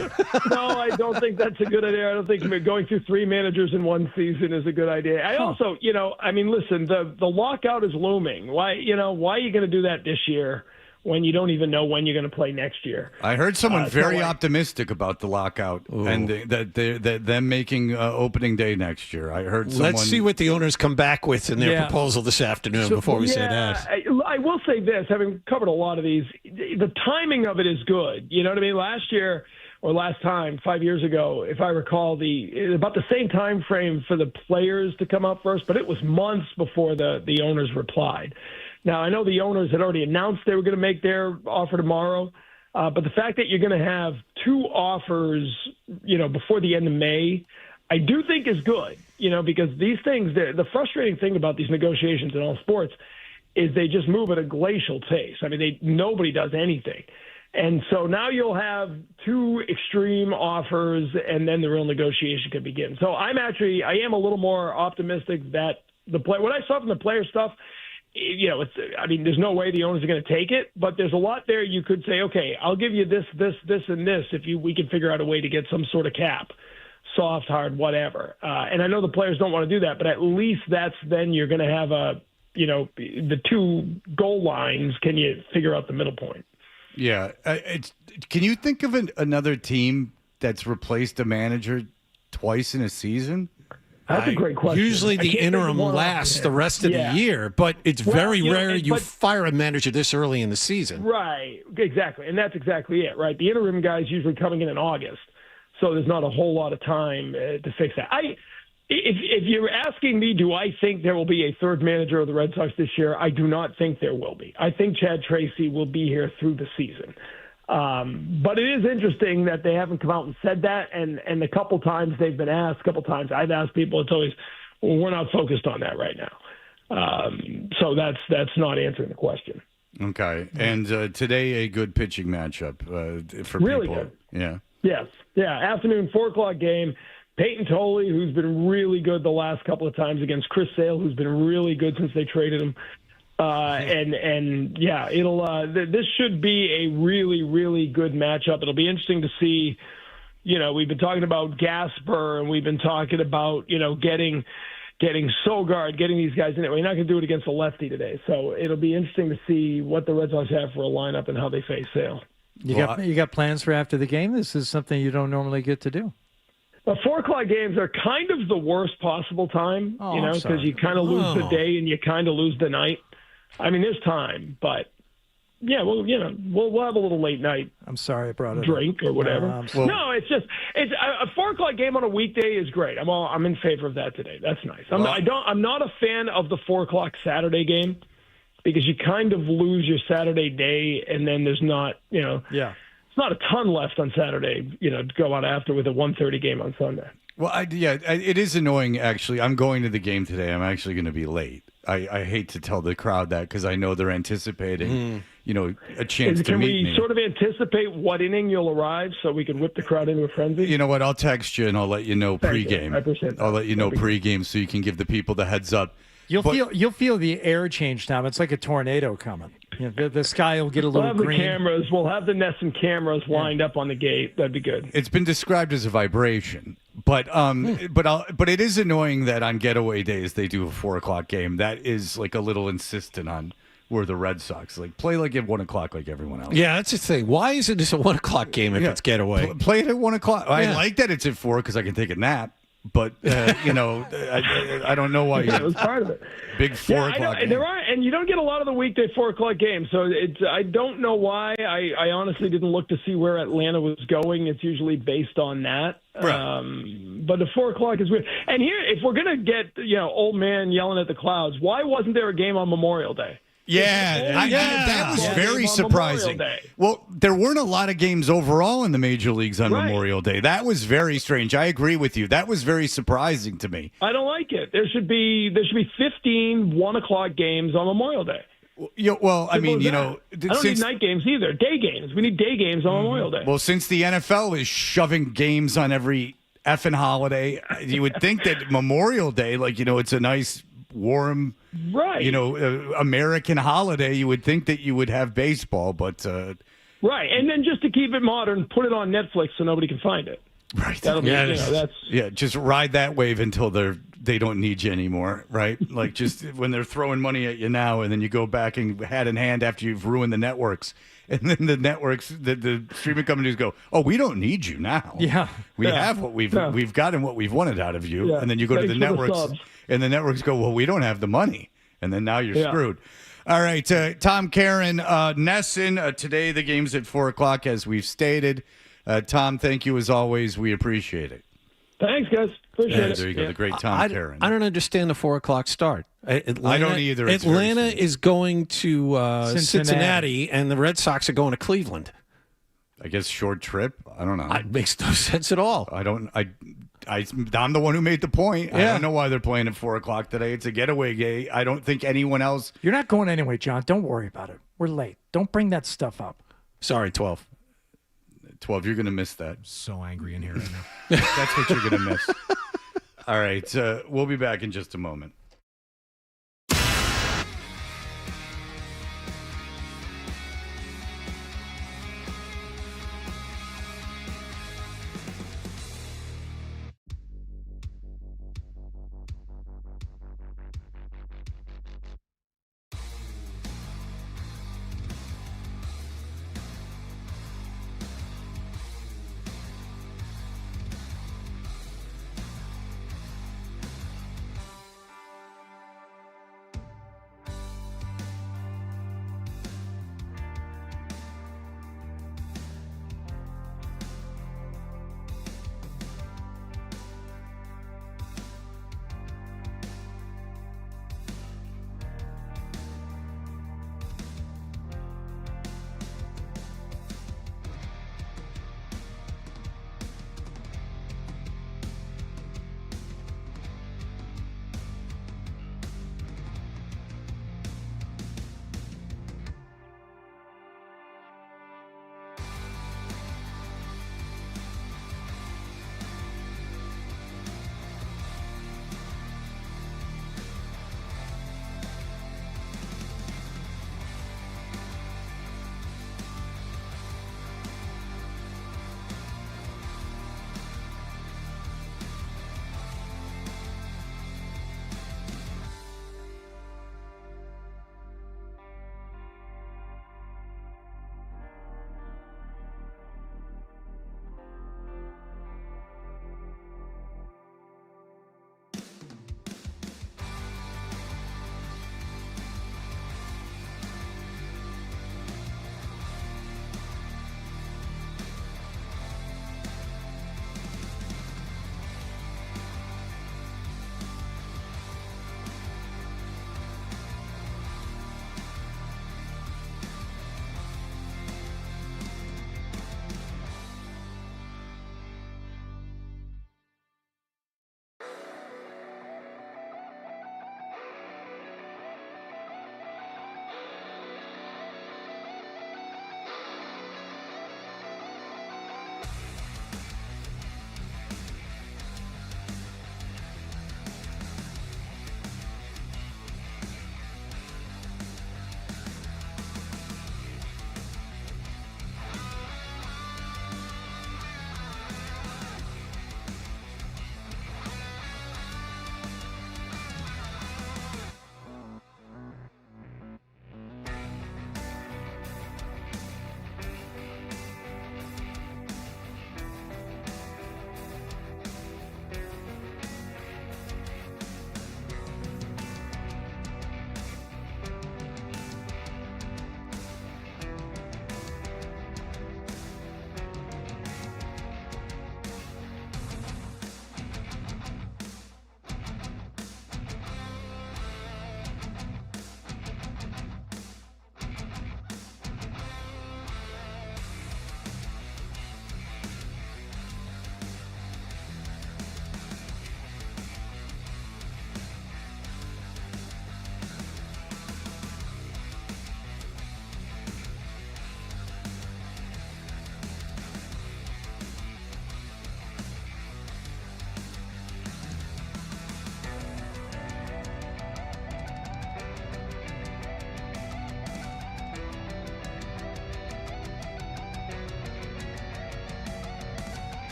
No, I don't think that's a good idea. I don't think going through three managers in one season is a good idea. I also, listen, the lockout is looming. Why are you going to do that this year when you don't even know when you're going to play next year? I heard someone very optimistic about the lockout and that them making opening day next year. I heard someone. Let's see what the owners come back with in their proposal this afternoon before we say that. I will say this, having covered a lot of these, the timing of it is good. You know what I mean? Last year or last time, 5 years ago, if I recall, about the same time frame for the players to come out first, but it was months before the owners replied. Now, I know the owners had already announced they were going to make their offer tomorrow, but the fact that you're going to have two offers, before the end of May, I do think is good, because these things, the frustrating thing about these negotiations in all sports is they just move at a glacial pace. I mean, nobody does anything. And so now you'll have two extreme offers, and then the real negotiation can begin. So I am a little more optimistic that what I saw from the player stuff, there's no way the owners are going to take it, but there's a lot there you could say, okay, I'll give you this, and this if we can figure out a way to get some sort of cap. soft, hard, whatever. And I know the players don't want to do that, but at least then you're going to have the two goal lines. Can you figure out the middle point? Yeah. Can you think of another team that's replaced a manager twice in a season? That's a great question. Usually the interim lasts the rest of the year, but it's very rare you fire a manager this early in the season. Right, exactly. And that's exactly it, right? The interim guy's usually coming in August, so there's not a whole lot of time to fix that. If you're asking me, do I think there will be a third manager of the Red Sox this year? I do not think there will be. I think Chad Tracy will be here through the season. But it is interesting that they haven't come out and said that. And a couple times they've been asked, a couple times I've asked people, it's always, well, we're not focused on that right now. So that's not answering the question. Okay. And today a good pitching matchup for really people. Good. Yeah. Yes. Yeah. Afternoon, 4:00 game. Peyton Tolley, who's been really good the last couple of times against Chris Sale, who's been really good since they traded him. This should be a really, really good matchup. It'll be interesting to see, we've been talking about Gasper and we've been talking about, getting Sogard, getting these guys in it. We're not going to do it against a lefty today. So it'll be interesting to see what the Red Sox have for a lineup and how they face Sale. You got plans for after the game? This is something you don't normally get to do. 4:00 games are kind of the worst possible time, because you kind of lose the day and you kind of lose the night. I mean, there's time, but yeah, we'll have a little late night. I'm sorry I brought it drink up. or whatever. No, it's a 4:00 game on a weekday is great. I'm in favor of that today. That's nice. I'm not a fan of the 4:00 Saturday game because you kind of lose your Saturday day, and then there's not it's not a ton left on Saturday, to go out after with a 1:30 game on Sunday. Well, it is annoying, actually. I'm going to the game today. I'm actually going to be late. I hate to tell the crowd that because I know they're anticipating, a chance to meet me. Can we sort of anticipate what inning you'll arrive so we can whip the crowd into a frenzy? You know what? I'll text you and I'll let you know pregame. I appreciate that. I'll let you know pregame so you can give the people the heads up. You'll feel the air change, Tom. It's like a tornado coming. The sky will get a little we'll have green. The cameras. We'll have the Nesson cameras lined up on the gate. That'd be good. It's been described as a vibration, but it is annoying that on getaway days they do a 4:00 game. That is like a little insistent on where the Red Sox play like at 1:00 like everyone else. Yeah, that's the thing. Why is it just a 1:00 game if it's getaway? Play it at 1:00. I like that it's at 4 because I can take a nap. But I don't know why. That was part of it. Big 4:00 game. There are, and you don't get a lot of the weekday 4:00 games. So I don't know why. I honestly didn't look to see where Atlanta was going. It's usually based on that. Right. But the 4:00 is weird. And here, if we're gonna get old man yelling at the clouds, why wasn't there a game on Memorial Day? That was very surprising. Well, there weren't a lot of games overall in the major leagues on Memorial Day. That was very strange. I agree with you. That was very surprising to me. I don't like it. There should be 15 1:00 games on Memorial Day. I mean, I don't need night games either. Day games. We need day games on Memorial Day. Well, since the NFL is shoving games on every effing holiday, you would think that Memorial Day, it's a nice warm, American holiday. You would think that you would have baseball, but right. And then just to keep it modern, put it on Netflix so nobody can find it. Right. That'll be, just ride that wave until they don't need you anymore, right? Like just when they're throwing money at you now, and then you go back and hat in hand after you've ruined the networks. And then the networks, the streaming companies go, "Oh, we don't need you now. Yeah, we have what we've gotten what we've wanted out of you." Yeah. And then you go to the networks, and the networks go, "Well, we don't have the money." And then now you're screwed. All right, Tom, Karen, Nesson. Today the game's at 4:00, as we've stated. Tom, thank you as always. We appreciate it. Thanks, guys. Appreciate it. There you go, the great Tom Karen. I don't understand the 4:00 start. Atlanta, I don't either. Atlanta is going to Cincinnati, and the Red Sox are going to Cleveland. I guess short trip. I don't know. It makes no sense at all. I'm the one who made the point. Yeah. I don't know why they're playing at 4:00 today. It's a getaway game. I don't think anyone else. You're not going anyway, John. Don't worry about it. We're late. Don't bring that stuff up. Sorry, 12. 12, you're going to miss that. So angry in here right now. That's what you're going to miss. All right. We'll be back in just a moment.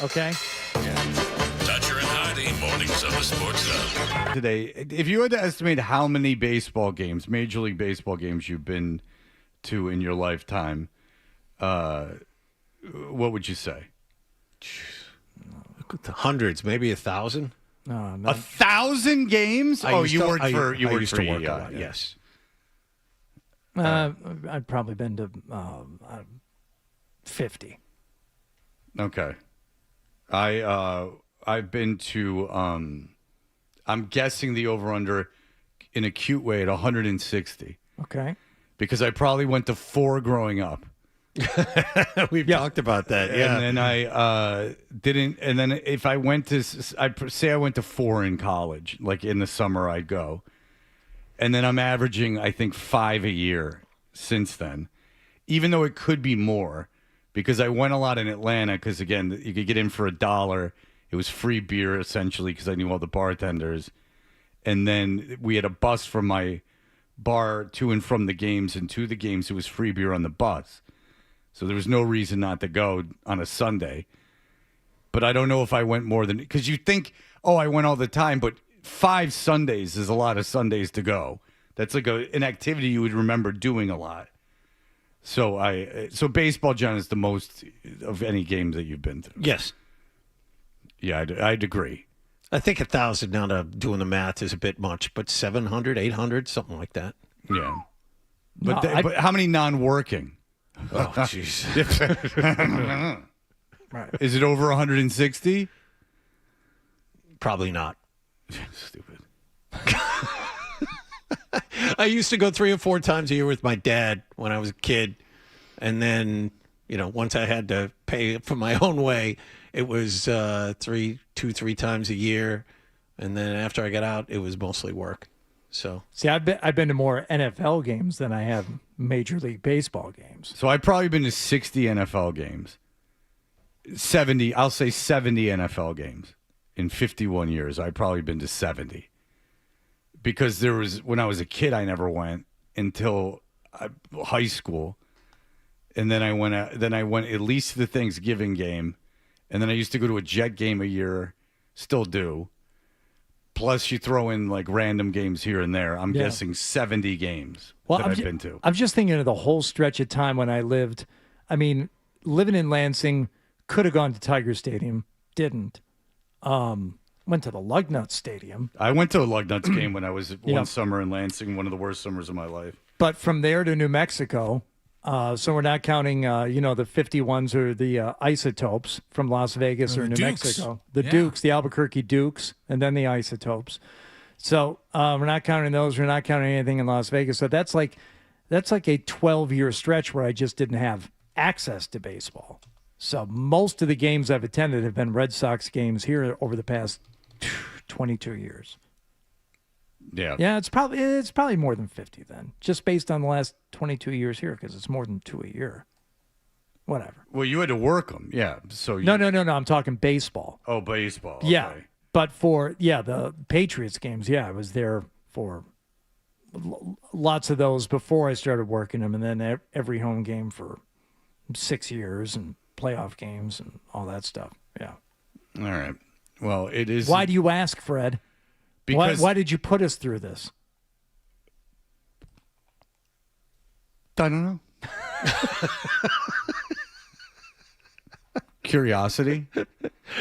Okay? Dutcher and Hardy, mornings on the Sports Hub. Today, if you had to estimate how many baseball games, Major League Baseball games you've been to in your lifetime, what would you say? Hundreds, maybe 1,000. No, 1,000 games? I used you to- worked I- for I you worked used for to work a EI, lot, yes. I've probably been to 50. Okay. I've been to I'm guessing the over under in a cute way at 160. Okay. Because I probably went to 4 growing up. We've talked about that. Yeah. And then I didn't. And then if I went to, I went to 4 in college, like in the summer I'd go. And then I'm averaging, I think, 5 a year since then, even though it could be more because I went a lot in Atlanta because, again, you could get in for $1. It was free beer, essentially, because I knew all the bartenders. And then we had a bus from my bar to and from the games, and to the games, it was free beer on the bus. So there was no reason not to go on a Sunday. But I don't know if I went more than, because you think, oh, I went all the time, but 5 Sundays is a lot of Sundays to go. That's like an activity you would remember doing a lot. So baseball, John, is the most of any game that you've been to. Yes. Yeah, I'd agree. I think 1,000, now to doing the math, is a bit much, but 700, 800, something like that. Yeah. But, but how many non-working? Oh, jeez. Right. Is it over 160? Probably not. Stupid. I used to go 3 or 4 times a year with my dad when I was a kid. And then, once I had to pay for my own way, it was 3 times a year. And then after I got out, it was mostly work. So see, I've been to more NFL games than I have Major League Baseball games. So I've probably been to 60 NFL games. 70, I'll say 70 NFL games. In 51 years, I've probably been to 70. Because when I was a kid, I never went until high school. And then I went at least to the Thanksgiving game. And then I used to go to a Jet game a year, still do. Plus, you throw in like random games here and there. I'm guessing 70 games that I've been to. I'm just thinking of the whole stretch of time when I lived. I mean, living in Lansing, could have gone to Tiger Stadium, didn't. Went to the Lugnuts Stadium. I went to a Lugnuts game when I was one summer in Lansing, one of the worst summers of my life. But from there to New Mexico, so we're not counting, the 51s or the Isotopes from Las Vegas or New Mexico. The Dukes, the Albuquerque Dukes, and then the Isotopes. So we're not counting those. We're not counting anything in Las Vegas. So that's like a 12-year stretch where I just didn't have access to baseball. So most of the games I've attended have been Red Sox games here over the past 22 years. Yeah. Yeah, it's probably more than 50 then, just based on the last 22 years here, because it's more than 2 a year. Whatever. Well, you had to work them, yeah. So No. I'm talking baseball. Oh, baseball. Yeah, Okay. but for the Patriots games, I was there for lots of those before I started working them, and then every home game for 6 years, and playoff games and all that stuff. Yeah. All right. Well, it is. Why do you ask, Fred? Because why did you put us through this? I don't know. Curiosity.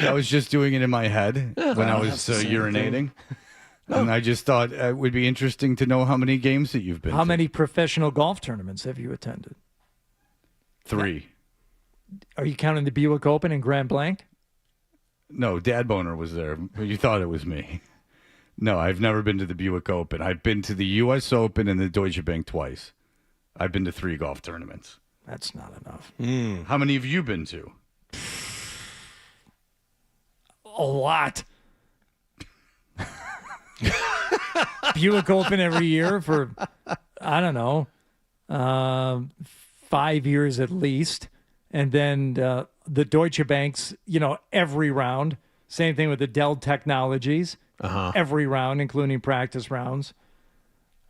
I was just doing it in my head when I was urinating. And I just thought it would be interesting to know how many games that you've been to. How many professional golf tournaments have you attended? 3. Are you counting the Buick Open and Grand Blanc? No, Dad Boner was there. You thought it was me. No, I've never been to the Buick Open. I've been to the U.S. Open and the Deutsche Bank twice. I've been to 3 golf tournaments. That's not enough. How many have you been to? A lot. Buick Open every year for, I don't know, 5 years at least. And then the Deutsche Banks, every round. Same thing with the Dell Technologies. Every round, including practice rounds.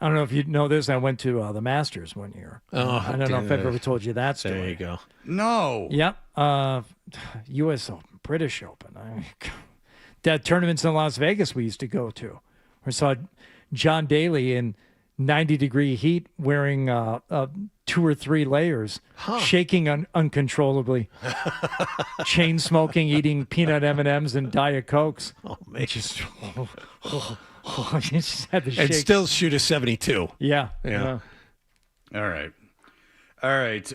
I don't know if you know this. I went to the Masters one year. Oh, I don't know if I've ever told you that story. There you go. No. Yep. U.S. Open, British Open. That tournaments in Las Vegas we used to go to. We saw John Daly in 90-degree heat wearing 2 or 3 layers, shaking uncontrollably, chain smoking, eating peanut M&Ms and Diet Cokes. Oh, man. Just, you just had to shake. And still shoot a 72. Yeah. Yeah. All right.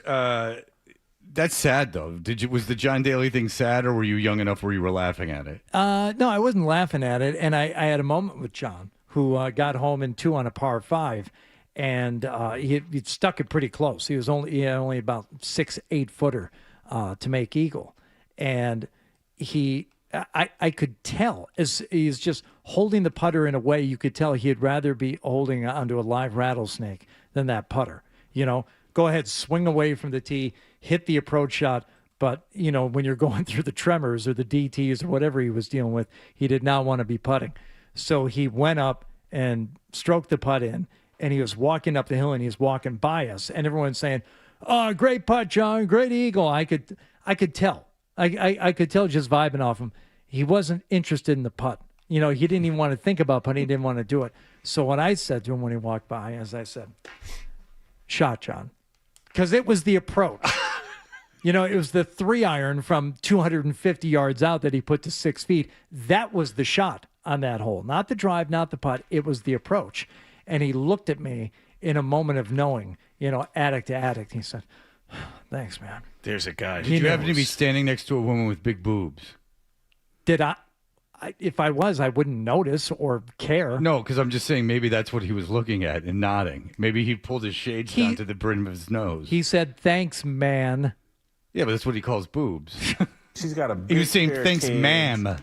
That's sad, though. Was the John Daly thing sad, or were you young enough where you were laughing at it? No, I wasn't laughing at it. And I had a moment with John, who got home in 2 on a par 5, and he'd stuck it pretty close. He had only about 6-8 footer to make eagle, and I could tell as he's just holding the putter in a way you could tell he'd rather be holding onto a live rattlesnake than that putter. Go ahead, swing away from the tee, hit the approach shot. But, when you're going through the tremors or the DTs or whatever he was dealing with, he did not want to be putting. So he went up and stroked the putt in, and he was walking up the hill, and he was walking by us, and everyone's saying, "Oh, great putt, John, great eagle." I could tell. I could tell just vibing off him. He wasn't interested in the putt. He didn't even want to think about putting. He didn't want to do it. So what I said to him when he walked by, as I said, "Shot, John," because it was the approach. It was the 3-iron from 250 yards out that he put to 6 feet. That was the shot on that hole. Not the drive, not the putt. It was the approach. And he looked at me in a moment of knowing, addict to addict. He said, "Thanks, man." There's a guy. Did you happen to be standing next to a woman with big boobs? Did I? If I was, I wouldn't notice or care. No, because I'm just saying maybe that's what he was looking at and nodding. Maybe he pulled his shades down to the brim of his nose. He said, "Thanks, man." Yeah, but that's what he calls boobs. She's got a big He was saying, pair of "Thanks, kids." ma'am."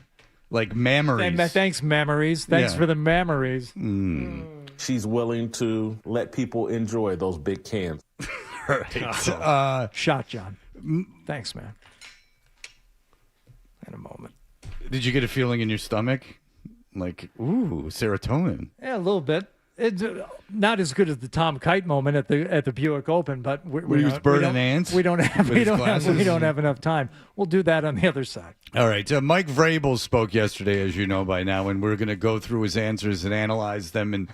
Like memories. Thanks, memories. Thanks Yeah. for the memories. She's willing to let people enjoy those big cans. Right. Shot, John. Thanks, man. In a moment. Did you get a feeling in your stomach? Like, ooh, serotonin. Yeah, a little bit. It's not as good as the Tom Kite moment at the Buick Open, but Where he was burning ants We don't have with his glasses? we don't have enough time. We'll do that on the other side. All right. Mike Vrabel spoke yesterday, as you know by now, and we're going to go through his answers and analyze them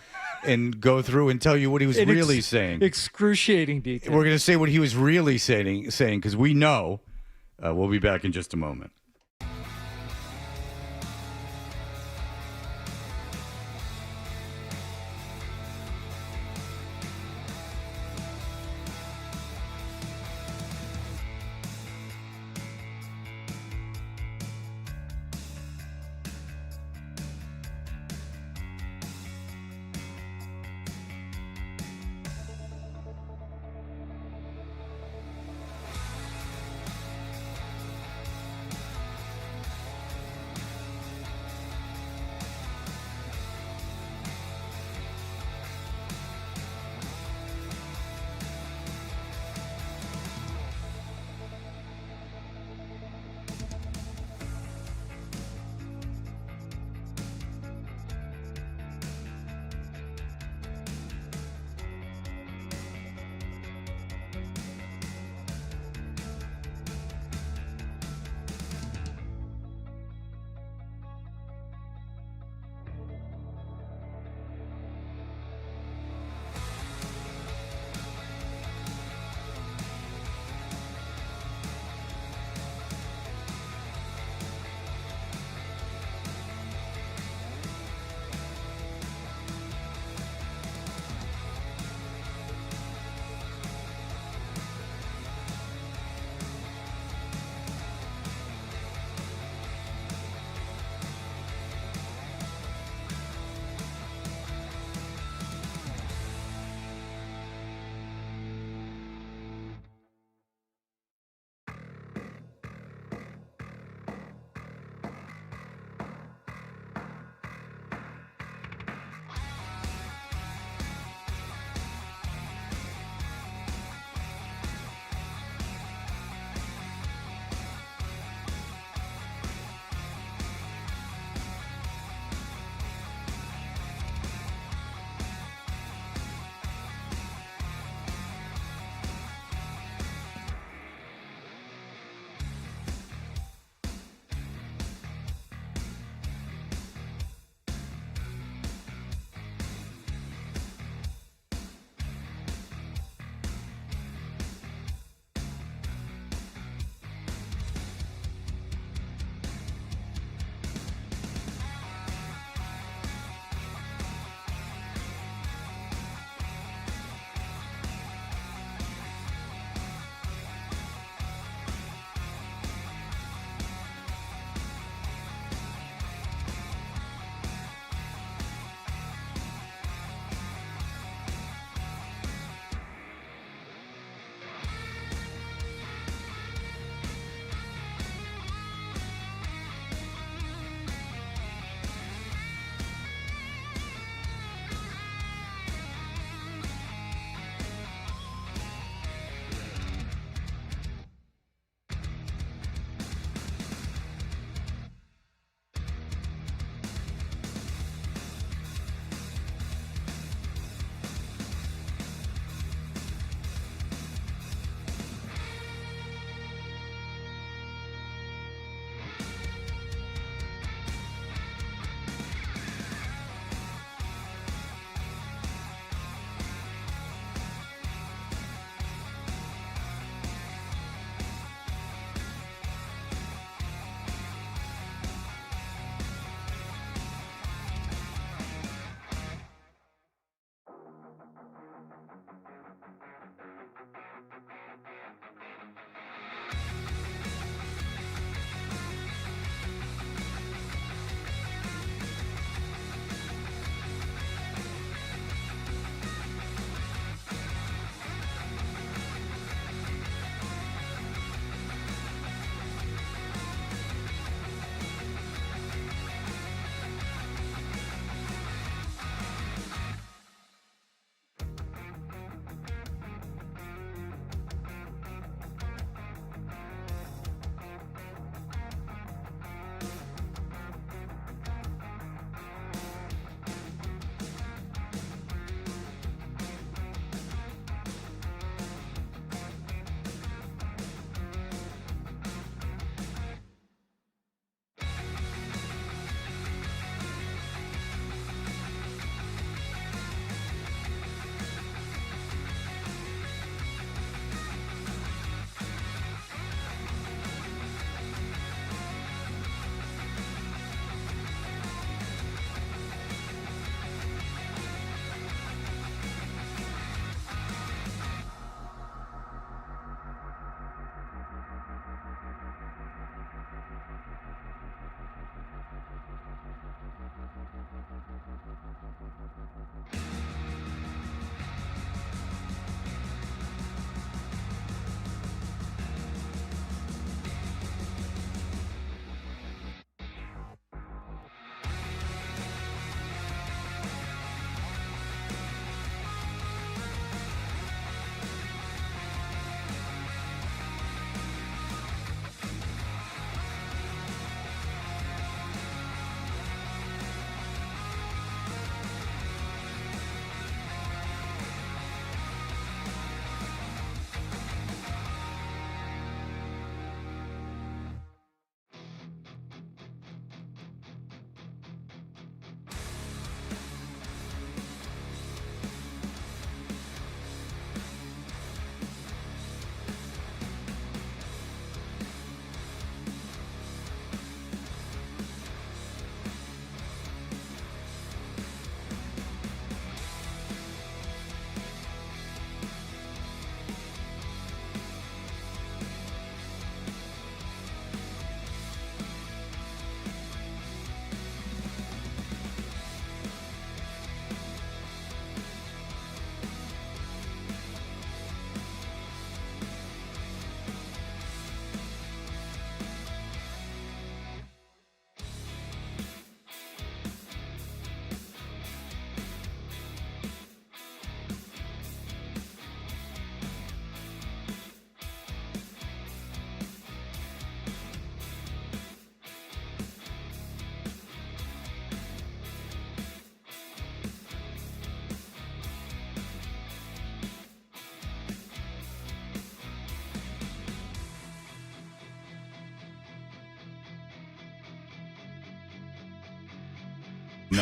and go through and tell you what he was really saying. Excruciating detail. We're going to say what he was really saying because we know. We'll be back in just a moment.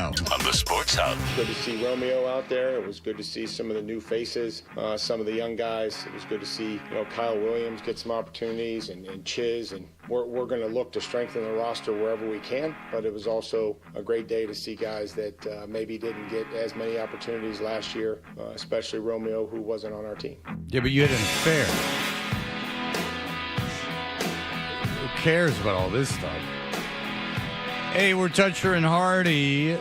know. On the Sports Hub. Good to see Romeo out there. It was good to see some of the new faces, some of the young guys. It was good to see Kyle Williams get some opportunities and Chiz. And we're going to look to strengthen the roster wherever we can. But it was also a great day to see guys that maybe didn't get as many opportunities last year, especially Romeo, who wasn't on our team. Yeah, but you had an affair. Who cares about all this stuff? Hey, we're Toucher and Hardy.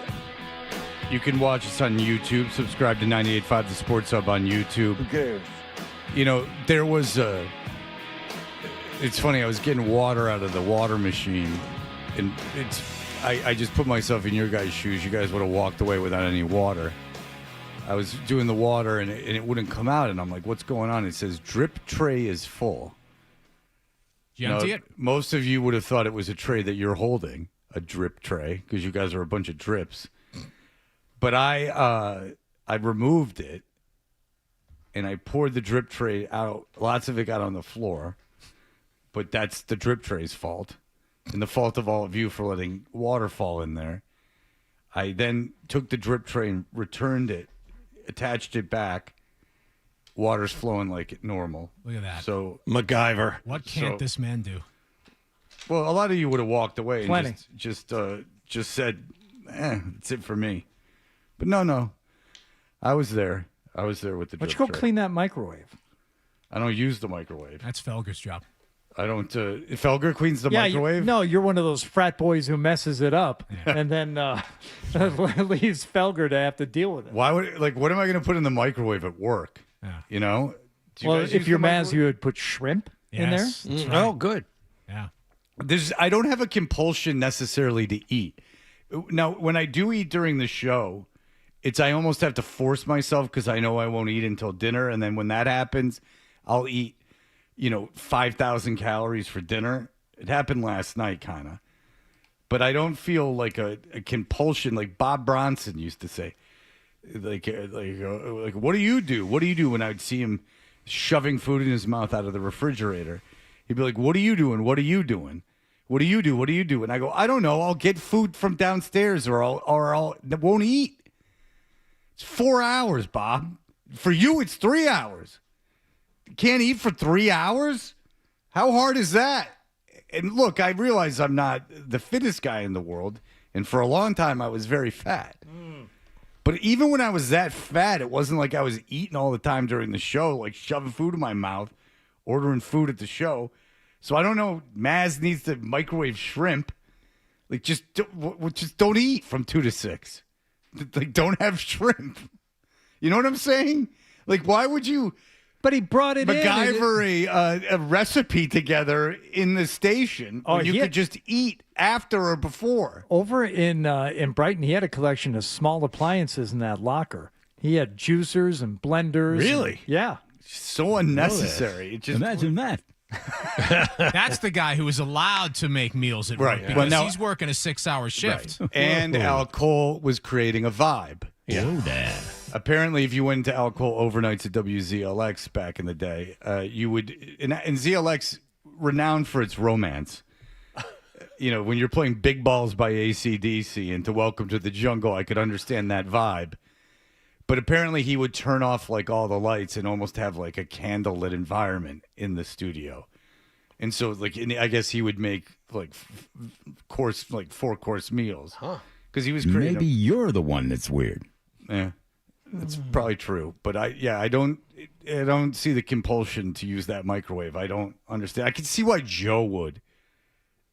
You can watch us on YouTube. Subscribe to 98.5 The Sports Hub on YouTube. Who cares? There was it's funny, I was getting water out of the water machine, and I just put myself in your guys' shoes. You guys would have walked away without any water. I was doing the water, and it wouldn't come out, and I'm like, what's going on? It says, drip tray is full. Did you empty it? Most of you would have thought it was a tray that you're holding, a drip tray, because you guys are a bunch of drips. But I removed it, and I poured the drip tray out. Lots of it got on the floor, but that's the drip tray's fault, and the fault of all of you for letting water fall in there. I then took the drip tray and returned it, attached it back. Water's flowing like normal. Look at that. So MacGyver. What can't this man do? Well, a lot of you would have walked away Plenty. and just said, that's it for me. But no. I was there. I was there with the Why drip don't you go tray. clean that microwave? I don't use the microwave. That's Felger's job. I don't. Felger cleans the microwave? No, you're one of those frat boys who messes it up and then leaves Felger to have to deal with it. Why would, what am I going to put in the microwave at work? Yeah. You know? Do you Well, guys if use you're the Maz, microwave? you would put shrimp in there. Yes, that's right. Oh, good. Yeah. I don't have a compulsion necessarily to eat. Now, when I do eat during the show, I almost have to force myself because I know I won't eat until dinner. And then when that happens, I'll eat, 5,000 calories for dinner. It happened last night, kind of. But I don't feel like a compulsion like Bob Bronson used to say. Like, what do you do? What do you do when I would see him shoving food in his mouth out of the refrigerator? He'd be like, what are you doing? What are you doing? What do you do? What do you do? And I go, I don't know. I'll get food from downstairs or I'll won't eat. It's 4 hours, Bob. For you, it's 3 hours. You can't eat for 3 hours? How hard is that? And look, I realize I'm not the fittest guy in the world. And for a long time, I was very fat. But even when I was that fat, it wasn't like I was eating all the time during the show, like shoving food in my mouth, ordering food at the show. So I don't know. Maz needs to microwave shrimp. Like, just don't eat from 2 to 6. Like, don't have shrimp. You know what I'm saying? Like, why would you? But he brought it MacGyver a recipe together in the station when you could just eat after or before. Over in Brighton, he had a collection of small appliances in that locker. He had juicers and blenders. Really? Yeah. So unnecessary. It just, Imagine that. That's the guy who is allowed to make meals at work Right. because Well, now- he's working a 6-hour shift. And Al Cole was creating a vibe. Yeah. Apparently, if you went to Al Cole overnights at WZLX back in the day, you would, and ZLX, renowned for its romance. When you're playing Big Balls by AC/DC and to Welcome to the Jungle, I could understand that vibe. But apparently he would turn off all the lights and almost have a candlelit environment in the studio. And so I guess he would make 4-course meals. Huh. Because he was creating. Maybe you're the one that's weird. Yeah. That's probably true. But I don't see the compulsion to use that microwave. I don't understand. I can see why Joe would.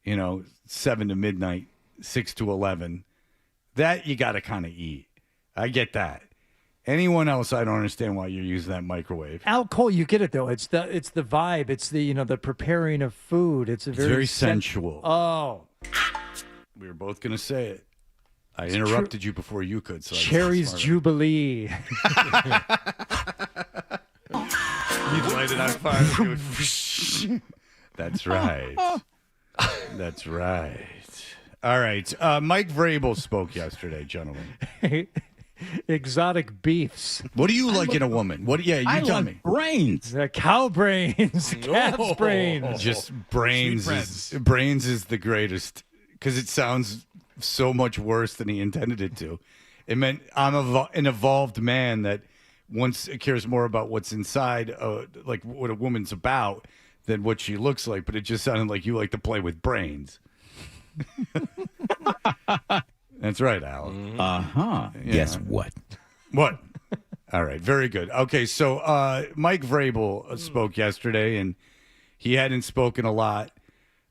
7 to midnight, 6 to 11. That you got to kind of eat. I get that. Anyone else, I don't understand why you're using that microwave. Al Cole, you get it though. It's the vibe. It's the the preparing of food. It's very sensual. Oh, we were both gonna say it. I interrupted you before you could. So Cherry's Jubilee. You'd light it on fire. That's right. That's right. All right. Mike Vrabel spoke yesterday, gentlemen. Exotic beefs. What do you like in a woman? What? Yeah, you tell me. Brains. Cow brains. Cat's brains. Just brains. Brains is the greatest because it sounds so much worse than he intended it to. It meant I'm an evolved man that once cares more about what's inside, like what a woman's about, than what she looks like. But it just sounded like you like to play with brains. That's right, Al. Uh-huh. Yeah. Guess what? What? All right, very good. Okay, so Mike Vrabel spoke yesterday, and he hadn't spoken a lot.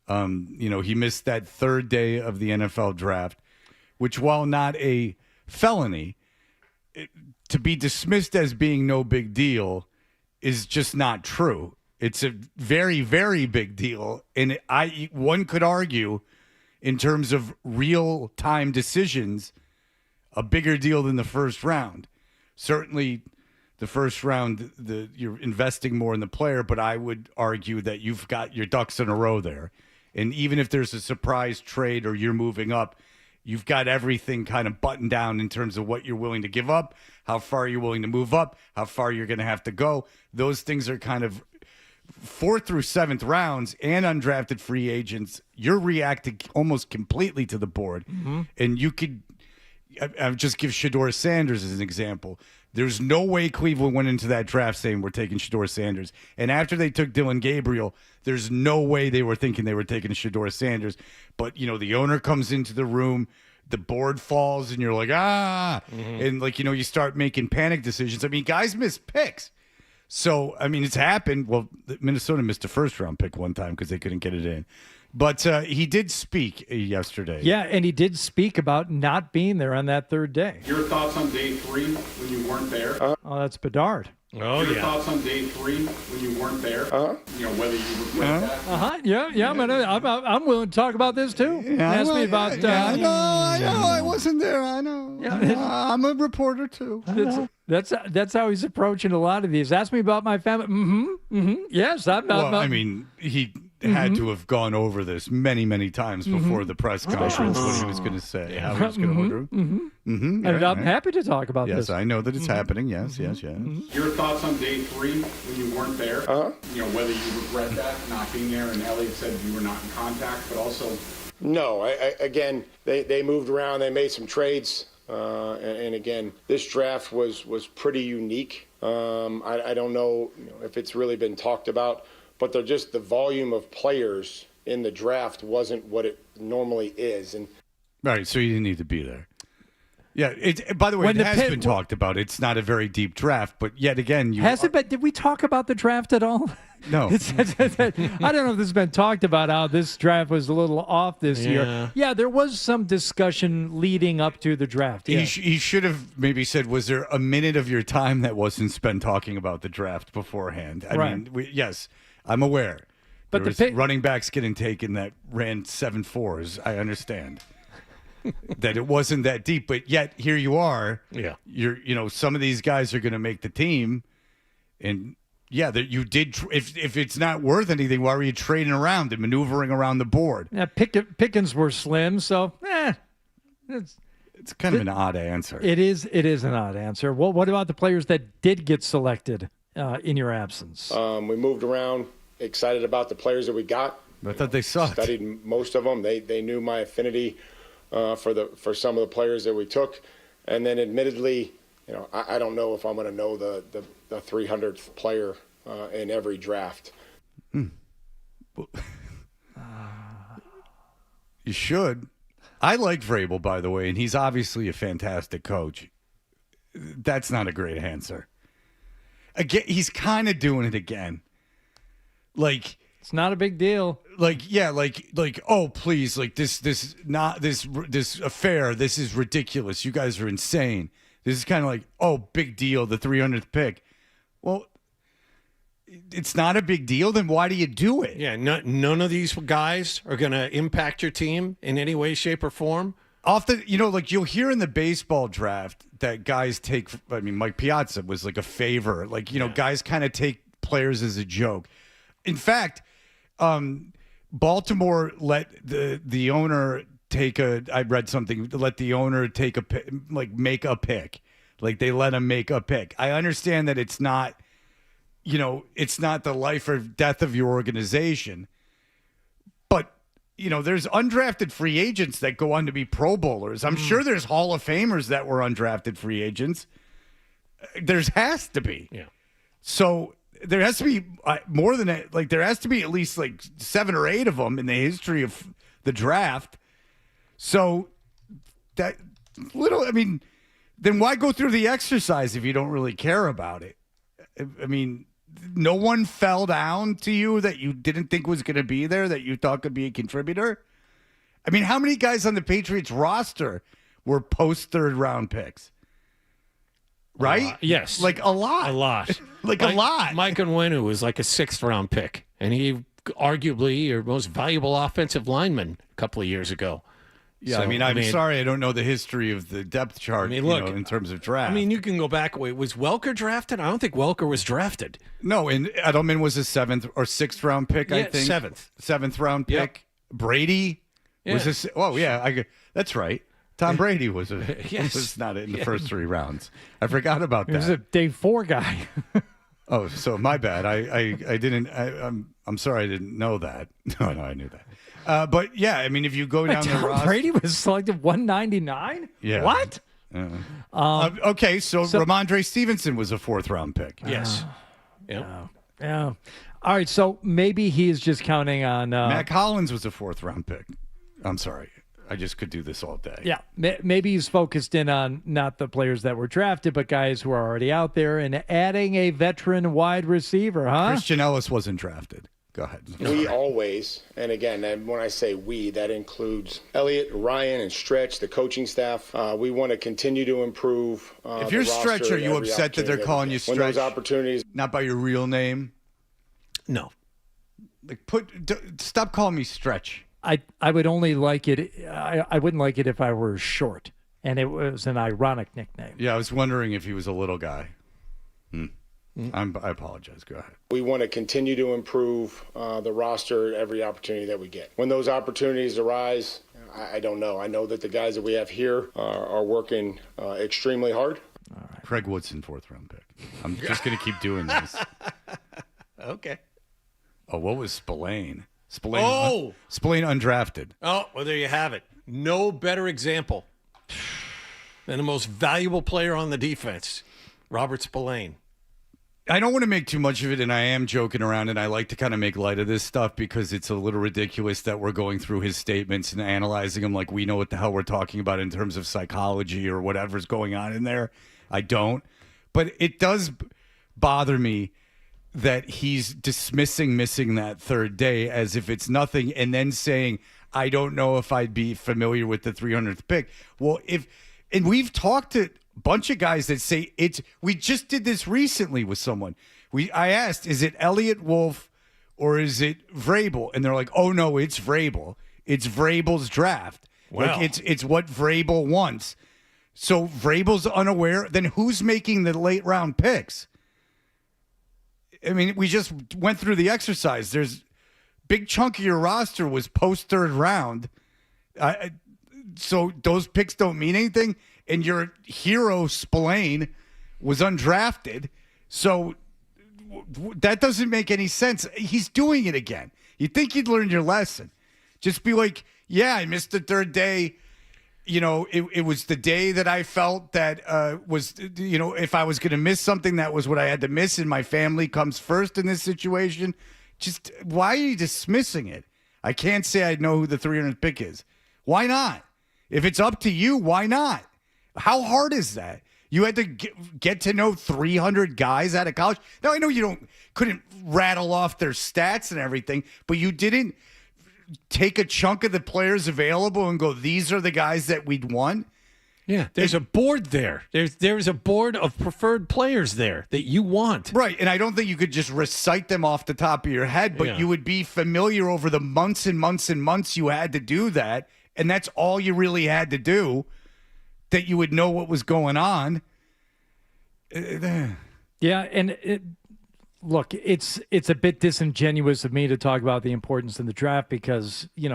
He missed that third day of the NFL draft, which, while not a felony, to be dismissed as being no big deal is just not true. It's a very, very big deal, and one could argue, in terms of real-time decisions, a bigger deal than the first round. Certainly, the first round, you're investing more in the player, but I would argue that you've got your ducks in a row there. And even if there's a surprise trade or you're moving up, you've got everything kind of buttoned down in terms of what you're willing to give up, how far you're willing to move up, how far you're going to have to go. Those things are kind of 4th through 7th rounds and undrafted free agents. You're reacting almost completely to the board. Mm-hmm. And you could I just give Shedeur Sanders as an example. There's no way Cleveland went into that draft saying we're taking Shedeur Sanders. And after they took Dylan Gabriel, there's no way they were thinking they were taking Shedeur Sanders. But, the owner comes into the room, the board falls, and you're like, Mm-hmm. And, you start making panic decisions. I mean, guys miss picks. So, it's happened. Well, Minnesota missed a first-round pick one time because they couldn't get it in. But he did speak yesterday. Yeah, and he did speak about not being there on that third day. Your thoughts on day 3 when you weren't there? Oh, that's Bedard. Oh, Your thoughts on day 3 when you weren't there? Whether you regret that? Yeah. I'm willing to talk about this too. Ask me about. I know. I wasn't there. I know. Yeah. I'm a reporter too. That's how he's approaching a lot of these. Ask me about my family. Yes, he had to have gone over this many, many times before the press conference, what he was going to say, how he was going to order. And I'm happy to talk about this. Yes, I know that it's happening. Yes. Your thoughts on day 3 when you weren't there? Whether you regret that, not being there, and Elliot said you were not in contact, but also... No, again, they moved around, they made some trades, and again, this draft was pretty unique. I don't know if it's really been talked about, but they're just the volume of players in the draft wasn't what it normally is. And right, so you didn't need to be there. Yeah, by the way, it has been talked about. It's not a very deep draft, but yet again... But did we talk about the draft at all? No. I don't know if this has been talked about, how this draft was a little off this year. Yeah, there was some discussion leading up to the draft. Yeah. He should have maybe said, was there a minute of your time that wasn't spent talking about the draft beforehand? I mean, yes, I'm aware. But there was running backs getting taken that ran 7.4s. I understand. That it wasn't that deep, but yet here you are. Yeah, you're some of these guys are going to make the team, and that you did. If it's not worth anything, why were you trading around and maneuvering around the board? Yeah, Pickens were slim, so it's kind of an odd answer. It is an odd answer. Well, what about the players that did get selected in your absence? We moved around, excited about the players that we got. I thought they sucked. Studied most of them. They knew my affinity. For some of the players that we took, and then admittedly, I don't know if I'm going to know the 300th player in every draft. You should. I like Vrabel, by the way, and he's obviously a fantastic coach. That's not a great answer. Again, he's kind of doing it again. Like, it's not a big deal. Oh, please, this affair, this is ridiculous. You guys are insane. This is kind of like, oh, big deal, the 300th pick. Well, it's not a big deal, then why do you do it? Yeah, none of these guys are going to impact your team in any way, shape, or form. Often, you'll hear in the baseball draft that guys take, Mike Piazza was like a favor. Guys kind of take players as a joke. In fact, Baltimore let the owner take I read something, let the owner take make a pick. Like they let him make a pick. I understand that it's not, it's not the life or death of your organization, but there's undrafted free agents that go on to be Pro Bowlers. I'm sure there's Hall of Famers that were undrafted free agents. Has to be. Yeah. So there has to be more than that. Like, there has to be at least like 7 or 8 of them in the history of the draft. So that then why go through the exercise if you don't really care about it? I mean, no one fell down to you that you didn't think was going to be there, that you thought could be a contributor? I mean, how many guys on the Patriots roster were post-third round picks? Right? Yes. Like a lot. A lot. A lot. Mike Onwenu was like a 6th-round pick, and he arguably your most valuable offensive lineman a couple of years ago. Yeah, So, I'm sorry I don't know the history of the depth chart in terms of draft. I mean, you can go back. Wait, was Welker drafted? I don't think Welker was drafted. No, and Edelman was a 7th or 6th round pick, I think. 7th. 7th round pick. Yep. Brady was that's right. Tom Brady was was not in the first 3 rounds. I forgot about that. He was a day 4 guy. Oh, so my bad. I didn't. I'm sorry I didn't know that. No, I knew that. But yeah, I mean, if you go down the roster, Tom Brady was selected 199. Yeah. What? Okay, so Ramondre Stevenson was a 4th round pick. Yes. Yeah. All right, so maybe he's just counting on Mac Hollins was a 4th round pick. I'm sorry. I just could do this all day. Yeah, maybe he's focused in on not the players that were drafted, but guys who are already out there and adding a veteran wide receiver, huh? Christian Ellis wasn't drafted. Go ahead. We always, and again, when I say we, that includes Elliott, Ryan, and Stretch, the coaching staff. We want to continue to improve. If you're Stretch, are you upset that they're calling you Stretch? When those opportunities, not by your real name. No. Like stop calling me Stretch. I would only like it. I wouldn't like it if I were short, and it was an ironic nickname. Yeah, I was wondering if he was a little guy. I apologize. Go ahead. We want to continue to improve the roster every opportunity that we get. When those opportunities arise, I don't know. I know that the guys that we have here are working extremely hard. All right. Craig Woodson, 4th round pick. I'm just going to keep doing this. Okay. Oh, what was Spillane? Spillane undrafted. Oh, well, there you have it. No better example than the most valuable player on the defense, Robert Spillane. I don't want to make too much of it, and I am joking around, and I like to kind of make light of this stuff because it's a little ridiculous that we're going through his statements and analyzing them like we know what the hell we're talking about in terms of psychology or whatever's going on in there. I don't. But it does bother me that he's dismissing missing that 3rd day as if it's nothing and then saying, I don't know if I'd be familiar with the 300th pick. Well, and we've talked to a bunch of guys that say we just did this recently with someone. I asked, is it Elliott Wolf or is it Vrabel? And they're like, oh no, it's Vrabel. It's Vrabel's draft. Wow. Like it's what Vrabel wants. So Vrabel's unaware. Then who's making the late round picks? I mean, we just went through the exercise. There's big chunk of your roster was post 3rd round. So those picks don't mean anything. And your hero, Spillane, was undrafted. So that doesn't make any sense. He's doing it again. You'd think you'd learned your lesson. Just be like, yeah, I missed the 3rd day. It was the day that I felt that was, if I was going to miss something, that was what I had to miss, and my family comes first in this situation. Just why are you dismissing it? I can't say I know who the 300th pick is. Why not? If it's up to you, why not? How hard is that? You had to get to know 300 guys out of college. Now, I know you couldn't rattle off their stats and everything, but you didn't take a chunk of the players available and go, these are the guys that we'd want. Yeah, there's a board there. There's a board of preferred players there that you want. Right, and I don't think you could just recite them off the top of your head, but you would be familiar over the months and months and months you had to do that, and that's all you really had to do, that you would know what was going on. Yeah, and look, it's a bit disingenuous of me to talk about the importance in the draft because, You're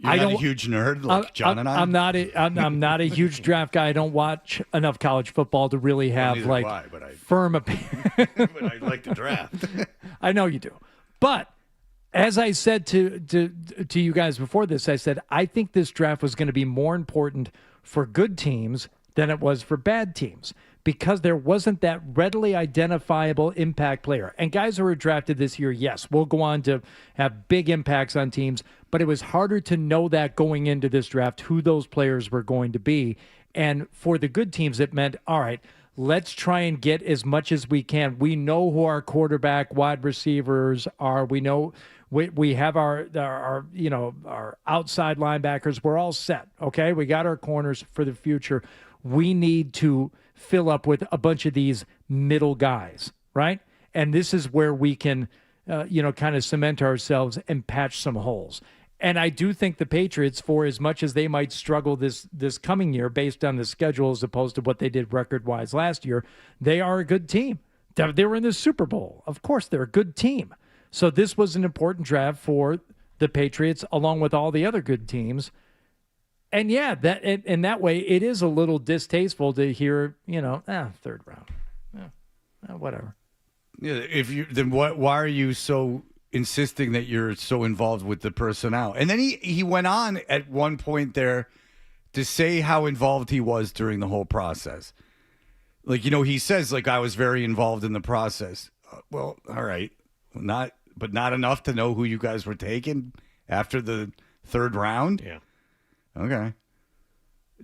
not a huge nerd like John and I? I'm not a huge draft guy. I don't watch enough college football to really have firm opinion. But I like the draft. I know you do. But As I said to you guys before this, I said I think this draft was going to be more important for good teams than it was for bad teams because there wasn't that readily identifiable impact player. And guys who were drafted this year, yes, will go on to have big impacts on teams, but it was harder to know that going into this draft who those players were going to be. And for the good teams, it meant, all right, let's try and get as much as we can. We know who our quarterback, wide receivers are. We know we have our outside linebackers. We're all set. Okay, we got our corners for the future. We need to fill up with a bunch of these middle guys, right? And this is where we can, kind of cement ourselves and patch some holes. And I do think the Patriots, for as much as they might struggle this coming year based on the schedule as opposed to what they did record-wise last year, they are a good team. They were in the Super Bowl. Of course, they're a good team. So this was an important draft for the Patriots along with all the other good teams. And yeah, that in that way, it is a little distasteful to hear, third round. Whatever. Yeah, then why are you so insisting that you're so involved with the personnel? And then he went on at one point there to say how involved he was during the whole process. Like, he says, like, I was very involved in the process. Well, all right. Not enough to know who you guys were taking after the third round? Yeah. Okay.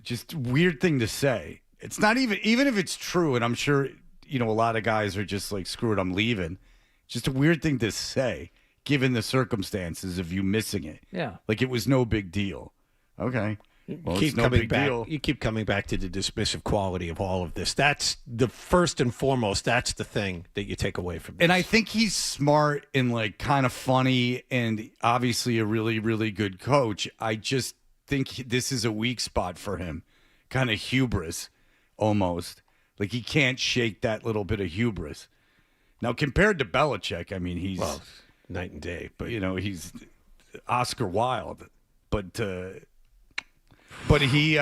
Just weird thing to say. It's not even if it's true, and I'm sure, a lot of guys are just like, screw it, I'm leaving. Just a weird thing to say, given the circumstances of you missing it. Yeah. Like it was no big deal. Okay. Well, keep it's no coming big back. deal. You keep coming back to the dismissive quality of all of this. That's the first and foremost. That's the thing that you take away from this. And I think he's smart and like kind of funny and obviously a really, really good coach. I just think this is a weak spot for him. Kind of hubris almost. Like he can't shake that little bit of hubris. Now, compared to Belichick, I mean, he's night and day. But he's Oscar Wilde. But he,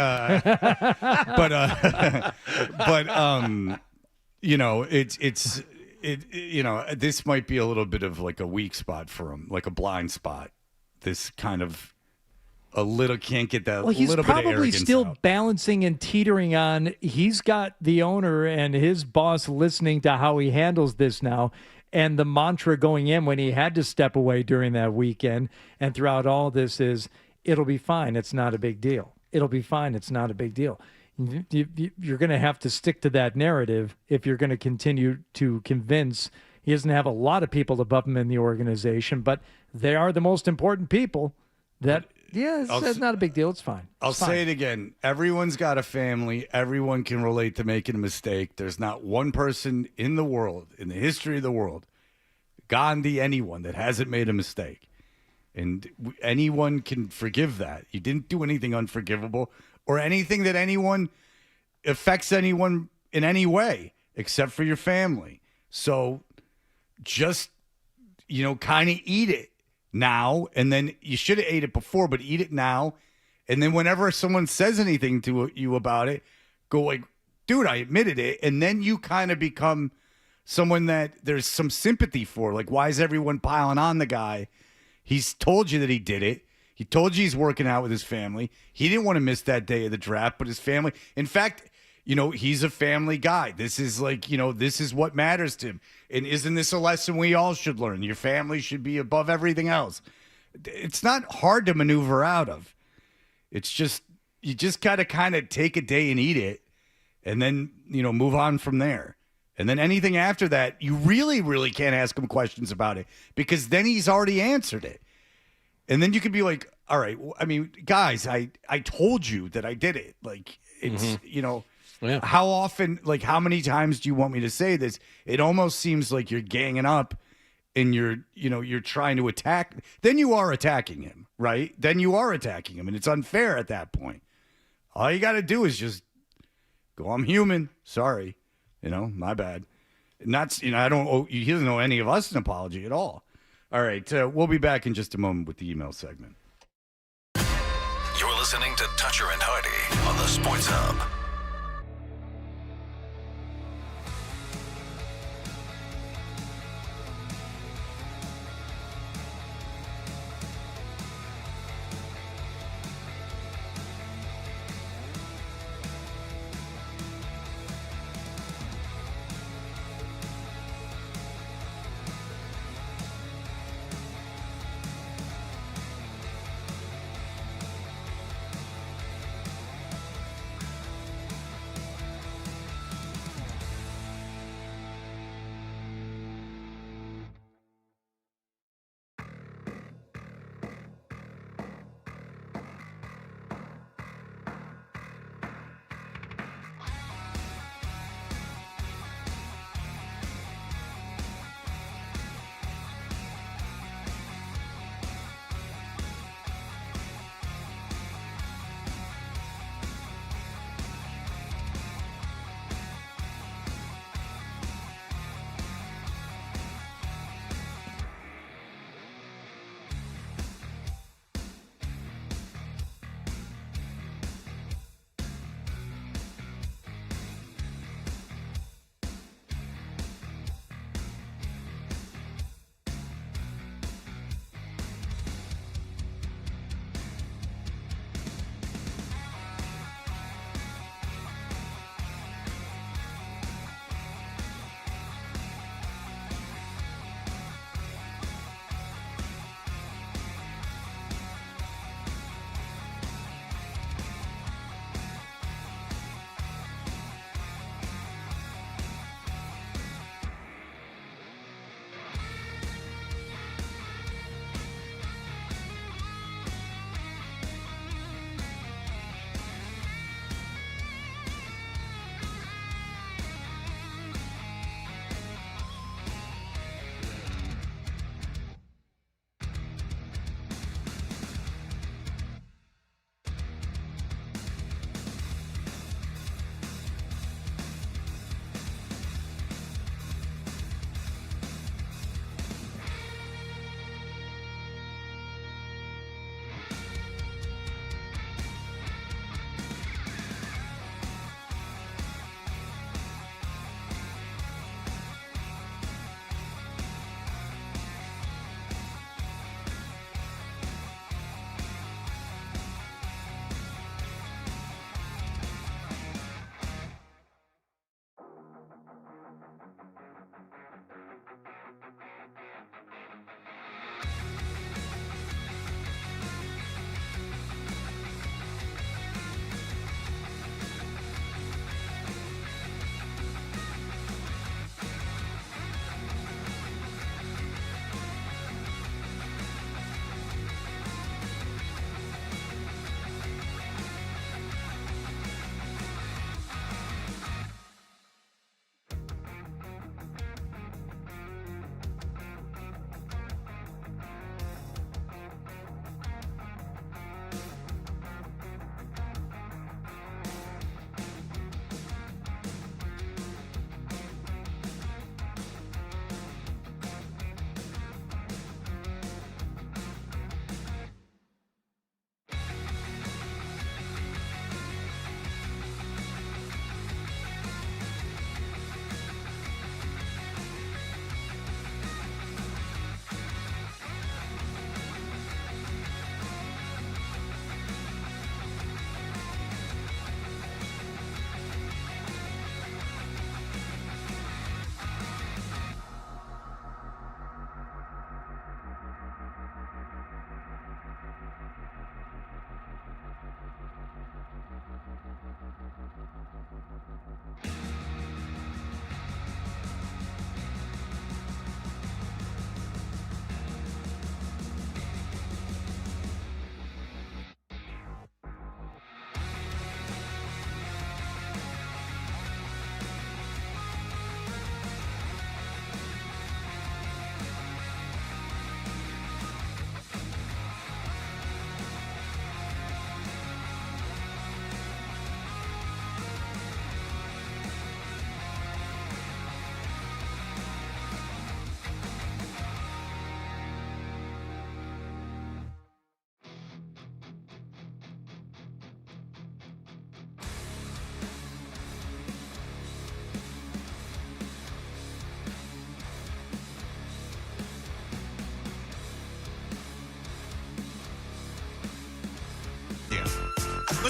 it's this might be a little bit of like a weak spot for him, like a blind spot. This kind of can't get that. Well, he's little bit of probably arrogance still out. balancing and teetering on. He's got the owner and his boss listening to how he handles this now. And the mantra going in when he had to step away during that weekend and throughout all this is, it'll be fine. It's not a big deal. It'll be fine. It's not a big deal. You're going to have to stick to that narrative if you're going to continue to convince. He doesn't have a lot of people above him in the organization, but they are the most important people that, it's not a big deal. It's fine. I'll say it again. Everyone's got a family. Everyone can relate to making a mistake. There's not one person in the world, in the history of the world, Gandhi, anyone, that hasn't made a mistake. And anyone can forgive that. You didn't do anything unforgivable or anything that affects anyone in any way except for your family. So just, kind of eat it now. And then you should have ate it before, but eat it now. And then whenever someone says anything to you about it, go like, dude, I admitted it. And then you kind of become someone that there's some sympathy for. Like, why is everyone piling on the guy? He's told you that he did it. He told you he's working out with his family. He didn't want to miss that day of the draft, but his family, in fact, he's a family guy. This is like, this is what matters to him. And isn't this a lesson we all should learn? Your family should be above everything else. It's not hard to maneuver out of. It's just, you just got to kind of take a day and eat it and then, move on from there. And then anything after that, you really, really can't ask him questions about it because then he's already answered it. And then you could be like, all right, I mean, guys, I told you that I did it. Like, it's, how often, like, how many times do you want me to say this? It almost seems like you're ganging up and you're trying to attack. Then you are attacking him, right? Then you are attacking him. And it's unfair at that point. All you got to do is just go, I'm human. Sorry. My bad. Not, I don't owe, he doesn't owe any of us an apology at all. All right. We'll be back in just a moment with the email segment. You're listening to Toucher and Hardy on the Sports Hub.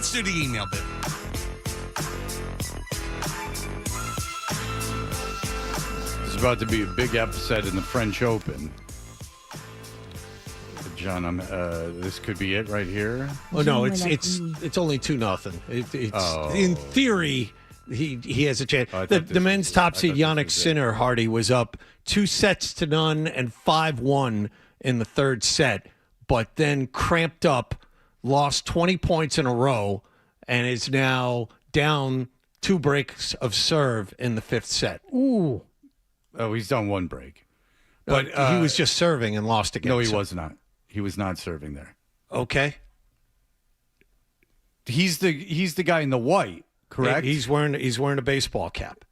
Let's do the email bit. There's about to be a big upset in the French Open. John, this could be it right here. Oh no, it's only 2-0. In theory, he has a chance. The men's top seed Yannick Sinner, Hardy, was up 2-0 and 5-1 in the third set, but then cramped up, lost 20 points in a row, and is now down 2 breaks of serve in the fifth set. Ooh. Oh, he's done 1 break. But he was just serving and lost again. No, he was not. He was not serving there. Okay. He's the guy in the white, correct? He's wearing a baseball cap.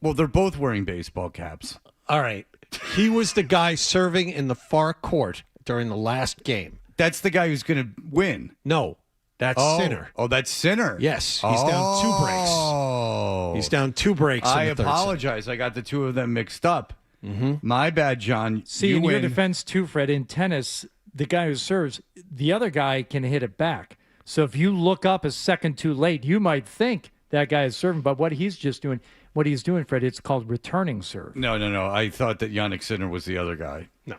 Well, they're both wearing baseball caps. All right. He was the guy serving in the far court during the last game. That's the guy who's going to win. No, that's Sinner. Oh, that's Sinner. Yes, he's down 2 breaks. He's down 2 breaks. I in the third apologize. I got the two of them mixed up. Mm-hmm. My bad, John. See, in your defense too, Fred, in tennis, the guy who serves, the other guy can hit it back. So if you look up a second too late, you might think that guy is serving, but what he's doing, Fred, it's called returning serve. No. I thought that Yannick Sinner was the other guy. No.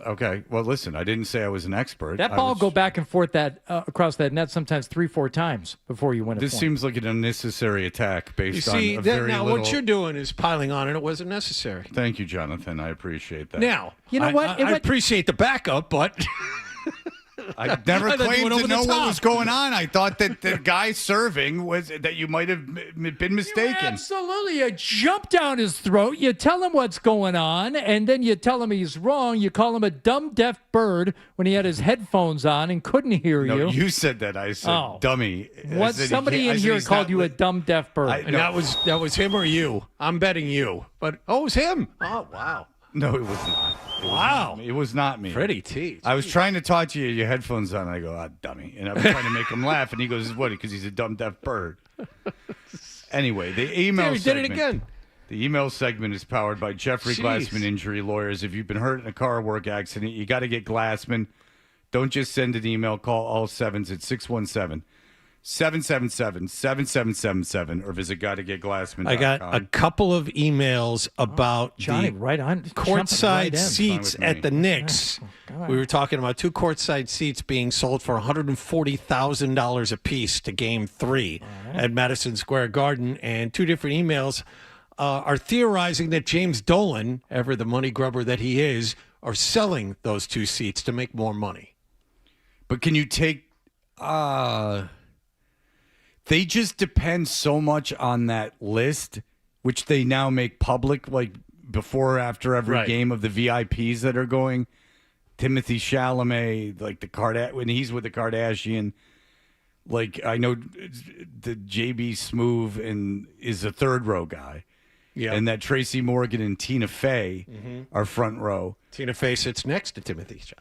Okay. Well, listen, I didn't say I was an expert. That ball go back and forth across that net sometimes 3-4 times before you win a point. This seems like an unnecessary attack based on a very now little... what you're doing is piling on, and it wasn't necessary. Thank you, Jonathan. I appreciate that. Now, you know what? I appreciate the backup, but... I never claimed to know what was going on. I thought that the guy serving was that you might have been mistaken. Absolutely. You jump down his throat, you tell him what's going on, and then you tell him he's wrong. You call him a dumb, deaf bird when he had his headphones on and couldn't hear you. No, you said that. I said dummy. Somebody in here called you a dumb, deaf bird. That was him or you. I'm betting you. But, it was him. Oh, wow. No, it was not. It was not me. Pretty tease. I was trying to talk to you, your headphones on. I go, dummy. And I was trying to make him laugh. And he goes, what? Because he's a dumb, deaf bird. Anyway, the email segment. Did it again. The email segment is powered by Jeffrey Glassman Injury Lawyers. If you've been hurt in a car or work accident, you got to get Glassman. Don't just send an email. Call all sevens at 617-777-7777 or visit GottaGetGlassman.com. I got a couple of emails about Johnny, the right on, courtside seats at the Knicks. Oh, we were talking about 2 courtside seats being sold for $140,000 a piece to Game 3 at Madison Square Garden, and 2 different emails are theorizing that James Dolan, ever the money grubber that he is, are selling those 2 seats to make more money. But can you take... They just depend so much on that list, which they now make public, like before or after every game of the VIPs that are going. Timothy Chalamet, like when he's with the Kardashian, like I know the JB Smoove and is a third row guy. Yeah. And that Tracy Morgan and Tina Fey are front row. Tina Fey sits next to Timothy Chalamet.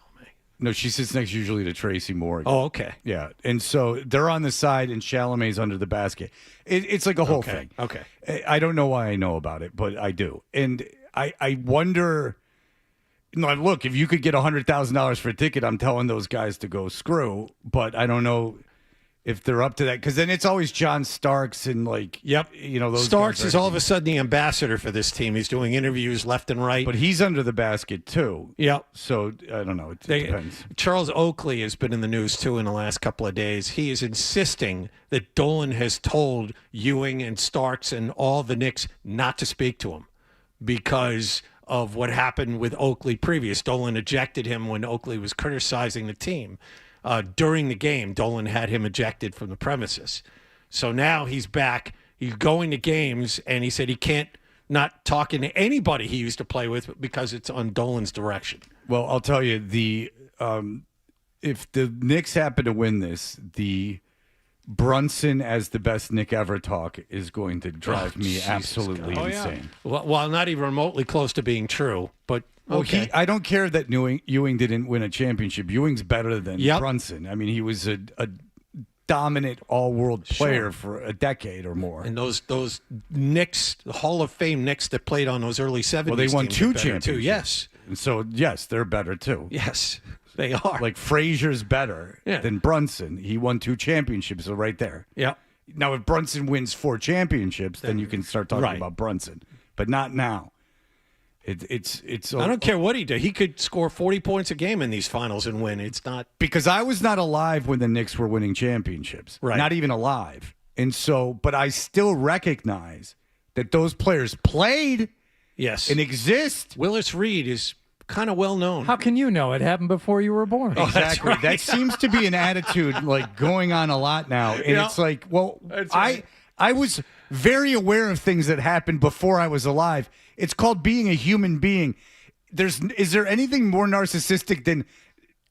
No, she sits next usually to Tracy Morgan. Oh, okay. Yeah. And so they're on the side and Chalamet's under the basket. It's like a whole thing. Okay. I don't know why I know about it, but I do. And I wonder, look, if you could get $100,000 for a ticket, I'm telling those guys to go screw. But I don't know if they're up to that. Because then it's always John Starks and those Starks guys is all of a sudden the ambassador for this team. He's doing interviews left and right. But he's under the basket too. Yep. So I don't know. It depends. Charles Oakley has been in the news too in the last couple of days. He is insisting that Dolan has told Ewing and Starks and all the Knicks not to speak to him because of what happened with Oakley previous. Dolan ejected him when Oakley was criticizing the team. During the game, Dolan had him ejected from the premises. So now he's back. He's going to games, and he said he can't not talking to anybody he used to play with because it's on Dolan's direction. Well, I'll tell you, if the Knicks happen to win this, the Brunson as the best Knick ever talk is going to drive me absolutely insane. Yeah. Well, not even remotely close to being true, but okay. I don't care that Ewing didn't win a championship. Ewing's better than Brunson. I mean, he was a dominant all-world player for a decade or more. And those Knicks, the Hall of Fame Knicks that played on those early 70s. Well, they won 2 championships. Too, yes. And so, yes, they're better too. Yes. They are. Like Frazier's better Yeah. than Brunson. He won 2 championships, so right there. Yeah. Now, if Brunson wins 4 championships, then you can start talking Right. about Brunson, but not now. It's. I don't care what he did. He could score 40 points a game in these finals and win. It's not because I was not alive when the Knicks were winning championships. Right. Not even alive. And so, but I still recognize that those players played. Yes. And exist. Willis Reed is kind of well known. How can you know? It happened before you were born. Exactly. right. That seems to be an attitude like going on a lot now. And Yeah. it's like, well, That's right. I was very aware of things that happened before I was alive. It's called being a human being. Is there anything more narcissistic than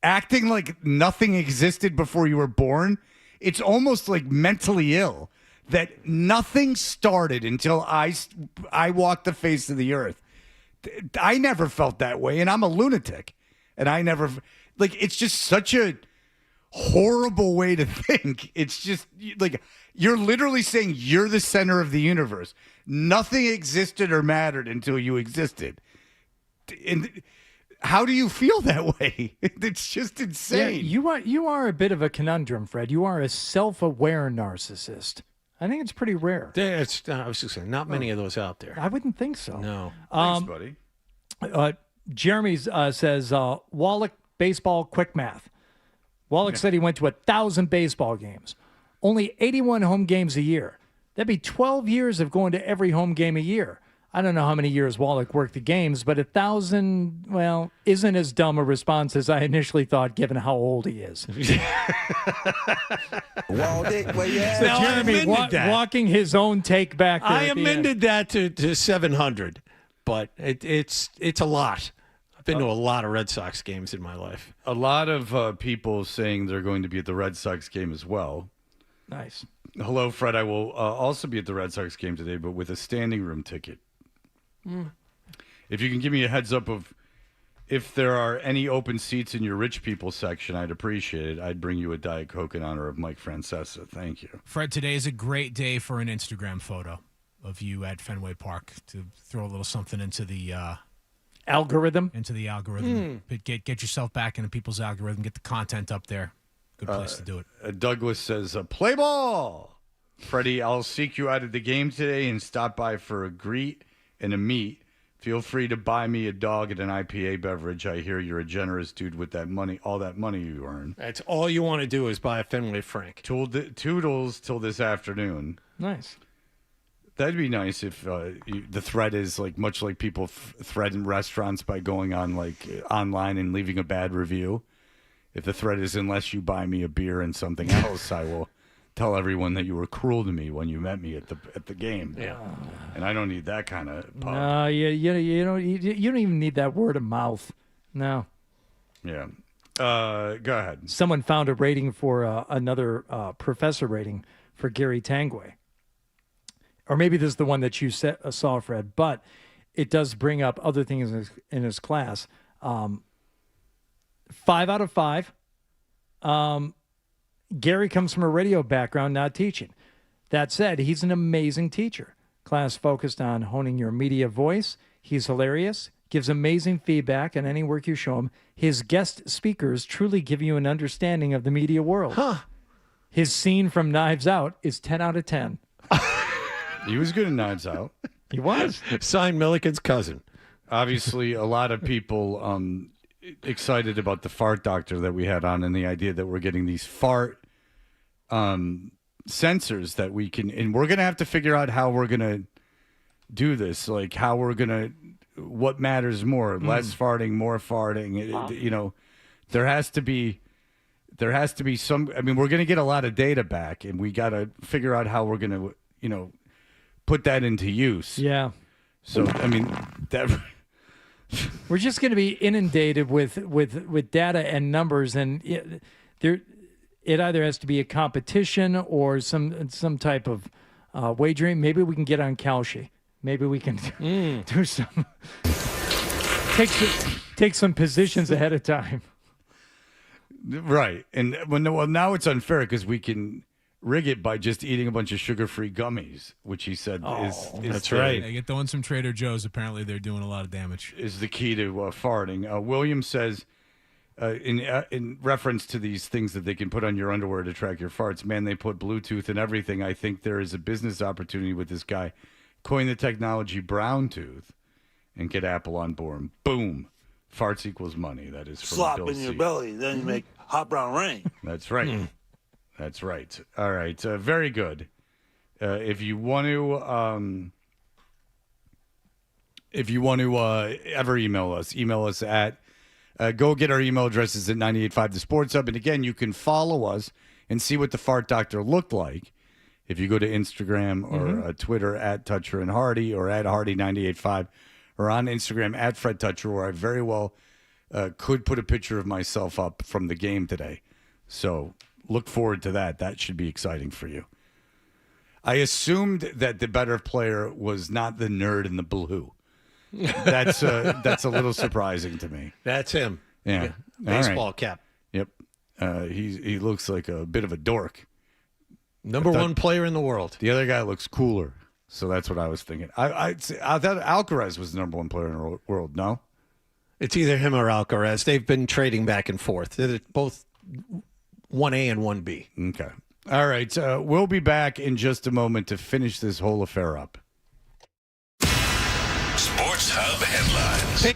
acting like nothing existed before you were born? It's almost like mentally ill that nothing started until I walked the face of the earth. I never felt that way, and I'm a lunatic. And I never, like, it's just such a horrible way to think. It's just, like, you're literally saying you're the center of the universe. Nothing existed or mattered until you existed. And how do you feel that way? It's just insane. Yeah, you are a bit of a conundrum, Fred. You are a self-aware narcissist. I think it's pretty rare. I was just saying, not many of those out there. I wouldn't think so. No. Thanks, buddy. Jeremy says, Wallach baseball quick math. Wallach said he went to 1,000 baseball games. Only 81 home games a year. That'd be 12 years of going to every home game a year. I don't know how many years Wallach worked the games, but 1,000, well, isn't as dumb a response as I initially thought, given how old he is. So Now, Jeremy walking his own take back there I at the end. amended that to 700, but it's a lot. I've been to a lot of Red Sox games in my life. A lot of people saying they're going to be at the Red Sox game as well. Nice. Hello, Fred. I will also be at the Red Sox game today, but with a standing room ticket. If you can give me a heads up of if there are any open seats in your rich people section, I'd appreciate it. I'd bring you a Diet Coke in honor of Mike Francesa. Thank you. Fred, today is a great day for an Instagram photo of you at Fenway Park to throw a little something into the algorithm. Get yourself back into people's algorithm. Get the content up there. Good place to do it. Douglas says, play ball. Freddie, I'll seek you out at the game today and stop by for a greet and a meet. Feel free to buy me a dog and an IPA beverage. I hear you're a generous dude with that money, all that money you earn. That's all you want to do is buy a Fenway Frank. Toodles till this afternoon. Nice. That'd be nice if the thread is like much like people threaten restaurants by going on like online and leaving a bad review. If the thread is unless you buy me a beer and something else, I will tell everyone that you were cruel to me when you met me at the game. Yeah, and I don't need that kind of pub. No, you don't even need that word of mouth. No. Yeah. Go ahead. Someone found a rating for another professor rating for Gary Tanguay. Or maybe this is the one that you saw, Fred, but it does bring up other things in his class. 5 out of 5. Gary comes from a radio background, not teaching. That said, he's an amazing teacher. Class focused on honing your media voice. He's hilarious, gives amazing feedback on any work you show him. His guest speakers truly give you an understanding of the media world. His scene from Knives Out is 10 out of 10. He was good in Knives Out. He was. Signed Milliken's cousin. Obviously, a lot of people excited about the fart doctor that we had on and the idea that we're getting these fart sensors that we can, and we're going to have to figure out how we're going to do this, like how we're going to, what matters more, less farting, more farting. There has to be some, I mean, we're going to get a lot of data back and we got to figure out how we're going to, put that into use. Yeah. So, I mean, that... We're just going to be inundated with data and numbers, and it either has to be a competition or some type of wagering. Maybe we can get on Kalshi. Maybe we can do some take some positions ahead of time. Right, and well, now it's unfair because we can rig it by just eating a bunch of sugar-free gummies, which he said is that's right. Yeah, get the ones from Trader Joe's. Apparently, they're doing a lot of damage. Is the key to farting. William says, in reference to these things that they can put on your underwear to track your farts, man, they put Bluetooth and everything. I think there is a business opportunity with this guy. Coin the technology brown tooth and get Apple on board. Boom. Farts equals money. That is from Slop Bill in your C. belly, then you make hot brown rain. That's right. That's right. All right. Very good. If you want to ever email us at go get our email addresses at 98.5 The Sports Hub. And again, you can follow us and see what the Fart Doctor looked like if you go to Instagram or Twitter at Toucher and Hardy or at Hardy985 or on Instagram at Fred Toucher, where I very well could put a picture of myself up from the game today. So look forward to that. That should be exciting for you. I assumed that the better player was not the nerd in the blue. That's a little surprising to me. That's him. Yeah. Baseball cap. Yep. He looks like a bit of a dork. Number one player in the world. The other guy looks cooler. So that's what I was thinking. I thought Alcaraz was the number one player in the world. No? It's either him or Alcaraz. They've been trading back and forth. They're both 1A and 1B. Okay. All right. We'll be back in just a moment to finish this whole affair up. Sports Hub headlines.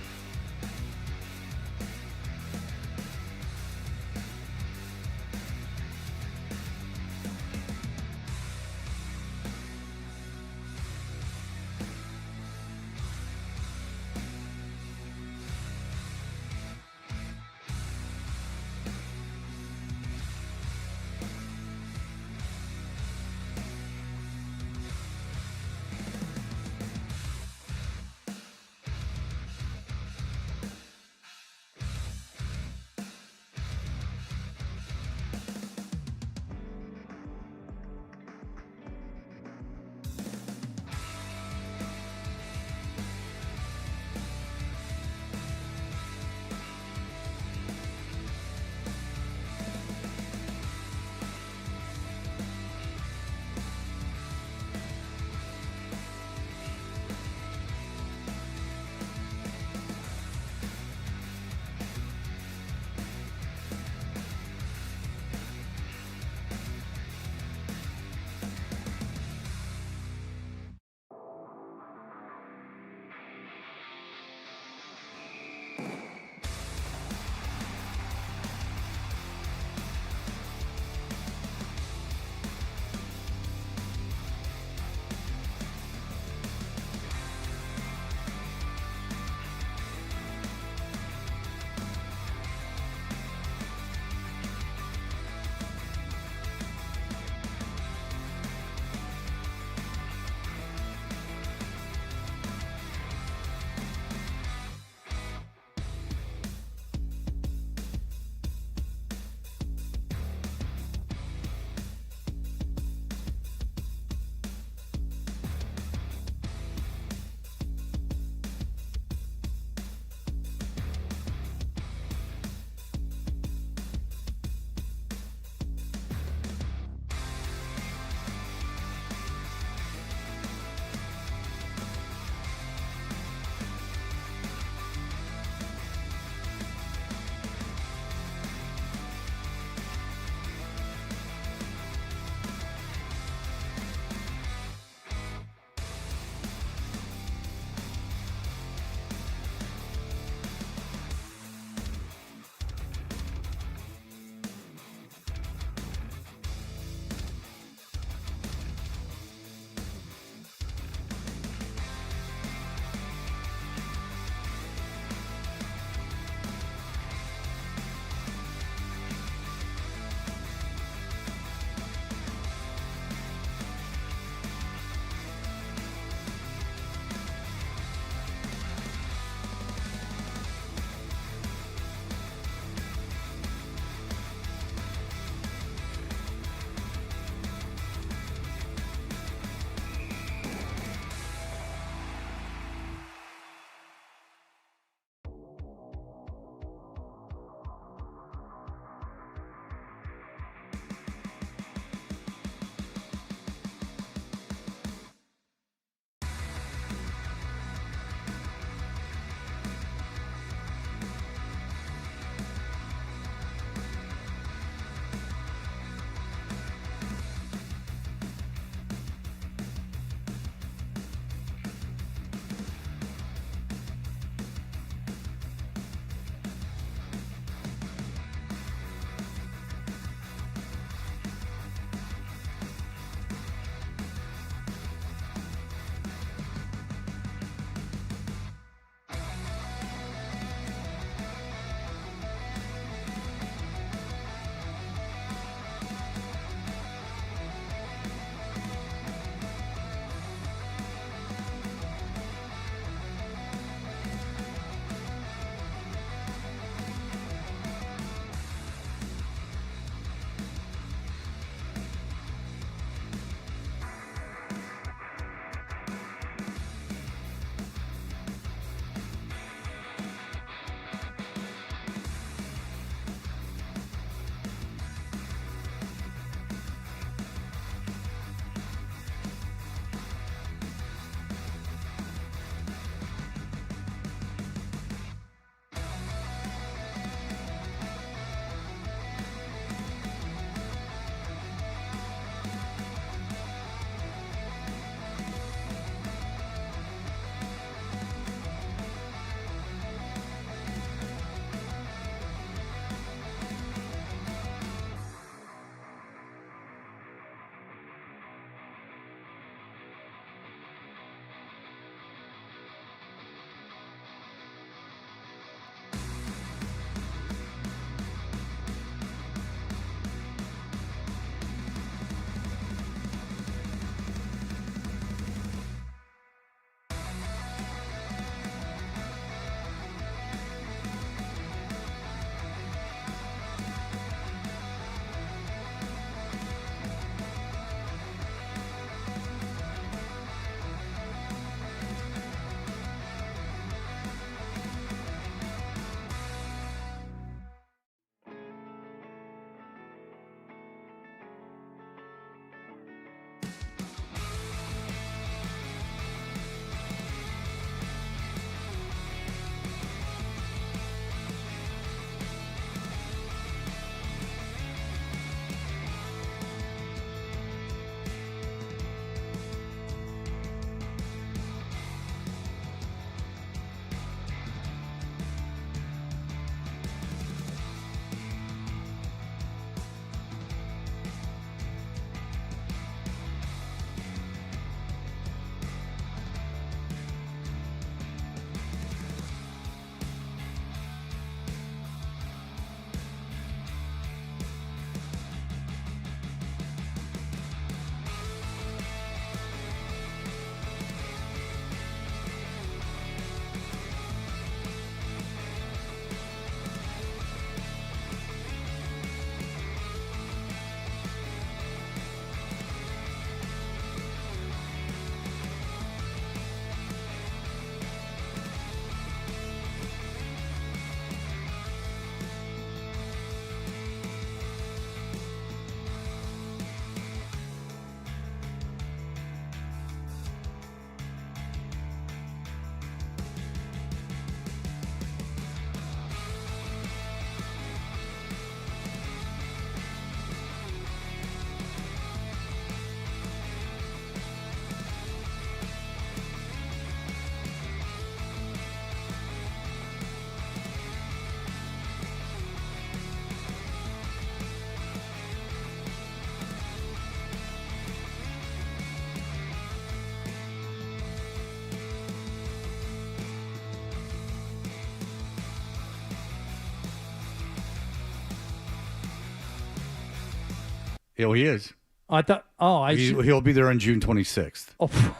Oh, he is. I thought. Oh, He'll be there on June 26th. Oh.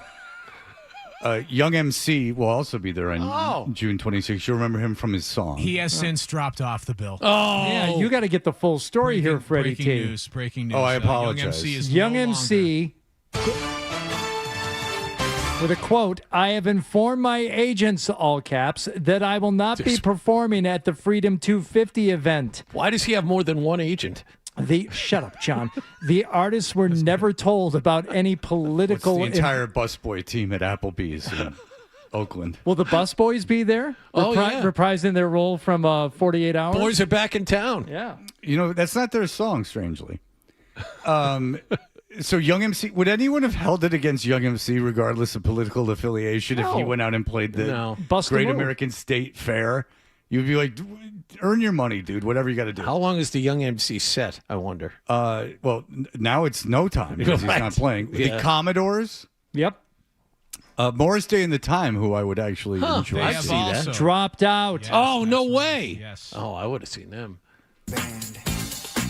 Young MC will also be there on June 26th. You'll remember him from his song. He has since dropped off the bill. Oh, yeah. You got to get the full story here, Freddie breaking T. News, breaking news. Oh, I apologize. Young MC with a quote, "I have informed my agents, all caps, that I will not be performing at the Freedom 250 event." Why does he have more than one agent? Shut up, John. The artists were never told about any political. What's the entire busboy team at Applebee's in Oakland. Will the busboys be there? Reprising their role from 48 Hours? Boys are back in town. Yeah. You know, that's not their song, strangely. So Young MC, would anyone have held it against Young MC regardless of political affiliation if he went out and played the Great American State Fair? You'd be like, earn your money, dude, whatever you got to do. How long is the Young MC set, I wonder? Well, now it's no time because he's not playing. Yeah. The Commodores. Yep. Morris Day and the Time, who I would actually enjoy. I'd see that. Dropped out. Yes, Oh, no way. Yes. Oh, I would have seen them.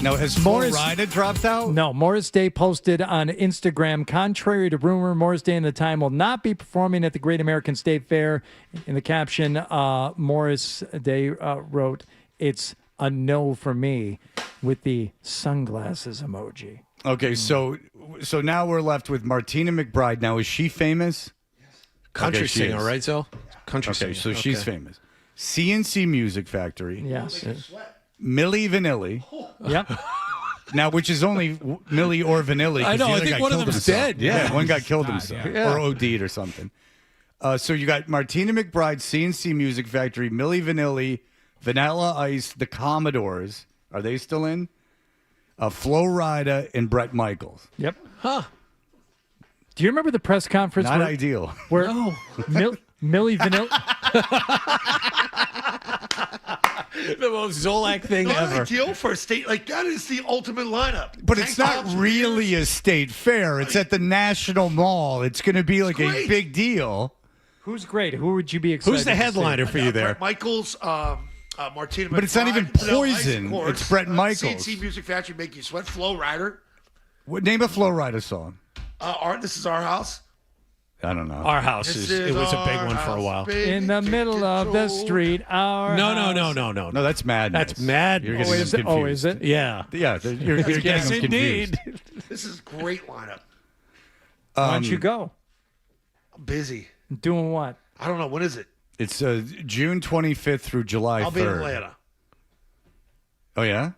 Now, has Florida dropped out? No, Morris Day posted on Instagram, contrary to rumor, Morris Day and the Time will not be performing at the Great American State Fair. In the caption, Morris Day wrote, "It's a no for me," with the sunglasses emoji. Okay, so now we're left with Martina McBride. Now, is she famous? Country she singer, is. right, Zoe? Country singer. So she's famous. CNC Music Factory. Yes. Milli Vanilli. Yep. Now, which is only Millie or Vanilli. I know. I think one of them's dead. Yeah. One guy killed himself or OD'd or something. So you got Martina McBride, CNC Music Factory, Milli Vanilli, Vanilla Ice, the Commodores. Are they still in? Flo Rida and Bret Michaels. Yep. Huh. Do you remember the press conference? Not ideal. Where Millie Vanilli. The most Zolak thing Not ever. ideal for a state like that is the ultimate lineup. But it's not really a state fair. It's at the National Mall. It's going to be like a big deal. Who's great? Who would you be excited? Who's the headliner for you there? Bret Michaels, Martina McBride. But it's not even Poison. Vanilla Ice, of course. It's Bret Michaels. CNC Music Factory, Make You Sweat, Flo Rida. Name a Flo Rida song. This is Our House. I don't know. Our house it was a big one for a while. In the middle of the street, our house. No, that's Madness. That's Mad. You're getting them confused. Oh, is it? Yeah. Yeah, you're getting Yes, them confused. indeed. This is a great lineup. Why don't you go? I'm busy. Doing what? I don't know. When is it? It's June 25th through July 3rd. I'll be in Atlanta. Oh, yeah?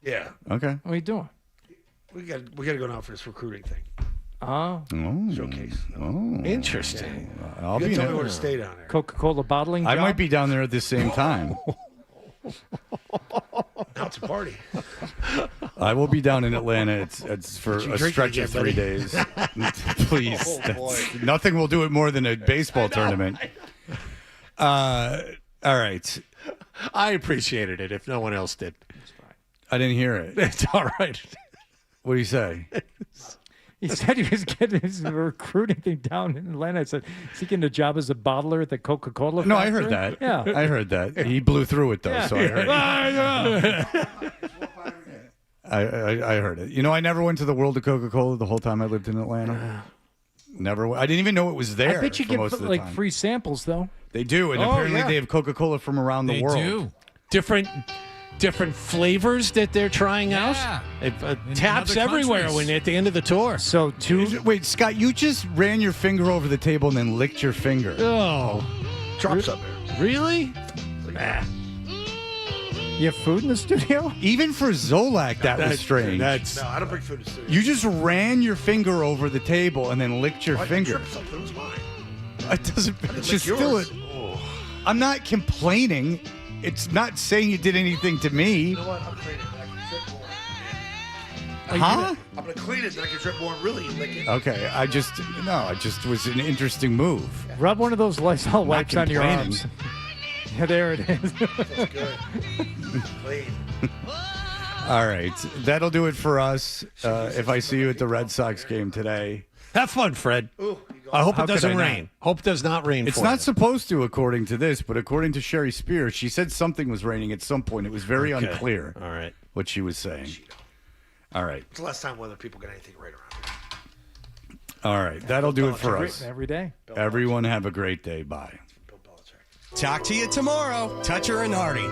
Yeah. Okay. What are you doing? We got to go now for this recruiting thing. Oh. Showcase. Oh. Interesting. I'll You be tell me there. where to stay down there. Coca-Cola bottling I job? might be down there at the same time. Now it's a party. I will be down in Atlanta. It's for you a drink stretch again, of 3 buddy? days. Please. Oh, boy. Nothing will do it more than a baseball tournament. All right. I appreciated it if no one else did. I didn't hear it. It's all right. What do you say? He said he was getting his recruiting thing down in Atlanta. I said, is he getting a job as a bottler at the Coca-Cola factory? No, I heard that. Yeah. I heard that. He blew through it, though, so I heard it. I heard it. You know, I never went to the World of Coca-Cola the whole time I lived in Atlanta. Never. I didn't even know it was there. I bet you for get most of the like time. free samples, though. They do, and apparently they have Coca-Cola from around the world. They do. Different flavors that they're trying out. Taps other everywhere countries. when at the end of the tour. So Wait, Scott, you just ran your finger over the table and then licked your finger. Oh, Drops up there. really? You have food in the studio? Even for Zolak, that was strange. No, I don't bring food to the studio. You just ran your finger over the table and then licked your I finger. tripped something. It was mine. It doesn't. It's just lick still. yours. I'm not complaining. It's not saying you did anything to me. You know what? I'm cleaning it. I can drip more. Huh? I'm going to clean it and I can drip more and really lick it. Okay. It just was an interesting move. Rub one of those Lysol Not wipes on your complaining. arms. Yeah, there it is. That's good. Clean. All right. That'll do it for us. If I see you at the Red Sox game today. Have fun, Fred. Ooh, I hope How it could doesn't I not? rain. Hope it does not rain. It's for not you. supposed to, according to this, but according to Sherry Spears, she said something was raining at some point. It was very unclear All right. what she was saying. All right. It's the last time whether people get anything right around here. All right. That'll do it for us. Every day. Everyone have a great day. Bye. Talk to you tomorrow. Toucher and Hardy.